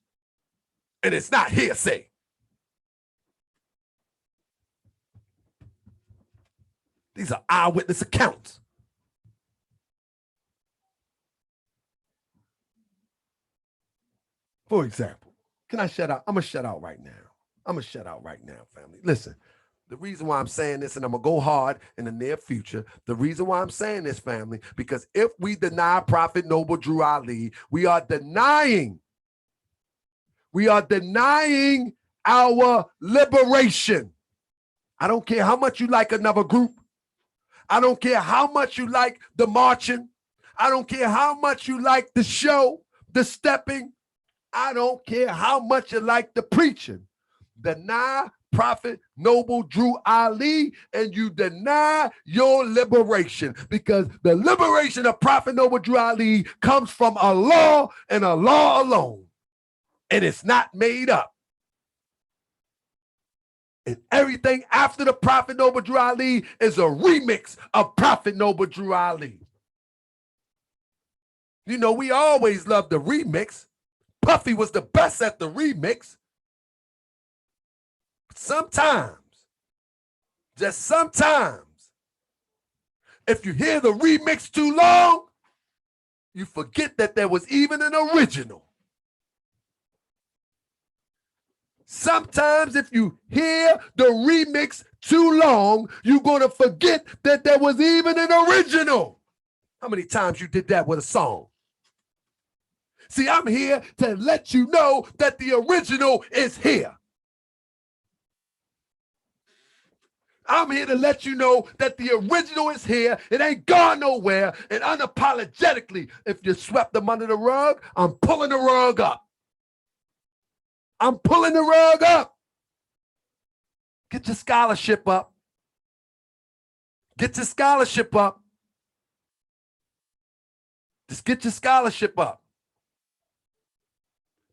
And it's not hearsay. These are eyewitness accounts. For example, can I shut out? I'm going to shut out right now. Family. Listen, the reason why I'm saying this, and I'm going to go hard in the near future, the reason why I'm saying this, family, because if we deny Prophet Noble Drew Ali, we are denying our liberation. I don't care how much you like another group. I don't care how much you like the marching. I don't care how much you like the show, the stepping. I don't care how much you like the preaching. Deny Prophet Noble Drew Ali, and you deny your liberation, because the liberation of Prophet Noble Drew Ali comes from Allah and Allah alone, and it's not made up. And everything after the Prophet Noble Drew Ali is a remix of Prophet Noble Drew Ali. You know, we always loved the remix. Puffy was the best at the remix. Sometimes, just sometimes, if you hear the remix too long, you forget that there was even an original. Sometimes if you hear the remix too long, you're going to forget that there was even an original. How many times you did that with a song? See, I'm here to let you know that the original is here. I'm here to let you know that the original is here. It ain't gone nowhere. And unapologetically, if you swept them under the rug, I'm pulling the rug up. I'm pulling the rug up. Get your scholarship up. Get your scholarship up. Just get your scholarship up.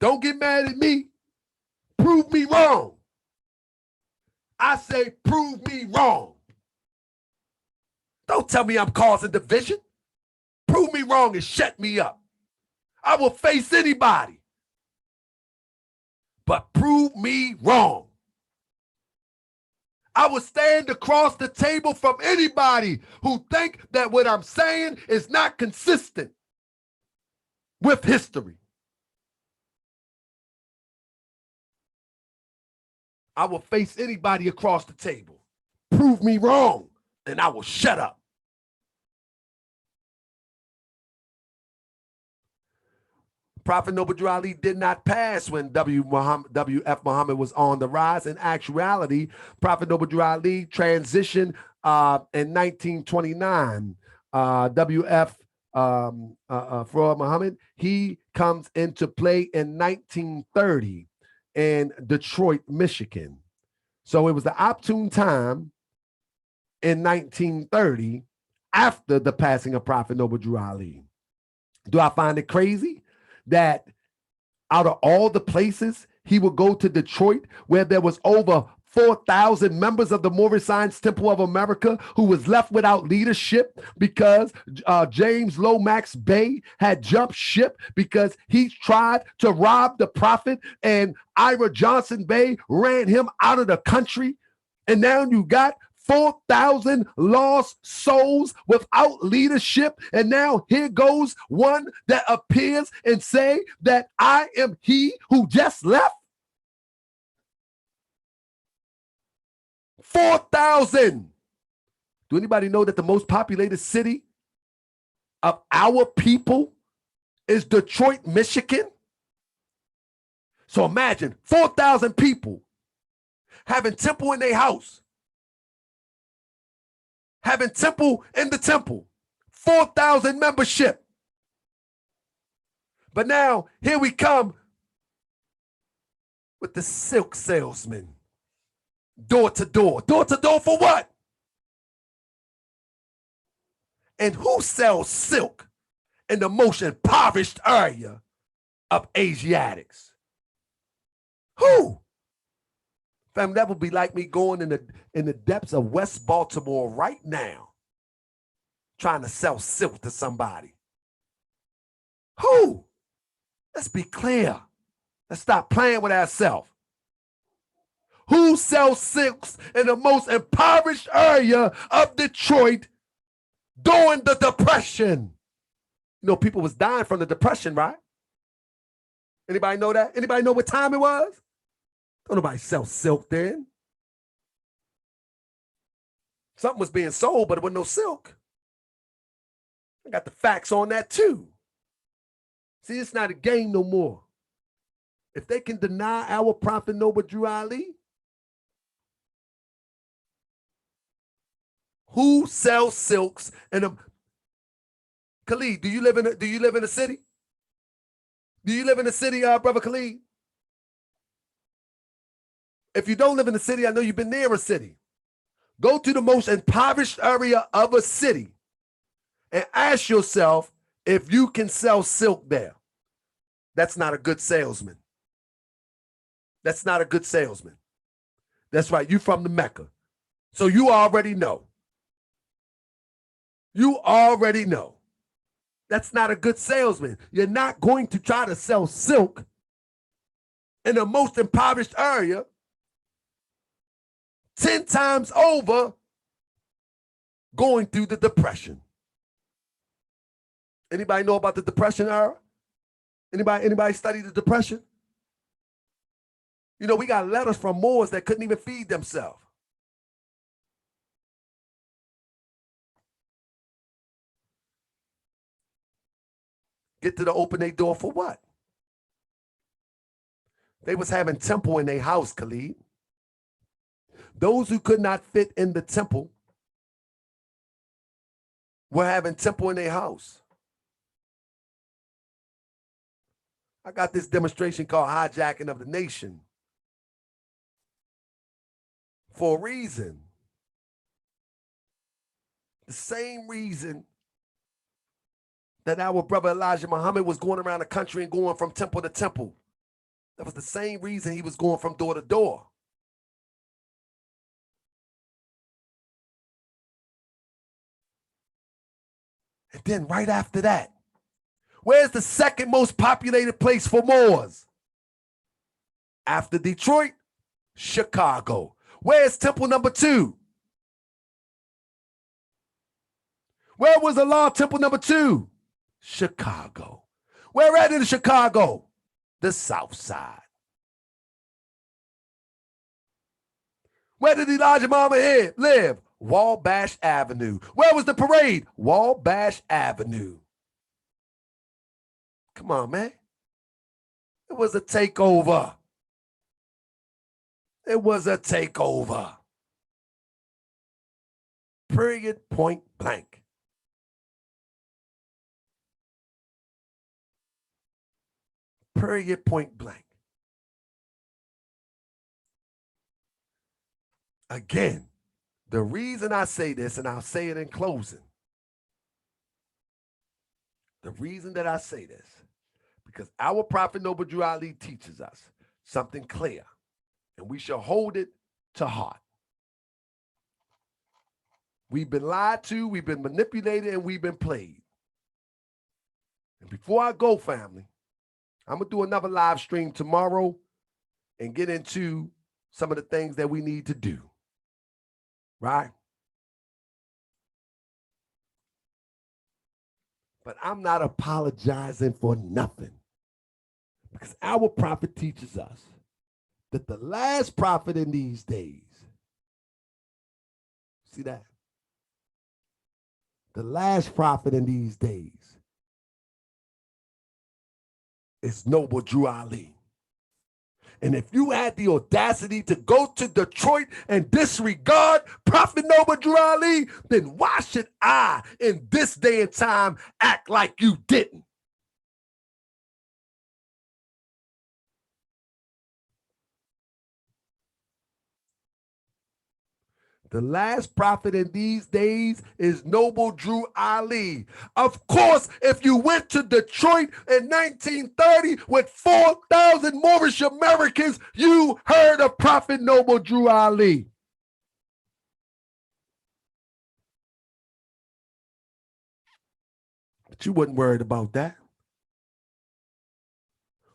Don't get mad at me. Prove me wrong. I say, prove me wrong. Don't tell me I'm causing division. Prove me wrong and shut me up. I will face anybody. But prove me wrong. I will stand across the table from anybody who think that what I'm saying is not consistent with history. I will face anybody across the table. Prove me wrong, and I will shut up. Prophet Noble Drew Ali did not pass when W.F. Muhammad was on the rise. In actuality, Prophet Noble Drew Ali transitioned in 1929. W.F. Fuad Muhammad, he comes into play in 1930 in Detroit, Michigan. So it was the opportune time in 1930 after the passing of Prophet Noble Drew Ali. Do I find it crazy that out of all the places he would go to Detroit, where there was over 4,000 members of the Moorish Science Temple of America who was left without leadership because James Lomax Bey had jumped ship because he tried to rob the prophet, and Ira Johnson Bey ran him out of the country. And now you got 4,000 lost souls without leadership. And now here goes one that appears and say that I am he who just left. 4,000. Do anybody know that the most populated city of our people is Detroit, Michigan? So imagine 4,000 people having temple in their house, having temple in the temple, 4,000 membership. But now here we come with the silk salesman. Door to door. Door to door for what? And who sells silk in the most impoverished area of Asiatics? Who? Fam, that would be like me going in the depths of West Baltimore right now, trying to sell silk to somebody. Who? Let's be clear. Let's stop playing with ourselves. Who sells silks in the most impoverished area of Detroit during the Depression? You know, people was dying from the Depression, right? Anybody know that? Anybody know what time it was? Don't nobody sell silk then. Something was being sold, but it wasn't no silk. I got the facts on that too. See, it's not a game no more. If they can deny our Prophet Noble Drew Ali, who sells silks in a Khalid, do you live in a city? Do you live in a city, Brother Khalid? If you don't live in a city, I know you've been near a city. Go to the most impoverished area of a city and ask yourself if you can sell silk there. That's not a good salesman. That's not a good salesman. That's right. You from the Mecca. So you already know. You already know. That's not a good salesman. You're not going to try to sell silk in the most impoverished area 10 times over going through the Depression. Anybody know about the Depression era? Anybody study the Depression? You know, we got letters from Moors that couldn't even feed themselves. Get to the open their door for what? They was having temple in their house, Khalid. Those who could not fit in the temple were having temple in their house. I got this demonstration called Hijacking of the Nation for a reason. The same reason that our brother Elijah Muhammad was going around the country and going from temple to temple. That was the same reason he was going from door to door. And then right after that, where's the second most populated place for Moors? After Detroit, Chicago. Where's temple number 2? Where was Allah temple number 2? Chicago. Where at in Chicago? The South Side. Where did Elijah Muhammad live? Wabash Avenue. Where was the parade? Wabash Avenue. Come on, man. It was a takeover. It was a takeover. Period, point blank. Period, point blank. Again, the reason I say this, and I'll say it in closing, the reason that I say this, because our Prophet Noble Drew Ali teaches us something clear, and we shall hold it to heart. We've been lied to, we've been manipulated, and we've been played. And before I go, family, I'm going to do another live stream tomorrow and get into some of the things that we need to do. Right? But I'm not apologizing for nothing. Because our prophet teaches us that the last prophet in these days, see that? The last prophet in these days is Noble Drew Ali. And if you had the audacity to go to Detroit and disregard Prophet Noble Drew Ali, then why should I, in this day and time, act like you didn't? The last prophet in these days is Noble Drew Ali. Of course, if you went to Detroit in 1930 with 4,000 Moorish Americans, you heard of Prophet Noble Drew Ali. But you wasn't worried about that.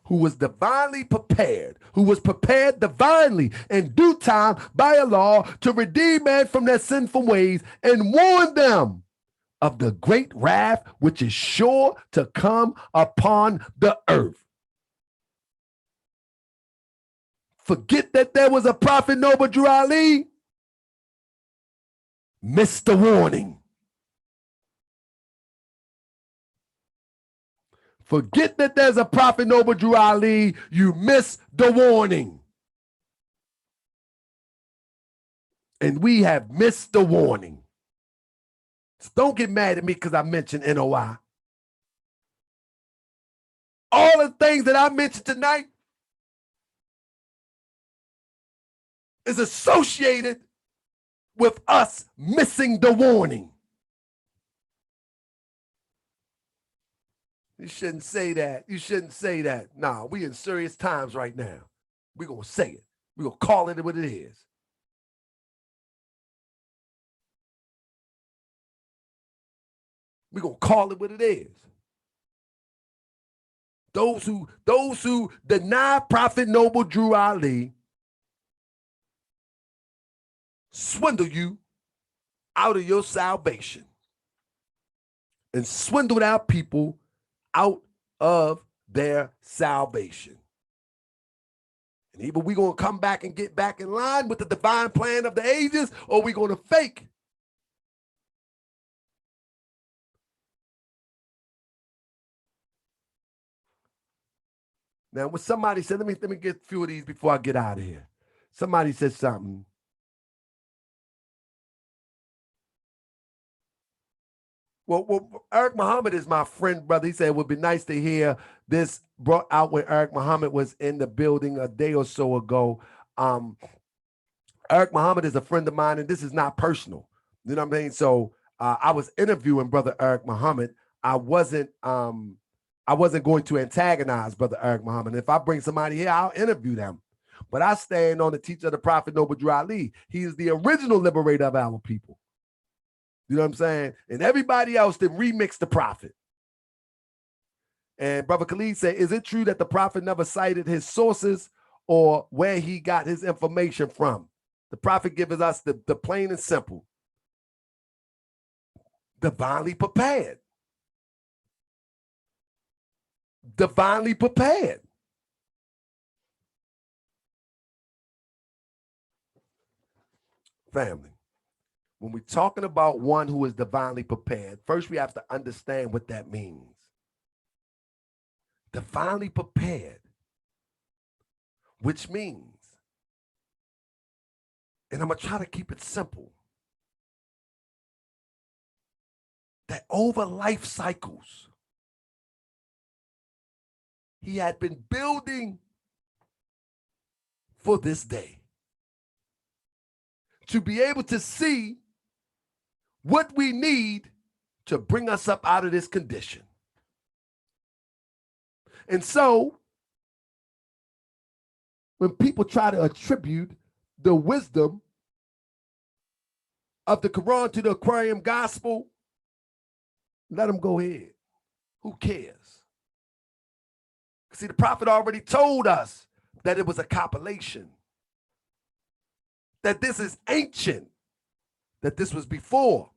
Who was divinely prepared, who was prepared divinely in due time by Allah to redeem man from their sinful ways and warn them of the great wrath which is sure to come upon the earth. Forget that there was a Prophet Noble Drew Ali. Missed the warning. Forget that there's a Prophet Noble Drew Ali. You miss the warning. And we have missed the warning. So don't get mad at me because I mentioned NOI. All the things that I mentioned tonight is associated with us missing the warning. You shouldn't say that. You shouldn't say that. Nah, we in serious times right now. We're going to say it. We're going to call it what it is. We're going to call it what it is. Those who deny Prophet Noble Drew Ali swindle you out of your salvation and swindled our people out of their salvation. And either we're going to come back and get back in line with the divine plan of the ages, or we're going to fake. Now, what somebody said, let me get a few of these before I get out of here. Somebody said something. Well, Eric Muhammad is my friend, brother. He said it would be nice to hear this brought out when Eric Muhammad was in the building a day or so ago. Eric Muhammad is a friend of mine, and this is not personal. You know what I mean? So I was interviewing brother Eric Muhammad. I wasn't going to antagonize brother Eric Muhammad. If I bring somebody here, I'll interview them. But I stand on the teaching of the Prophet Noble Drew Ali. He is the original liberator of our people. You know what I'm saying? And everybody else that remixed the prophet. And Brother Khalid said, is it true that the prophet never cited his sources or where he got his information from? The prophet gives us the plain and simple. Divinely prepared. Divinely prepared. Family. When we're talking about one who is divinely prepared, first we have to understand what that means. Divinely prepared which means, and I'm going to try to keep it simple, that over life cycles, he had been building for this day. To be able to see what we need to bring us up out of this condition. And so, when people try to attribute the wisdom of the Quran to the Aquarium gospel, let them go ahead. Who cares? See, the prophet already told us that it was a compilation, that this is ancient, that this was before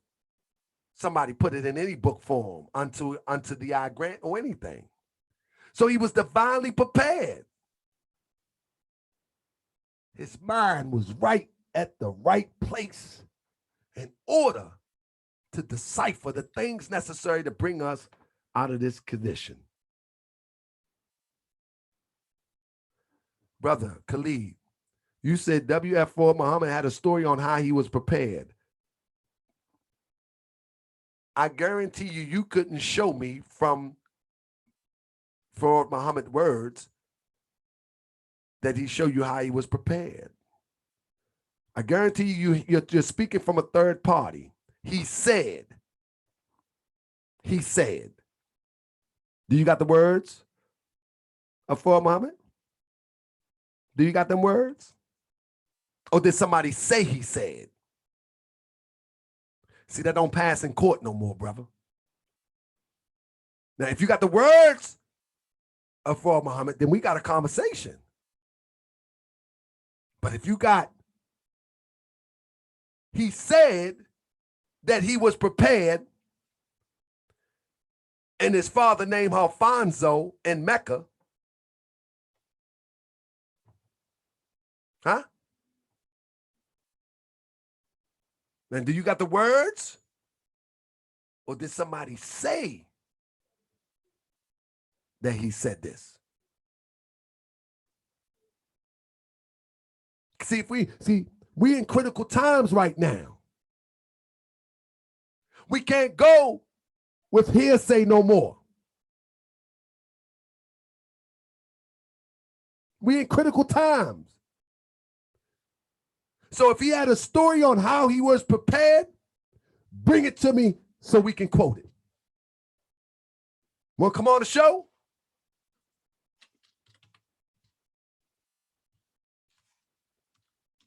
somebody put it in any book form unto the eye grant or anything. So he was divinely prepared. His mind was right at the right place in order to decipher the things necessary to bring us out of this condition. Brother Khalid, you said WF4 Muhammad had a story on how he was prepared. I guarantee you couldn't show me from Ford Muhammad's words that he showed you how he was prepared. I guarantee you're speaking from a third party. He said. Do you got the words of Ford Muhammad? Do you got them words? Or did somebody say he said? See, that don't pass in court no more, brother. Now, if you got the words of Ford Muhammad, then we got a conversation. But if you got, he said that he was prepared, and his father named Alfonso in Mecca. Huh? And do you got the words? Or did somebody say that he said this? We in critical times right now. We can't go with hearsay no more. We in critical times. So if he had a story on how he was prepared, bring it to me so we can quote it. Want to come on the show?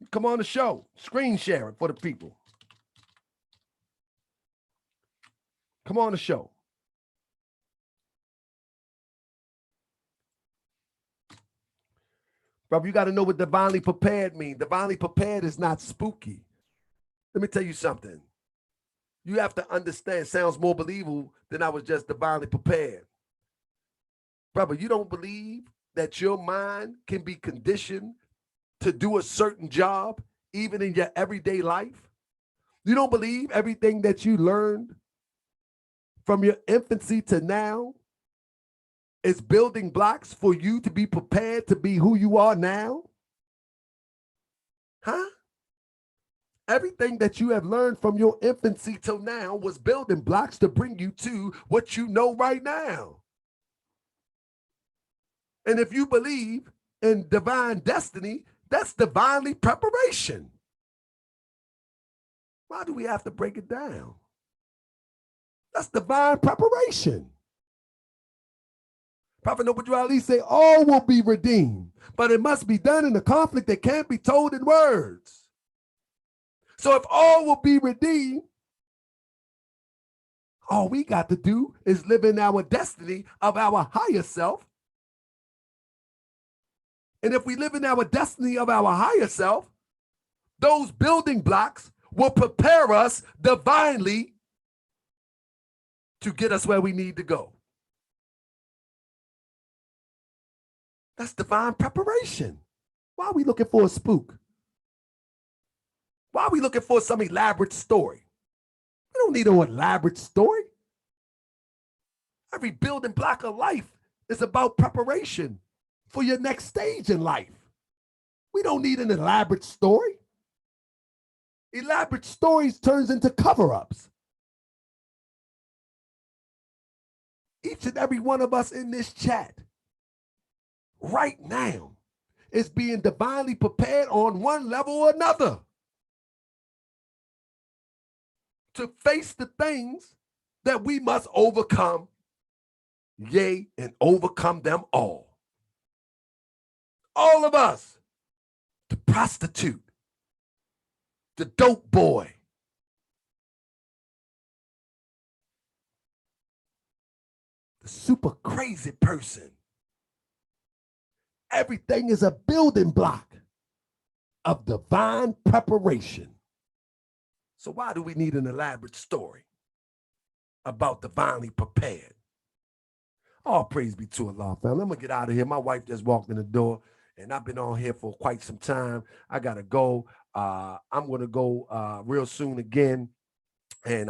Come on the show. Screen share it for the people. Come on the show. Brother, you got to know what divinely prepared means. Divinely prepared is not spooky. Let me tell you something. You have to understand, it sounds more believable than I was just divinely prepared. Brother, you don't believe that your mind can be conditioned to do a certain job, even in your everyday life? You don't believe everything that you learned from your infancy to now is building blocks for you to be prepared to be who you are now? Huh? Everything that you have learned from your infancy till now was building blocks to bring you to what you know right now. And if you believe in divine destiny, that's divinely preparation. Why do we have to break it down? That's divine preparation. Prophet Noble Ali say, all will be redeemed, but it must be done in a conflict that can't be told in words. So if all will be redeemed, all we got to do is live in our destiny of our higher self. And if we live in our destiny of our higher self, those building blocks will prepare us divinely to get us where we need to go. That's divine preparation. Why are we looking for a spook? Why are we looking for some elaborate story? We don't need an elaborate story. Every building block of life is about preparation for your next stage in life. We don't need an elaborate story. Elaborate stories turns into cover-ups. Each and every one of us in this chat right now is being divinely prepared on one level or another to face the things that we must overcome, yea, and overcome them all. All of us, the prostitute, the dope boy, the super crazy person. Everything is a building block of divine preparation. So why do we need an elaborate story about divinely prepared? All praise be to Allah, family. I'm going to get out of here. My wife just walked in the door, and I've been on here for quite some time. I got to go. I'm going to go real soon again, and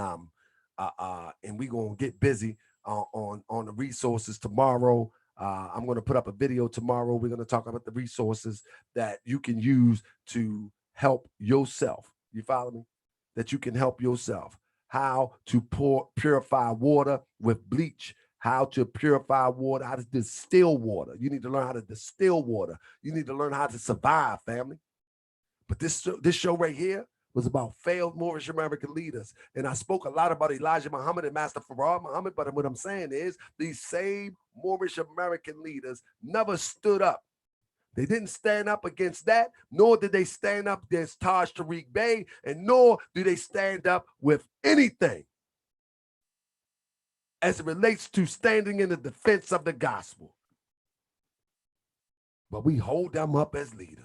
we're going to get busy on the resources tomorrow. I'm going to put up a video tomorrow. We're going to talk about the resources that you can use to help yourself. You follow me? That you can help yourself. How to purify water with bleach. How to purify water. How to distill water. You need to learn how to distill water. You need to learn how to survive, family. But this show right here was about failed Moorish American leaders. And I spoke a lot about Elijah Muhammad and Master Farad Muhammad, but what I'm saying is these same Moorish American leaders never stood up. They didn't stand up against that, nor did they stand up against Taj Tariq Bey, and nor do they stand up with anything as it relates to standing in the defense of the gospel. But we hold them up as leaders.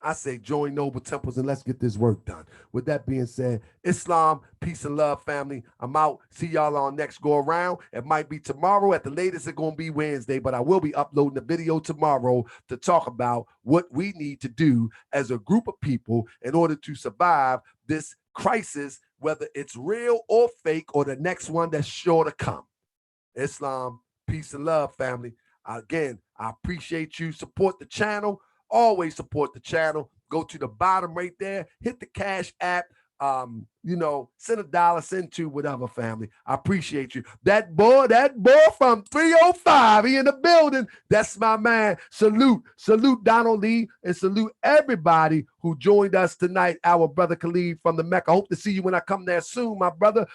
I say join noble temples and let's get this work done. With that being said, Islam, peace and love, family. I'm out. See y'all on next go around. It might be tomorrow. At the latest, it's going to be Wednesday, but I will be uploading a video tomorrow to talk about what we need to do as a group of people in order to survive this crisis, whether it's real or fake or the next one that's sure to come. Islam, peace and love, family. Again, I appreciate you. Support the channel. Always support the channel. Go to the bottom right there. Hit the Cash app. Send $1, send $2, whatever, family. I appreciate you. That boy from 305, he in the building. That's my man. Salute Donald Lee, and salute everybody who joined us tonight. Our brother Khalid from the Mecca. I hope to see you when I come there soon, my brother.